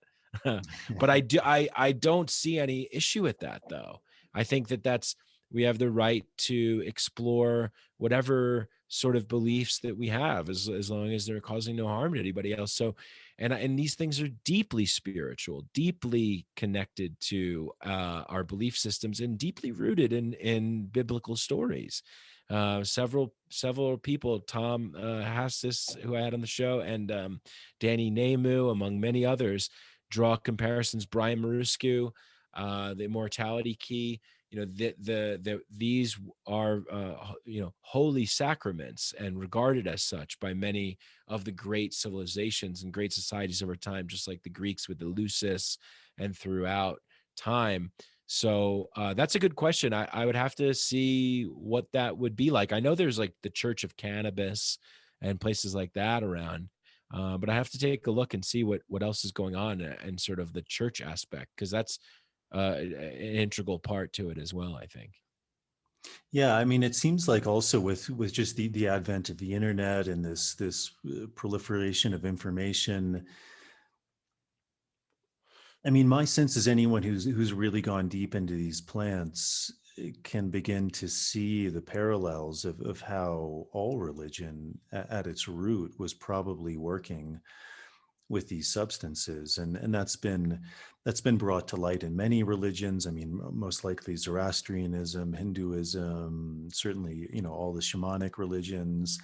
But I don't see any issue with that, though. I think that's we have the right to explore whatever sort of beliefs that we have, as long as they're causing no harm to anybody else. So, and these things are deeply spiritual, deeply connected to our belief systems, and deeply rooted in biblical stories. Several people, Tom Hassis, who I had on the show, and Danny Nemu, among many others, draw comparisons. Brian Maruscu, the Immortality Key. These are holy sacraments, and regarded as such by many of the great civilizations and great societies of our time, just like the Greeks with the Lucis, and throughout time. So that's a good question. I would have to see what that would be like. I know there's like the Church of Cannabis and places like that around, but I have to take a look and see what else is going on and sort of the church aspect, because that's an integral part to it as well, I think. Yeah, I mean, it seems like also with just the advent of the internet and this proliferation of information. I mean, my sense is anyone who's really gone deep into these plants can begin to see the parallels of how all religion at its root was probably working with these substances, and that's been brought to light in many religions. I mean, most likely Zoroastrianism, Hinduism, certainly, all the shamanic religions,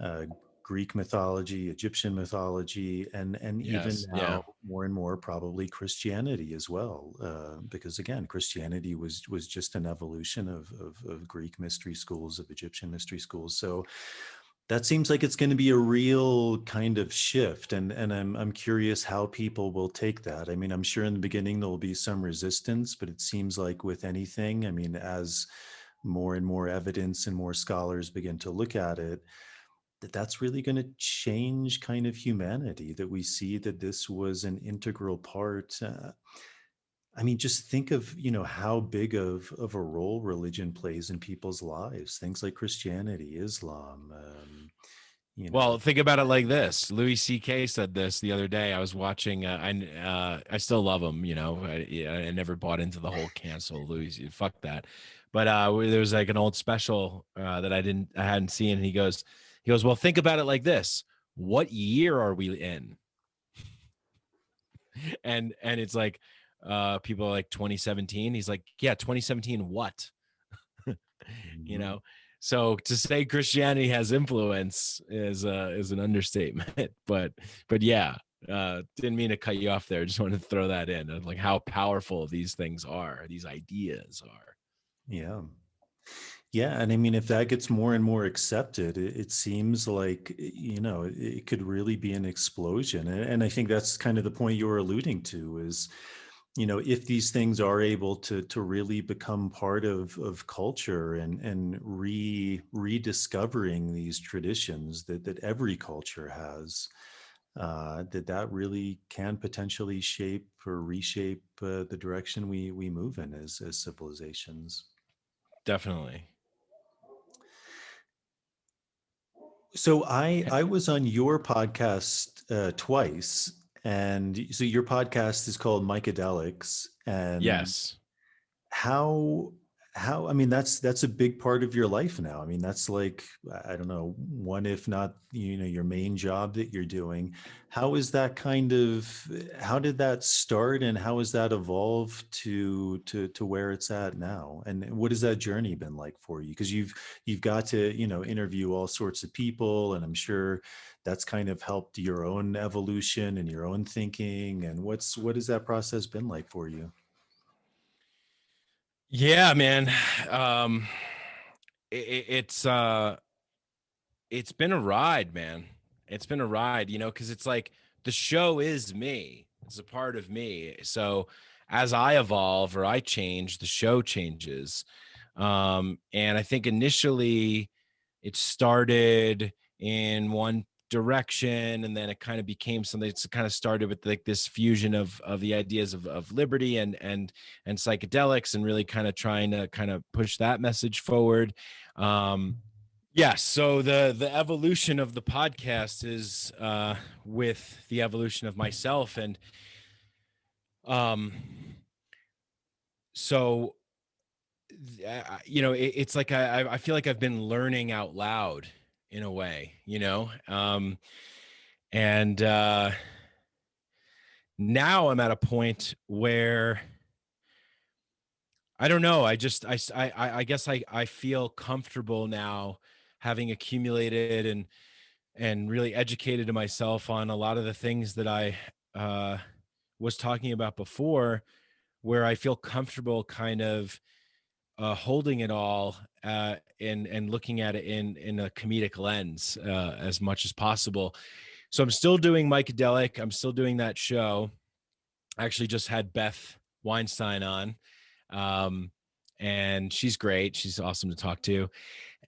uh, Greek mythology, Egyptian mythology, and even Yes. Yeah. now more and more probably Christianity as well, because again, Christianity was just an evolution of Greek mystery schools, of Egyptian mystery schools. So that seems like it's going to be a real kind of shift, and I'm curious how people will take that. I mean, I'm sure in the beginning there'll be some resistance, but it seems like with anything, I mean, as more and more evidence and more scholars begin to look at it, that's really going to change kind of humanity, that we see that this was an integral part. I mean, just think of, how big of a role religion plays in people's lives. Things like Christianity, Islam, you know. Well, think about it like this. Louis C.K. said this the other day. I was watching. I still love him. I never bought into the whole cancel Louis. Fuck that. But there was like an old special that I hadn't seen. And he goes. Well, think about it like this. What year are we in? And it's like people are like 2017. He's like, yeah, 2017. What? you Mhm. know so to say Christianity has influence is an understatement. but yeah, didn't mean to cut you off there. Just wanted to throw that in, like how powerful these things are, these ideas are. Yeah. Yeah, and I mean, if that gets more and more accepted, it seems like, it could really be an explosion. And I think that's kind of the point you were alluding to is, if these things are able to really become part of culture, and rediscovering these traditions that every culture has, that really can potentially shape or reshape the direction we move in as civilizations. Definitely. So I was on your podcast twice, and so your podcast is called Mycadelics, and Yes. how I mean, that's a big part of your life now. I mean, that's like, I don't know, one, if not, your main job that you're doing. How is that kind of, how did that start, and how has that evolved to where it's at now, and what has that journey been like for you? Because you've got to, interview all sorts of people, and I'm sure that's kind of helped your own evolution and your own thinking. And what has that process been like for you? Yeah, man. um it, it's uh it's been a ride, man. It's been a ride, because it's like the show is me. It's a part of me. So as I evolve or I change, the show changes. And I think initially it started in one direction, and then it kind of became something. It's kind of started with like this fusion of the ideas of liberty and psychedelics, and really kind of trying to kind of push that message forward. Yes. So the evolution of the podcast is with the evolution of myself, and um, so it's like I feel like I've been learning out loud in a way, and now I'm at a point where I don't know. I guess I feel comfortable now, having accumulated and really educated myself on a lot of the things that I uh, was talking about before, where I feel comfortable kind of holding it all and looking at it in a comedic lens as much as possible. So I'm still doing Mikeadelic. I'm still doing that show. I actually just had Beth Weinstein on, um, and she's great. She's awesome to talk to.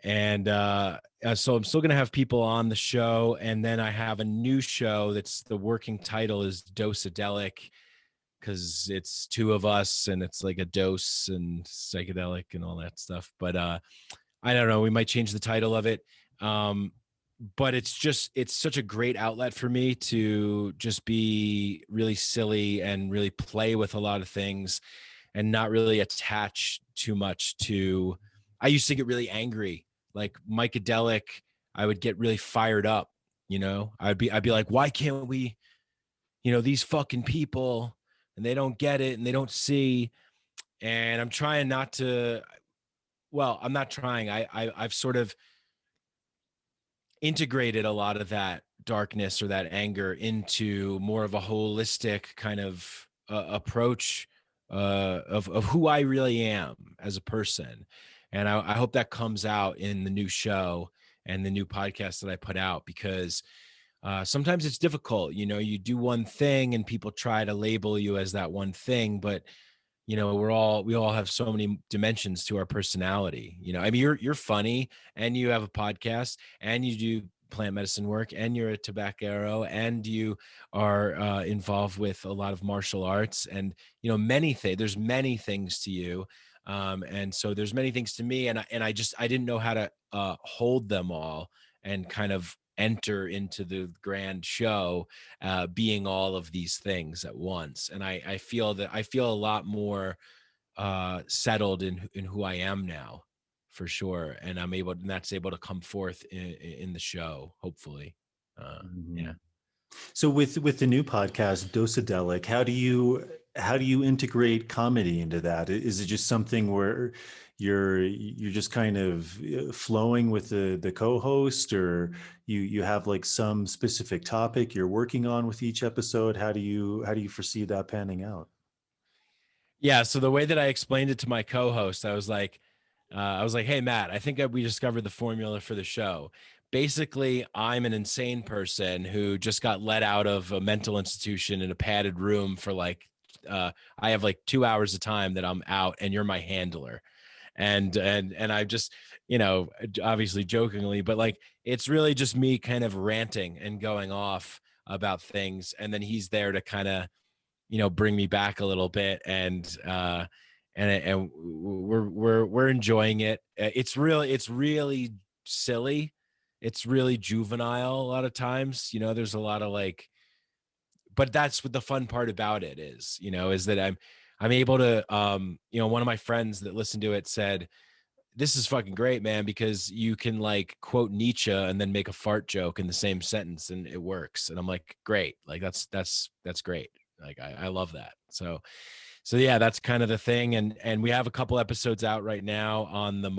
And so I'm still going to have people on the show. And then I have a new show that's, the working title is Dosadelic, because it's two of us and it's like a dose and psychedelic and all that stuff. But I don't know. We might change the title of it. Um, but it's such a great outlet for me to just be really silly and really play with a lot of things and not really attach too much to. I used to get really angry, like Mikeadelic. I would get really fired up. I'd be like, why can't we? these fucking people, and they don't get it and they don't see. And I'm trying not to, well, I'm not trying. I've sort of integrated a lot of that darkness or that anger into more of a holistic kind of approach of who I really am as a person. And I hope that comes out in the new show and the new podcast that I put out, because sometimes it's difficult. You do one thing and people try to label you as that one thing, but we all have so many dimensions to our personality. I mean, you're funny, and you have a podcast, and you do plant medicine work, and you're a tobacco, and you are involved with a lot of martial arts, and many things. There's many things to you, and so there's many things to me, and I didn't know how to hold them all and kind of enter into the grand show, being all of these things at once. And I feel a lot more settled in who I am now, for sure. And that's able to come forth in the show, hopefully. Yeah. So with the new podcast, Dosadelic, how do you integrate comedy into that? Is it just something where you're just kind of flowing with the co-host, or you have like some specific topic you're working on with each episode? How do you foresee that panning out? Yeah. So the way that I explained it to my co-host, I was like, hey, Matt, I think we discovered the formula for the show. Basically, I'm an insane person who just got let out of a mental institution in a padded room for I have like 2 hours of time that I'm out, and you're my handler. And I just, obviously jokingly, but like, it's really just me kind of ranting and going off about things. And then he's there to kind of, bring me back a little bit. And we're enjoying it. It's really silly. It's really juvenile a lot of times. There's a lot of like, but that's what the fun part about it is that I'm able to, one of my friends that listened to it said, this is fucking great, man, because you can like quote Nietzsche and then make a fart joke in the same sentence and it works. And I'm like, great. Like that's great. Like I love that. So yeah, that's kind of the thing. And we have a couple episodes out right now on the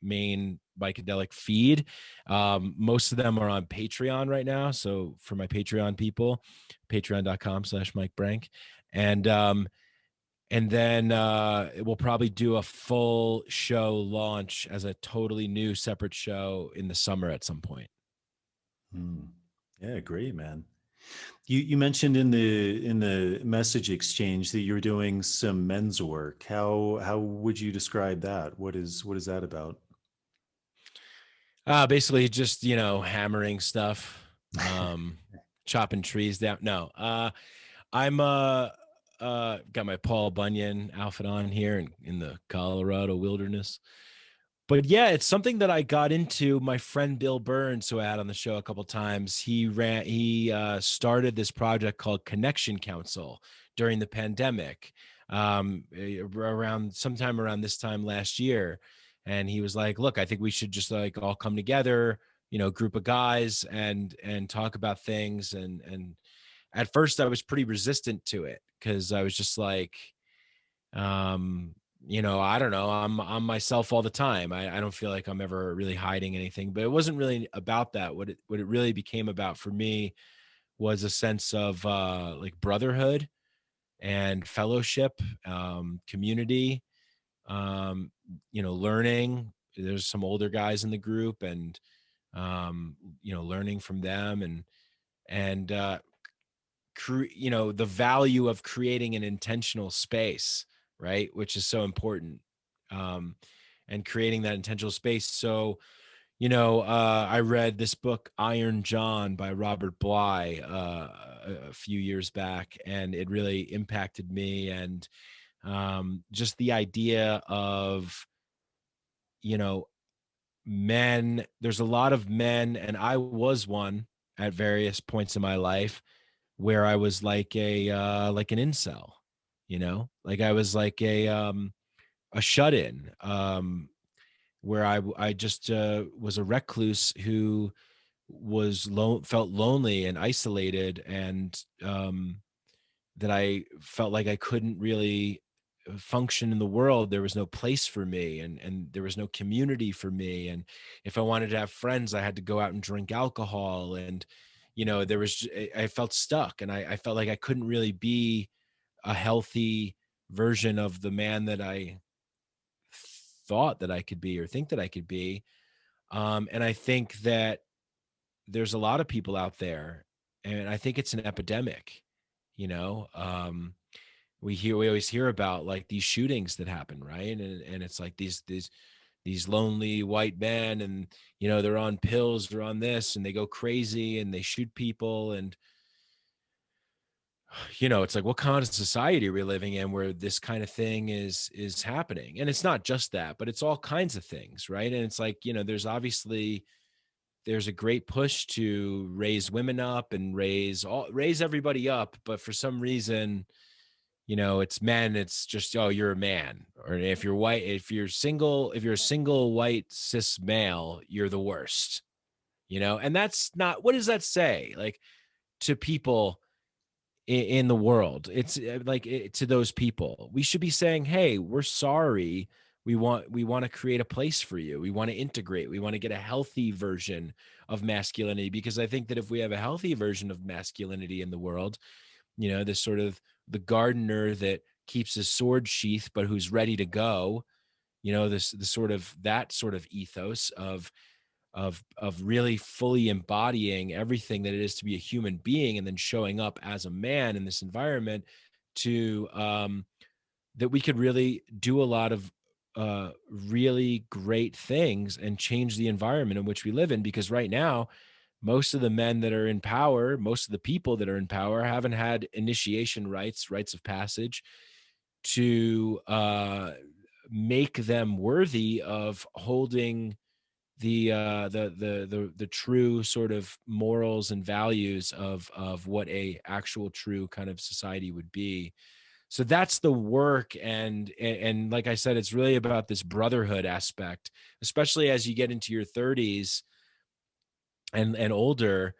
main Mikeadelic feed. Most of them are on Patreon right now. So for my Patreon people, patreon.com/Mike Brank. And then we'll probably do a full show launch as a totally new separate show in the summer at some point. Hmm. Yeah, great, man. You mentioned in the message exchange that you're doing some men's work. How would you describe that? What is that about? Basically just, hammering stuff, chopping trees down. No, I'm got my Paul Bunyan outfit on here in the Colorado wilderness. But yeah, it's something that I got into. My friend Bill Burns, who I had on the show a couple times, he started this project called Connection Council during the pandemic, around sometime around this time last year. And he was like, look, I think we should just like all come together, group of guys, and talk about things. And at first I was pretty resistant to it, because I was just like, I don't know, I'm myself all the time. I don't feel like I'm ever really hiding anything, but it wasn't really about that. What it really became about for me was a sense of like brotherhood and fellowship, community, learning. There's some older guys in the group, and learning from them, and the value of creating an intentional space, right, which is so important, and creating that intentional space. So I read this book Iron John by Robert Bly a few years back, and it really impacted me. And just the idea of men, there's a lot of men, and I was one at various points in my life, where I was like like an incel, like I was like a shut in, where I just was a recluse who felt lonely and isolated, and that I felt like I couldn't really function in the world. There was no place for me, and there was no community for me. And if I wanted to have friends, I had to go out and drink alcohol. And, there was, I felt stuck, and I felt like I couldn't really be a healthy version of the man that I thought that I could be or think that I could be. And I think that there's a lot of people out there, and I think it's an epidemic, you know. We always hear about like these shootings that happen, right? And it's like these lonely white men, and they're on pills, they're on this, and they go crazy and they shoot people. And it's like, what kind of society are we living in where this kind of thing is happening? And it's not just that, but it's all kinds of things, right? And it's like, there's a great push to raise women up and raise everybody up, but for some reason, it's men, it's just, oh, you're a man. Or if you're white, if you're a single white cis male, you're the worst. And that's not, what does that say like to people in the world? It's like, to those people, we should be saying, hey, we're sorry. We want to create a place for you. We want to integrate. We want to get a healthy version of masculinity, because I think that if we have a healthy version of masculinity in the world, this sort of the gardener that keeps his sword sheath but who's ready to go, that sort of ethos of really fully embodying everything that it is to be a human being, and then showing up as a man in this environment, to that we could really do a lot of really great things and change the environment in which we live in. Because right now, most of the men that are in power, most of the people that are in power, haven't had initiation rites of passage to make them worthy of holding the true sort of morals and values of what a actual true kind of society would be. So that's the work. And like I said, it's really about this brotherhood aspect, especially as you get into your 30s and older.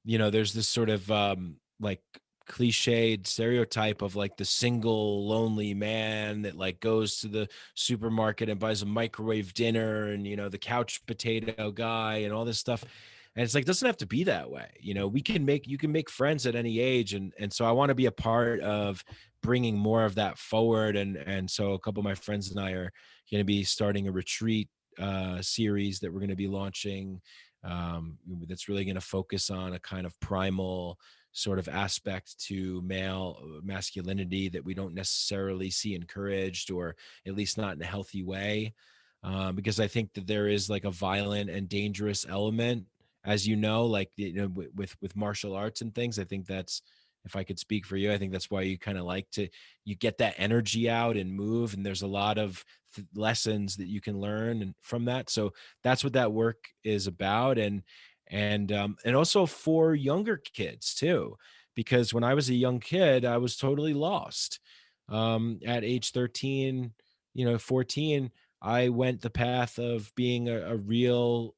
There's this sort of like cliched stereotype of like the single lonely man that like goes to the supermarket and buys a microwave dinner, and the couch potato guy and all this stuff. And it's like, doesn't have to be that way. You can make friends at any age. And so I want to be a part of bringing more of that forward. And so a couple of my friends and I are going to be starting a retreat series that we're going to be launching, that's really going to focus on a kind of primal sort of aspect to male masculinity that we don't necessarily see encouraged, or at least not in a healthy way. Because I think that there is like a violent and dangerous element, as like with martial arts and things. I think that's, if I could speak for you, I think that's why you kind of like to, you get that energy out and move, and there's a lot of lessons that you can learn and from that. So that's what that work is about. And also for younger kids too, because when I was a young kid, I was totally lost. At age 13, 14, I went the path of being a real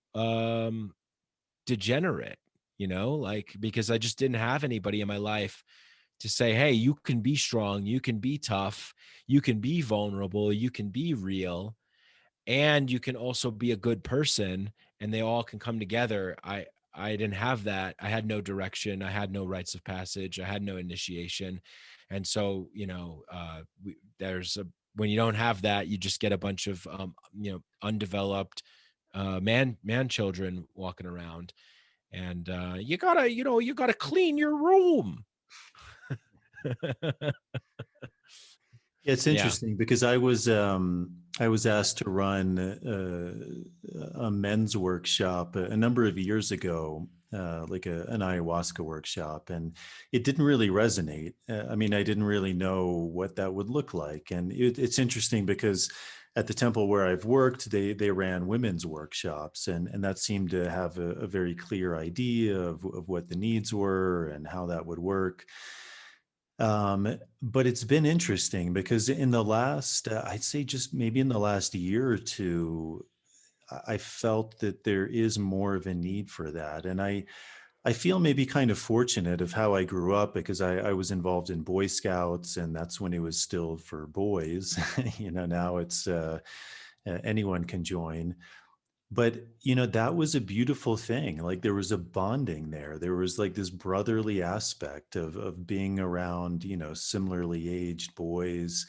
degenerate, like, because I just didn't have anybody in my life to say, hey, you can be strong, you can be tough, you can be vulnerable, you can be real, and you can also be a good person, and they all can come together. I didn't have that. I had no direction, I had no rites of passage, I had no initiation. And so there's a, when you don't have that, you just get a bunch of undeveloped man children walking around. And you gotta clean your room. Yeah, it's Yeah. interesting because I was asked to run a men's workshop a number of years ago, like an ayahuasca workshop, and it didn't really resonate. I mean, I didn't really know what that would look like, and it's interesting because at the temple where I've worked, they ran women's workshops, and that seemed to have a very clear idea of what the needs were and how that would work. But it's been interesting because in the last, I'd say just maybe in the last year or two, I felt that there is more of a need for that. And I feel maybe kind of fortunate of how I grew up because I was involved in Boy Scouts, and that's when it was still for boys. Now it's anyone can join. But, that was a beautiful thing. Like there was a bonding there. There was like this brotherly aspect of being around, similarly aged boys.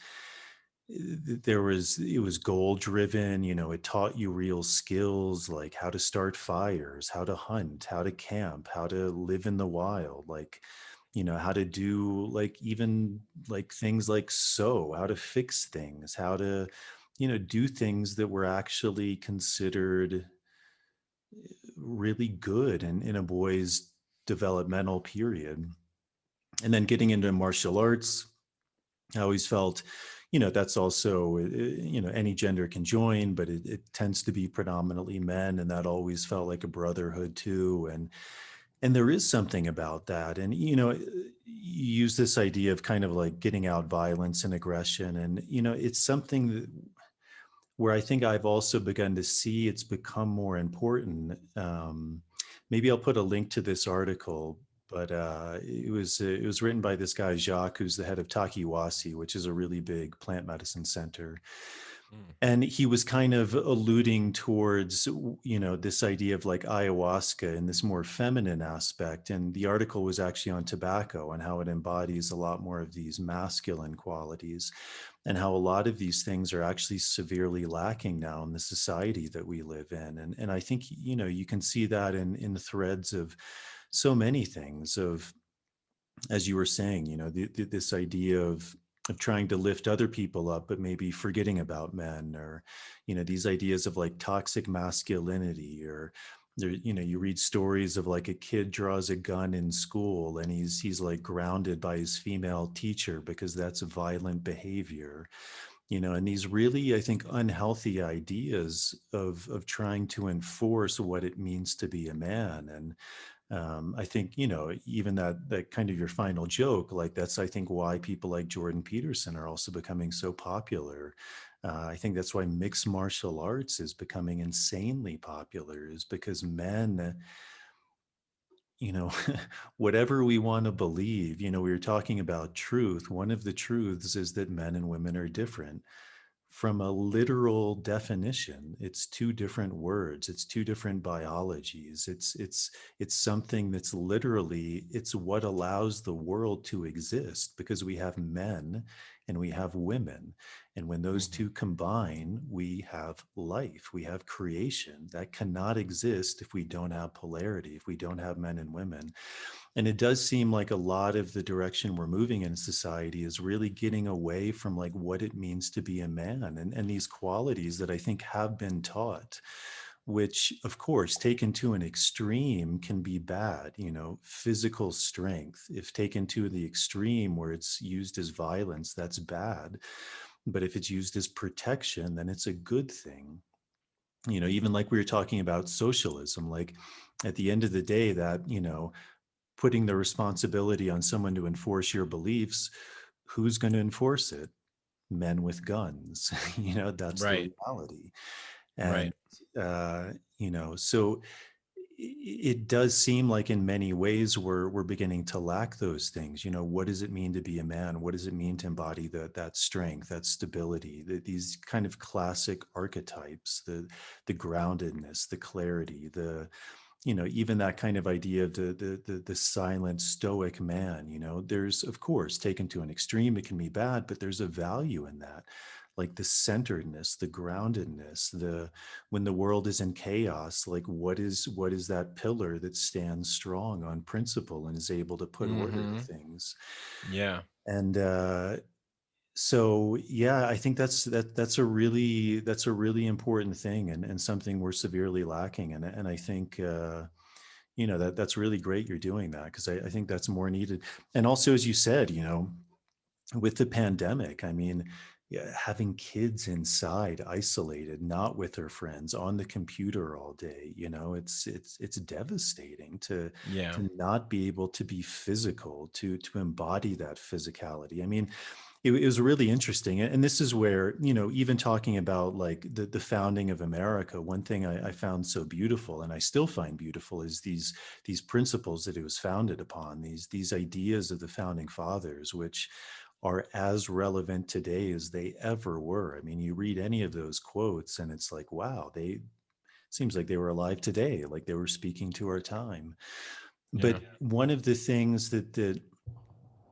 It was goal driven. It taught you real skills like how to start fires, how to hunt, how to camp, how to live in the wild, like, how to do like even like things like sew, how to fix things, how to do things that were actually considered really good in a boy's developmental period. And then getting into martial arts, I always felt, that's also, any gender can join, but it tends to be predominantly men. And that always felt like a brotherhood too. And there is something about that. And, you use this idea of kind of like getting out violence and aggression. And, it's something that, where I think I've also begun to see it's become more important. Maybe I'll put a link to this article, but it was written by this guy Jacques, who's the head of Takiwasi, which is a really big plant medicine center. Mm. And he was kind of alluding towards, this idea of like ayahuasca and this more feminine aspect. And the article was actually on tobacco and how it embodies a lot more of these masculine qualities, and how a lot of these things are actually severely lacking now in the society that we live in. And I think, you can see that in the threads of so many things of, as you were saying, this idea of trying to lift other people up, but maybe forgetting about men, or, these ideas of like toxic masculinity, or there, you read stories of like a kid draws a gun in school and he's like grounded by his female teacher because that's violent behavior, and these really, I think, unhealthy ideas of trying to enforce what it means to be a man. And I think, even that kind of your final joke, like that's, I think, why people like Jordan Peterson are also becoming so popular. I think that's why mixed martial arts is becoming insanely popular, is because men, whatever we want to believe, we were talking about truth. One of the truths is that men and women are different. From a literal definition, it's two different words, it's two different biologies. It's something that's literally, it's what allows the world to exist, because we have men and we have women, and when those Mhm. two combine, we have life, we have creation that cannot exist if we don't have polarity, if we don't have men and women. And it does seem like a lot of the direction we're moving in society is really getting away from like what it means to be a man, and these qualities that I think have been taught, which of course taken to an extreme can be bad. Physical strength, if taken to the extreme where it's used as violence, that's bad. But if it's used as protection, then it's a good thing. Even like we were talking about socialism, like at the end of the day, that, putting the responsibility on someone to enforce your beliefs, who's going to enforce it? Men with guns. That's the Right. reality. And Right. so it does seem like in many ways we're beginning to lack those things. What does it mean to be a man? What does it mean to embody that strength, that stability, these kind of classic archetypes, the groundedness, the clarity, the, even that kind of idea of the silent stoic man. There's, of course, taken to an extreme, it can be bad, but there's a value in that, like the centeredness, the groundedness, the, when the world is in chaos, like what is that pillar that stands strong on principle and is able to put order to Hmm. things. Yeah. And so yeah, I think that's a really important thing, and something we're severely lacking. And I think that's really great you're doing that, because I think that's more needed. And also, as you said, with the pandemic, I mean, yeah, having kids inside isolated, not with their friends, on the computer all day, it's devastating Yeah. to not be able to be physical, to embody that physicality. I mean, it was really interesting. And this is where, even talking about like the founding of America, one thing I found so beautiful, and I still find beautiful, is these principles that it was founded upon, these ideas of the founding fathers, which are as relevant today as they ever were. I mean, you read any of those quotes and it's like, wow, they seems like they were alive today, like they were speaking to our time. Yeah. But one of the things that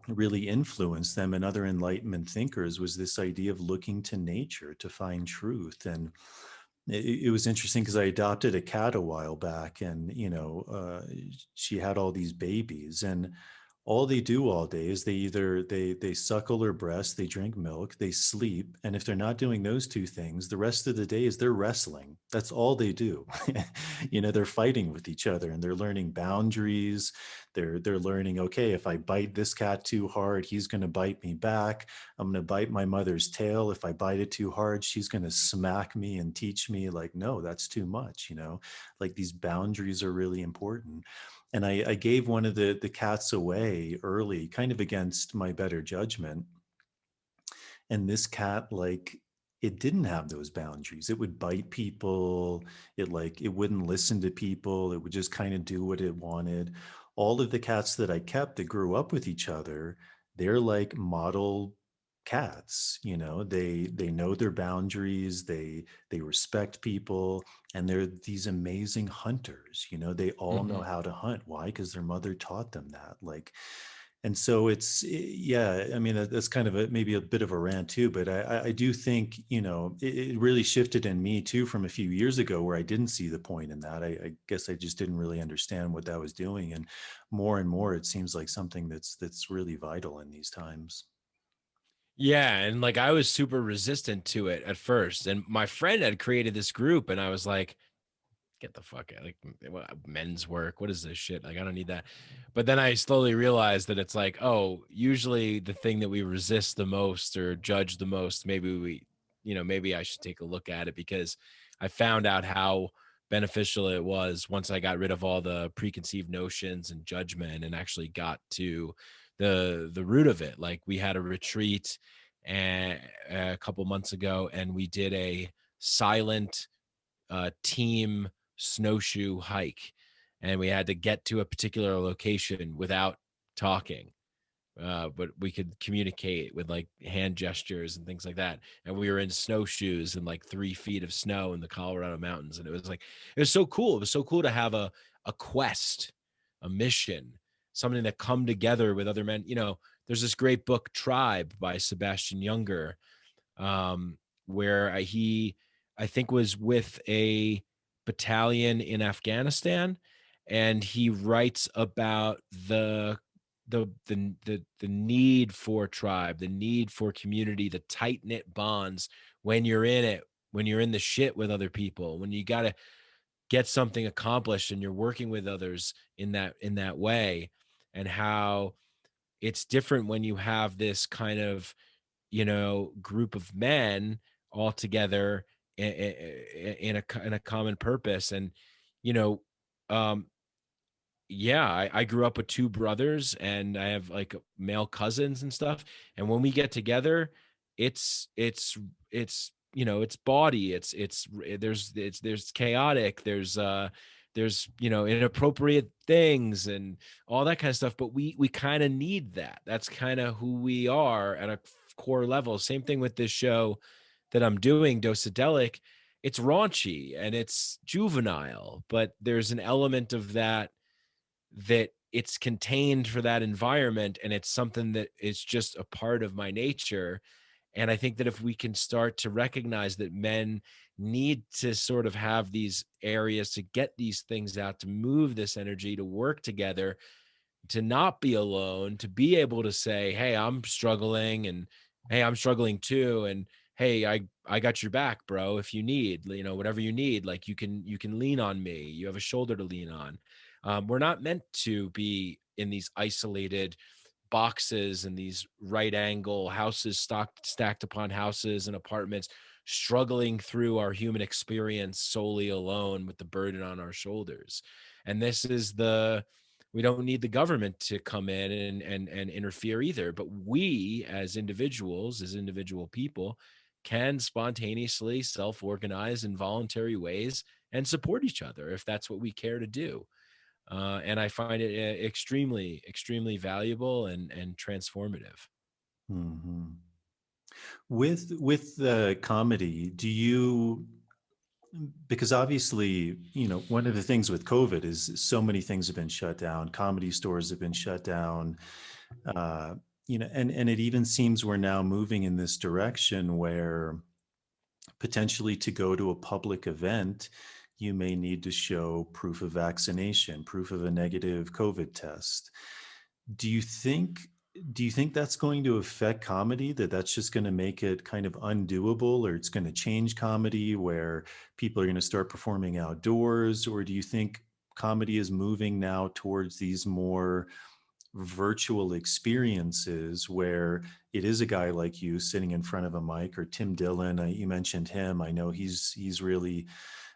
really influenced them and other Enlightenment thinkers was this idea of looking to nature to find truth. And it was interesting because I adopted a cat a while back, and she had all these babies, and all they do all day is they suckle her breast, they drink milk, they sleep, and if they're not doing those two things, the rest of the day is they're wrestling. That's all they do. They're fighting with each other, and they're learning boundaries. They're learning, okay, if I bite this cat too hard, he's going to bite me back. I'm going to bite my mother's tail. If I bite it too hard, she's going to smack me and teach me, like, no, that's too much. Like, these boundaries are really important. And I gave one of the cats away early, kind of against my better judgment. And this cat, like, it didn't have those boundaries. It would bite people. It wouldn't listen to people. It would just kind of do what it wanted. All of the cats that I kept that grew up with each other, they're like model cats. They know their boundaries. They respect people, and they're these amazing hunters. They all know Hmm. how to hunt. Why? Because their mother taught them that. Like, and so yeah, I mean, that's kind of maybe a bit of a rant too, but I do think, it really shifted in me too from a few years ago where I didn't see the point in that. I guess I just didn't really understand what that was doing. And more, it seems like something that's really vital in these times. Yeah, and like I was super resistant to it at first, and my friend had created this group, and I was like, get the fuck out, like, men's work, what is this shit, like I don't need that. But then I slowly realized that it's like, oh, usually the thing that we resist the most or judge the most, maybe I should take a look at it, because I found out how beneficial it was once I got rid of all the preconceived notions and judgment and actually got to the root of it. Like, we had a retreat and a couple months ago, and we did a silent team snowshoe hike, and we had to get to a particular location without talking, but we could communicate with like hand gestures and things like that. And we were in snowshoes and like 3 feet of snow in the Colorado mountains, and it was so cool. It was so cool to have a quest, a mission, something that come together with other men. There's this great book, Tribe, by Sebastian Junger, um, where I think, was with a battalion in Afghanistan, and he writes about the need for tribe, the need for community, the tight knit bonds when you're in it, when you're in the shit with other people, when you got to get something accomplished and you're working with others in that way, and how it's different when you have this kind of group of men all together in a common purpose. And you know um yeah, I grew up with two brothers, and I have like male cousins and stuff, and when we get together, it's body, there's chaotic, there's inappropriate things and all that kind of stuff, but we kind of need that. That's kind of who we are at a core level. Same thing with this show that I'm doing, Docedelic. It's raunchy and it's juvenile, but there's an element of that it's contained for that environment, and it's something that is just a part of my nature. And I think that if we can start to recognize that men need to sort of have these areas to get these things out, to move this energy, to work together, to not be alone, to be able to say, hey, I'm struggling, and hey, I'm struggling too, and hey, I got your back, bro, if you need, whatever you need, like you can lean on me, you have a shoulder to lean on. We're not meant to be in these isolated boxes and these right angle houses, stacked upon houses and apartments, struggling through our human experience solely alone with the burden on our shoulders. And this is We don't need the government to come in and interfere either. But we as individuals, as individual people, can spontaneously self-organize in voluntary ways and support each other if that's what we care to do. And I find it extremely, extremely valuable and transformative. Hmm. With the comedy, do you, because obviously, one of the things with COVID is so many things have been shut down. Comedy stores have been shut down. Uh, and it even seems we're now moving in this direction where potentially to go to a public event, you may need to show proof of vaccination, proof of a negative COVID test. Do you think do you think that's going to affect comedy, that that's just going to make it kind of undoable, or it's going to change comedy where people are going to start performing outdoors? Or do you think comedy is moving now towards these more virtual experiences where it is a guy like you sitting in front of a mic, or Tim Dillon, you mentioned him. I know he's really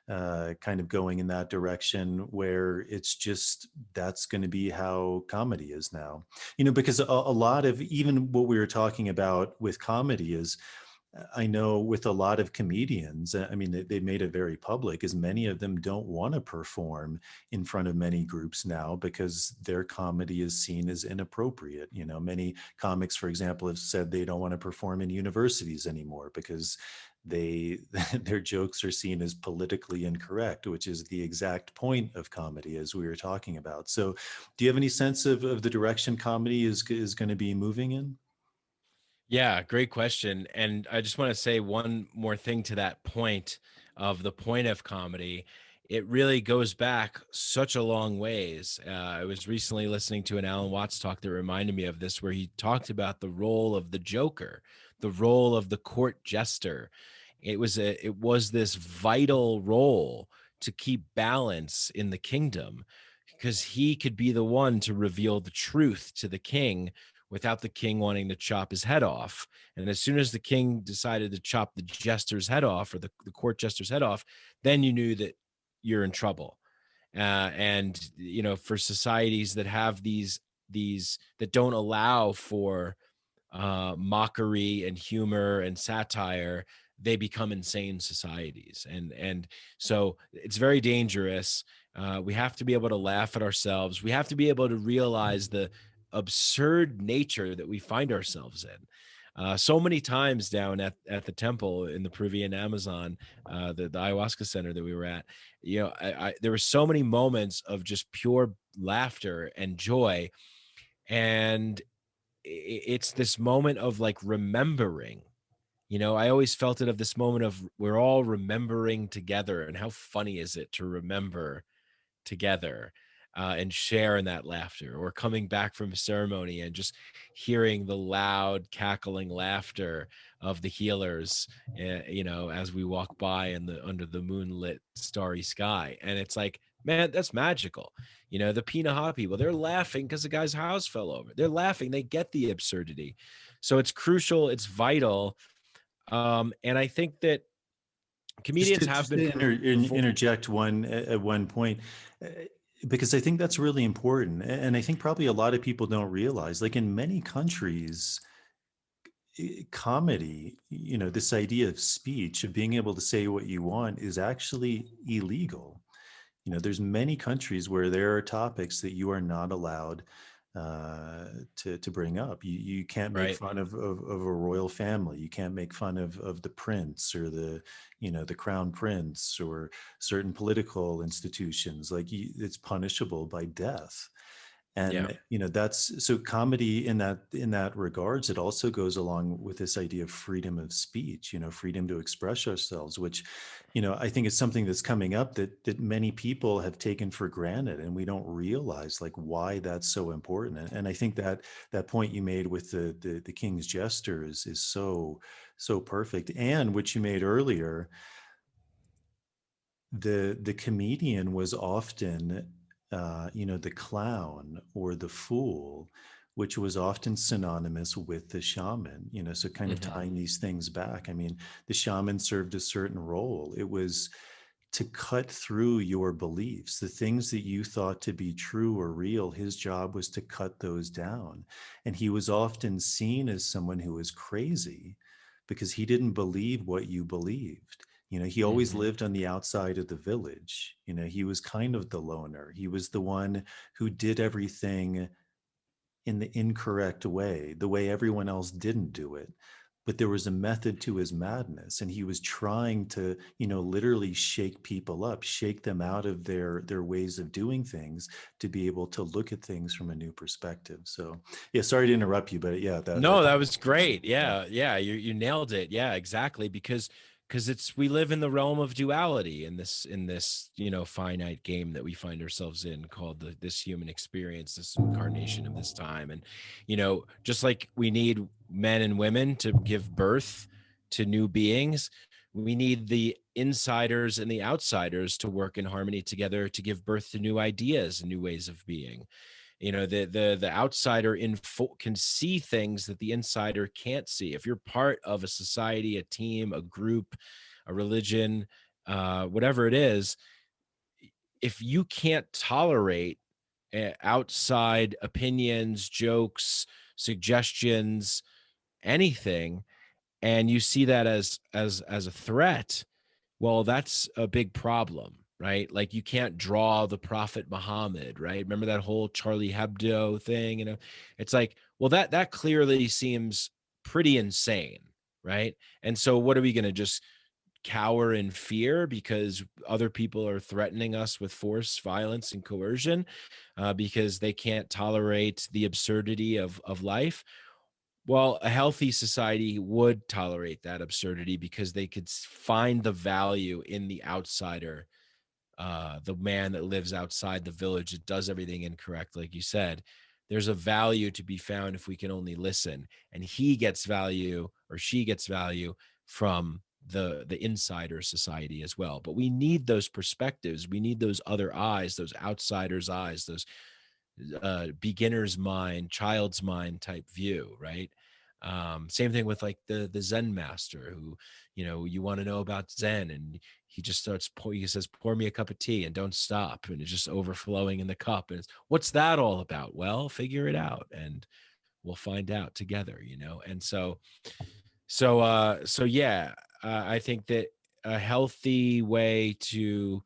kind of going in that direction where it's just that's going to be how comedy is now. Because a lot of even what we were talking about with comedy is, I know with a lot of comedians, I mean, they made it very public, as many of them don't want to perform in front of many groups now because their comedy is seen as inappropriate. Many comics, for example, have said they don't want to perform in universities anymore because they their jokes are seen as politically incorrect, which is the exact point of comedy, as we were talking about. So do you have any sense of the direction comedy is going to be moving in? Yeah, great question. And I just want to say one more thing to that point of the point of comedy. It really goes back such a long ways. I was recently listening to an Alan Watts talk that reminded me of this, where he talked about the role of the Joker, the role of the court jester. It was this vital role to keep balance in the kingdom, because he could be the one to reveal the truth to the king without the king wanting to chop his head off. And as soon as the king decided to chop the jester's head off, or the court jester's head off, then you knew that you're in trouble. And for societies that have these that don't allow for mockery and humor and satire, they become insane societies. And so it's very dangerous. We have to be able to laugh at ourselves. We have to be able to realize the absurd nature that we find ourselves in. So many times down at the temple in the Peruvian Amazon, the ayahuasca center that we were at, there were so many moments of just pure laughter and joy. And it's this moment of like remembering. I always felt it of this moment of we're all remembering together, and how funny is it to remember together, and share in that laughter, or coming back from a ceremony and just hearing the loud cackling laughter of the healers, as we walk by in the under the moonlit starry sky. And it's like, man, that's magical. The Pinaha people, they're laughing because the guy's house fell over. They're laughing, they get the absurdity. So it's crucial, it's vital. And I think that Just comedians to have just been to performing. interject at one point, uh, because I think that's really important, and I think probably a lot of people don't realize, like in many countries, comedy, this idea of speech, of being able to say what you want, is actually illegal. There's many countries where there are topics that you are not allowed to bring up. You can't make Right. fun of a royal family. You can't make fun of the prince, or the crown prince, or certain political institutions. Like it's punishable by death. Yeah. And that's so comedy in that regards. It also goes along with this idea of freedom of speech, freedom to express ourselves, which I think is something that's coming up that many people have taken for granted, and we don't realize like why that's so important. And I think that point you made with the king's jester is so perfect. And what you made earlier, the comedian was often the clown or the fool, which was often synonymous with the shaman. So kind of Mhm. tying these things back, I mean, the shaman served a certain role. It was to cut through your beliefs. The things that you thought to be true or real, his job was to cut those down. And he was often seen as someone who was crazy because he didn't believe what you believed. He always Hmm. lived on the outside of the village. He was kind of the loner. He was the one who did everything in the incorrect way, the way everyone else didn't do it. But there was a method to his madness, and he was trying to, literally shake people up, shake them out of their ways of doing things to be able to look at things from a new perspective. So, yeah, sorry to interrupt you, but yeah, No, that's that was great. yeah. Yeah, you nailed it. Yeah, exactly. Because it's we live in the realm of duality in this finite game that we find ourselves in called this human experience, this incarnation of this time. And just like we need men and women to give birth to new beings, we need the insiders and the outsiders to work in harmony together to give birth to new ideas and new ways of being. The outsider can see things that the insider can't see. If you're part of a society, a team, a group, a religion, whatever it is, if you can't tolerate outside opinions, jokes, suggestions, anything, and you see that as a threat, well, that's a big problem, right? Like you can't draw the Prophet Muhammad, right? Remember that whole Charlie Hebdo thing? It's like, well, that clearly seems pretty insane, right? And so, what are we going to just cower in fear because other people are threatening us with force, violence, and coercion because they can't tolerate the absurdity of life? Well, a healthy society would tolerate that absurdity because they could find the value in the outsider, the man that lives outside the village that does everything incorrect, like you said. There's a value to be found if we can only listen, and he gets value or she gets value from the insider society as well. But we need those perspectives. We need those other eyes, those outsiders' eyes, those beginner's mind, child's mind type view, right? Same thing with like the Zen master who, you want to know about Zen, and he just he says, pour me a cup of tea and don't stop. And it's just overflowing in the cup. And it's, what's that all about? Well, figure it out and we'll find out together, And so yeah, I think that a healthy way to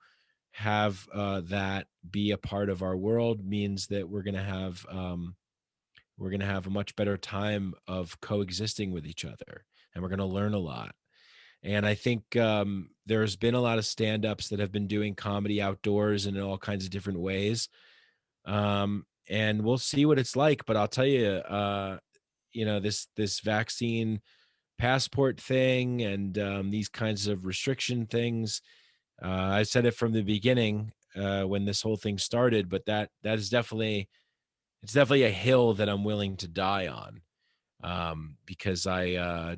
have that be a part of our world means that we're going to have a much better time of coexisting with each other, and we're going to learn a lot. And I think there's been a lot of stand-ups that have been doing comedy outdoors and in all kinds of different ways. And we'll see what it's like. But I'll tell you, this vaccine passport thing and these kinds of restriction things. I said it from the beginning when this whole thing started, but that is definitely it's definitely a hill that I'm willing to die on because I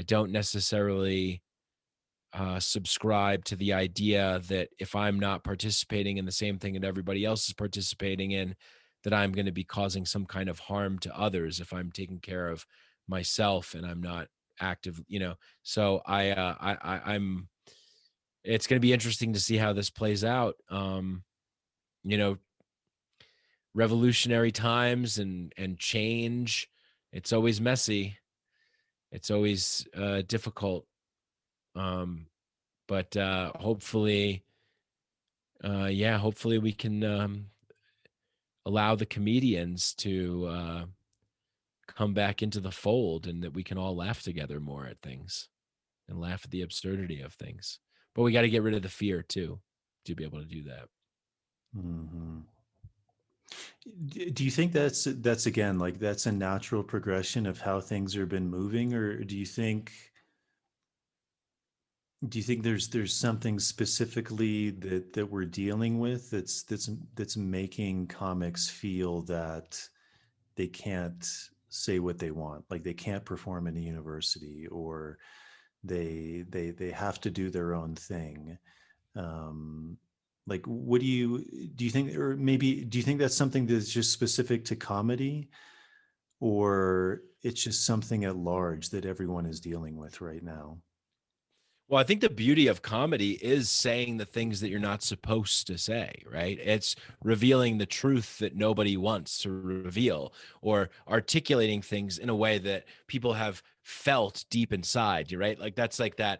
don't necessarily subscribe to the idea that if I'm not participating in the same thing that everybody else is participating in, that I'm going to be causing some kind of harm to others if I'm taking care of myself and I'm not active, So I'm. It's going to be interesting to see how this plays out. You know, Revolutionary times and change. It's always messy. It's always difficult. Um, but hopefully we can allow the comedians to come back into the fold and that we can all laugh together more at things and laugh at the absurdity of things. But we got to get rid of the fear too to be able to do that. Hmm. Do you think that's again, like, that's a natural progression of how things have been moving, or do you think there's something specifically that we're dealing with that's making comics feel that they can't say what they want, like they can't perform in a university, or they have to do their own thing? um like, what do you think, or maybe do you think that's something that's just specific to comedy, or it's just something at large that everyone is dealing with right now? Well, I think the beauty of comedy is saying the things that you're not supposed to say, right? It's revealing the truth that nobody wants to reveal, or articulating things in a way that people have felt deep inside, right? Like that's like that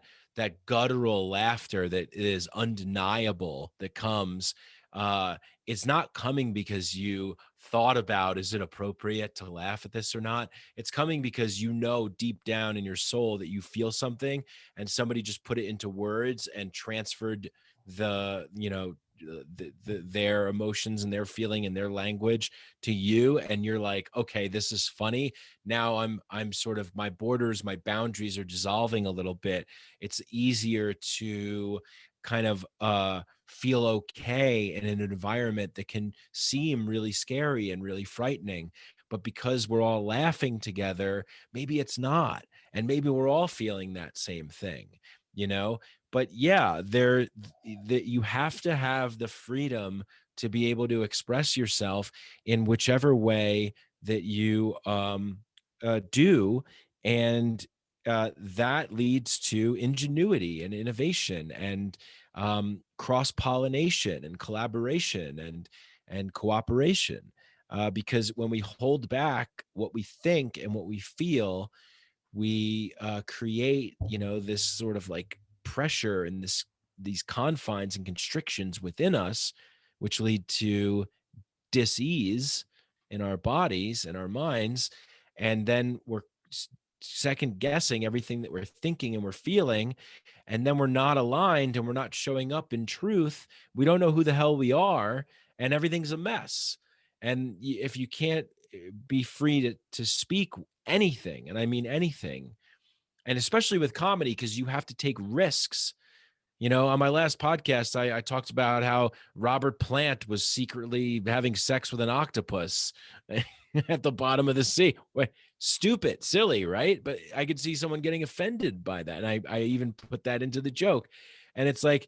guttural laughter that is undeniable that comes. uh it's not coming because you thought about, is it appropriate to laugh at this or not? It's coming because you know deep down in your soul that you feel something, and somebody just put it into words and transferred the their emotions and their feeling and their language to you, and you're like, okay, this is funny. Now I'm sort of, my borders, my boundaries are dissolving a little bit. It's easier to kind of feel okay in an environment that can seem really scary and really frightening. But because we're all laughing together, maybe it's not, and maybe we're all feeling that same thing, you know. But yeah, that you have to have the freedom to be able to express yourself in whichever way that you do. And that leads to ingenuity and innovation and cross pollination and collaboration and cooperation. Because when we hold back what we think and what we feel, we create, this sort of like pressure and these confines and constrictions within us, which lead to dis-ease in our bodies and our minds. And then we're second guessing everything that we're thinking and we're feeling, and then we're not aligned and we're not showing up in truth. We don't know who the hell we are, and everything's a mess. And if you can't be free to speak anything, and I mean anything, and especially with comedy, because you have to take risks. On my last podcast, I talked about how Robert Plant was secretly having sex with an octopus at the bottom of the sea. Stupid, silly, right? But I could see someone getting offended by that. And I even put that into the joke. And it's like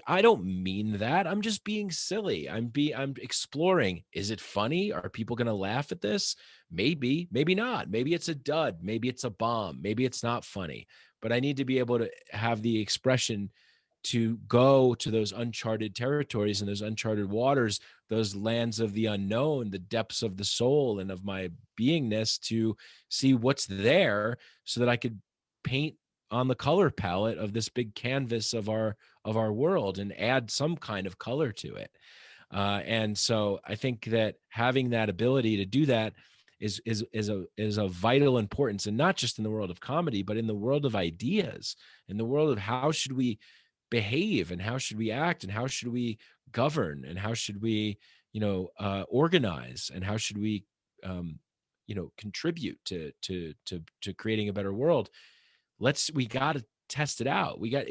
I don't mean that. I'm just being silly. I'm exploring. Is it funny? Are people going to laugh at this? Maybe, maybe not. Maybe it's a dud. Maybe it's a bomb. Maybe it's not funny. But I need to be able to have the expression to go to those uncharted territories and those uncharted waters, those lands of the unknown, the depths of the soul and of my beingness, to see what's there so that I could paint on the color palette of this big canvas of our world and add some kind of color to it. And so I think that having that ability to do that is a vital importance, and not just in the world of comedy, but in the world of ideas, in the world of how should we behave and how should we act and how should we govern and how should we organize and how should we contribute to creating a better world. We got to test it out. We got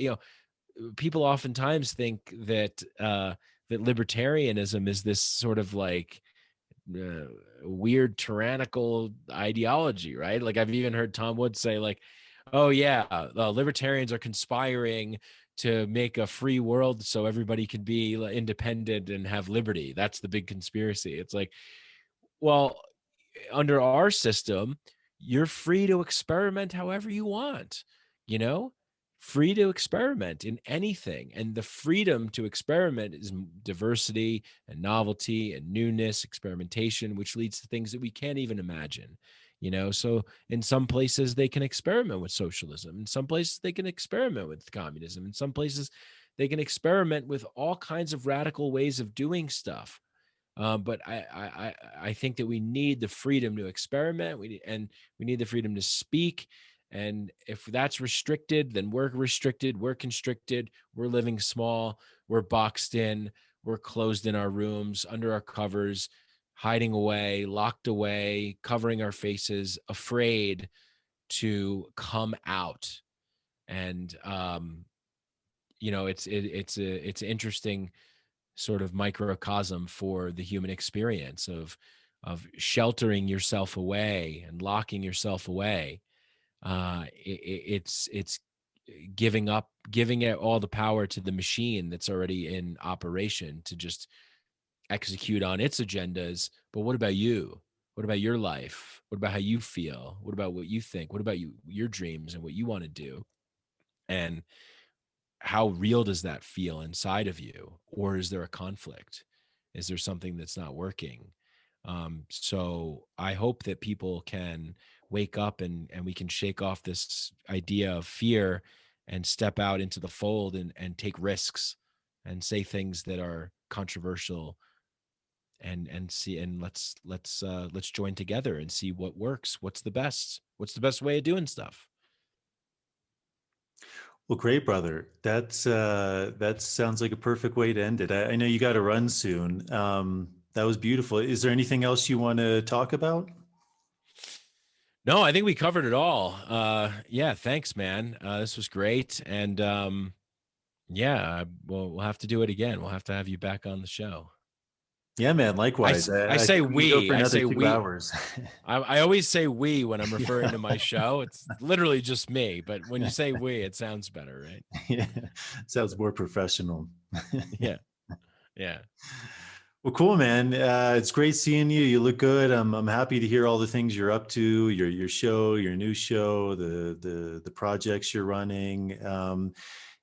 people oftentimes think that libertarianism is this sort of like uh, weird tyrannical ideology, right? Like I've even heard Tom Woods say like, oh yeah, libertarians are conspiring to make a free world so everybody can be independent and have liberty. That's the big conspiracy. It's like, well, under our system, you're free to experiment however you want, you know, free to experiment in anything. And the freedom to experiment is diversity and novelty and newness, experimentation, which leads to things that we can't even imagine. So in some places they can experiment with socialism. In some places they can experiment with communism. In some places they can experiment with all kinds of radical ways of doing stuff. But I think that we need the freedom to experiment. We need the freedom to speak. And if that's restricted, then we're restricted. We're constricted. We're living small. We're boxed in. We're closed in our rooms, under our covers, hiding away, locked away, covering our faces, afraid to come out. And it's interesting sort of microcosm for the human experience of sheltering yourself away and locking yourself away. It's giving it all the power to the machine that's already in operation to just execute on its agendas. But what about you? What about your life? What about how you feel? What about what you think? What about your dreams and what you want to do? And how real does that feel inside of you? Or is there a conflict? Is there something that's not working? So I hope that people can wake up and we can shake off this idea of fear and step out into the fold and take risks and say things that are controversial and see, and let's join together and see what works. What's the best way of doing stuff. Well, great, brother. That sounds like a perfect way to end it. I know you got to run soon. That was beautiful. Is there anything else you want to talk about? No, I think we covered it all. Yeah, thanks, man. This was great. And yeah, we'll have to do it again. We'll have to have you back on the show. Yeah, man. I, Likewise. s- I I say think we can go we. for I another say two we. hours. I always say we when I'm referring Yeah. to my show. It's literally just me. But when you say we, it sounds better, right? Yeah. Sounds more professional. Yeah. Yeah. Well, cool, man. It's great seeing you. You look good. I'm happy to hear all the things you're up to. Your show, your new show, the projects you're running.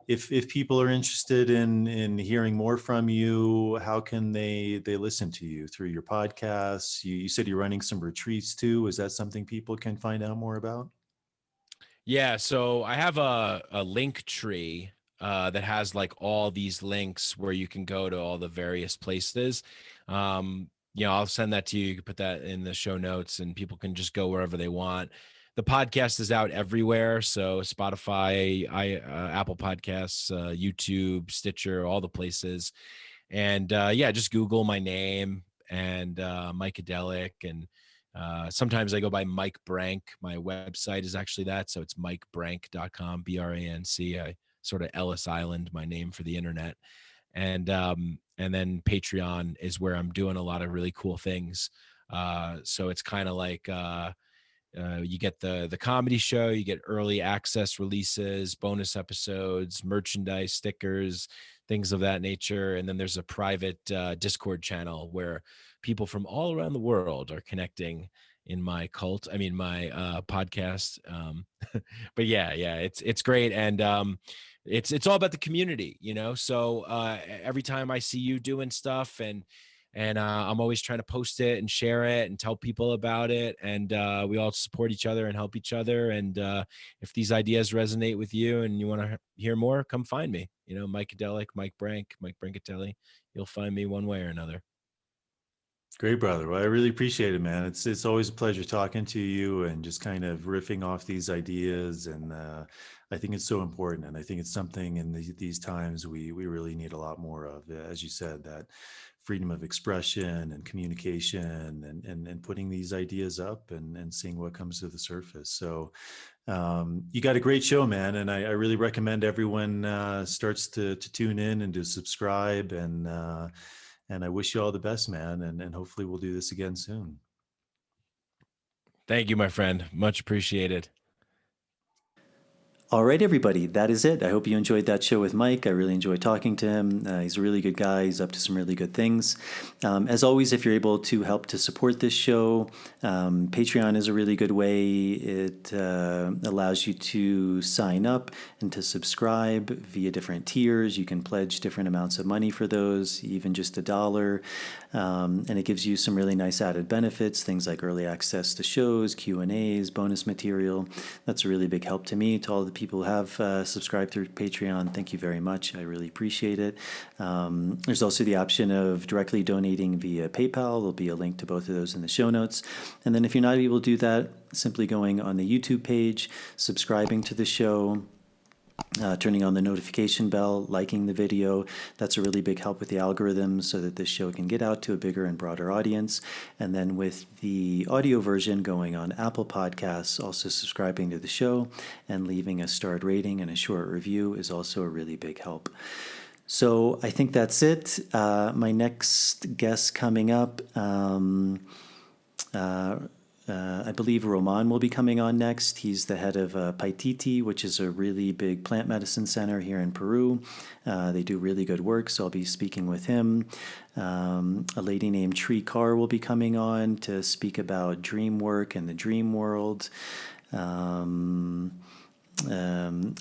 If people are interested in hearing more from you, how can they listen to you? Through your podcasts? You said you're running some retreats too. Is that something people can find out more about? Yeah, so I have a link tree that has like all these links where you can go to all the various places. I'll send that to you. You can put that in the show notes, and people can just go wherever they want. The podcast is out everywhere, so Spotify, Apple Podcasts, YouTube, Stitcher, all the places. And yeah, just Google my name and Mikeadelic, and sometimes I go by Mike Brank. My website is actually that. So it's mikebrank.com, BRANC. I sort of Ellis Island, my name for the internet. And then Patreon is where I'm doing a lot of really cool things. So it's kind of like you get the comedy show, you get early access releases, bonus episodes, merchandise, stickers, things of that nature. And then there's a private Discord channel where people from all around the world are connecting in my cult. I mean, my podcast. But yeah, it's great. And it's all about the community, So every time I see you doing stuff and I'm always trying to post it and share it and tell people about it, and we all support each other and help each other. And if these ideas resonate with you and you want to hear more, come find me. Mikeadelic, Mike Brancatelli. You'll find me one way or another. Great, brother. Well, I really appreciate it, man. It's always a pleasure talking to you and just kind of riffing off these ideas. And I think it's so important, and I think it's something in these times we really need a lot more of. As you said, that freedom of expression and communication, and putting these ideas up and seeing what comes to the surface. So you got a great show, man, and I really recommend everyone starts to tune in and to subscribe. And I wish you all the best, man. And hopefully we'll do this again soon. Thank you, my friend. Much appreciated. All right, everybody, that is it. I hope you enjoyed that show with Mike. I really enjoyed talking to him. He's a really good guy. He's up to some really good things. As always, if you're able to help to support this show, Patreon is a really good way. It allows you to sign up and to subscribe via different tiers. You can pledge different amounts of money for those, even just $1. And it gives you some really nice added benefits, things like early access to shows, Q&As, bonus material. That's a really big help to me, to all the people who have subscribed through Patreon. Thank you very much. I really appreciate it. There's also the option of directly donating via PayPal. There'll be a link to both of those in the show notes. And then if you're not able to do that, simply going on the YouTube page, subscribing to the show, turning on the notification bell, liking the video. That's a really big help with the algorithm so that this show can get out to a bigger and broader audience. And then with the audio version going on Apple Podcasts, also subscribing to the show and leaving a starred rating and a short review is also a really big help. So I think that's it. My next guest coming up, I believe Roman will be coming on next. He's the head of Paititi, which is a really big plant medicine center here in Peru. They do really good work, so I'll be speaking with him. A lady named Tree Carr will be coming on to speak about dream work and the dream world.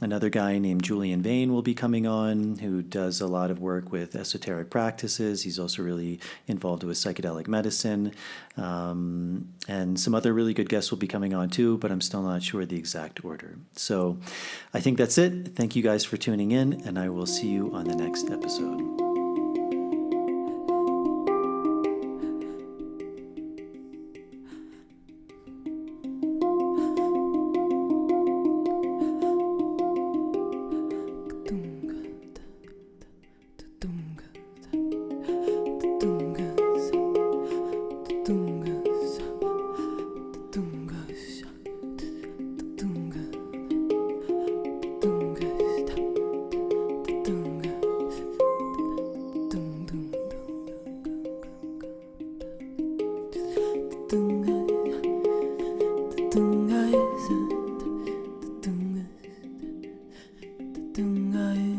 Another guy named Julian Vane will be coming on, who does a lot of work with esoteric practices. He's also really involved with psychedelic medicine. And some other really good guests will be coming on too, but I'm still not sure the exact order. So I think that's it. Thank you guys for tuning in, and I will see you on the next episode. Tunga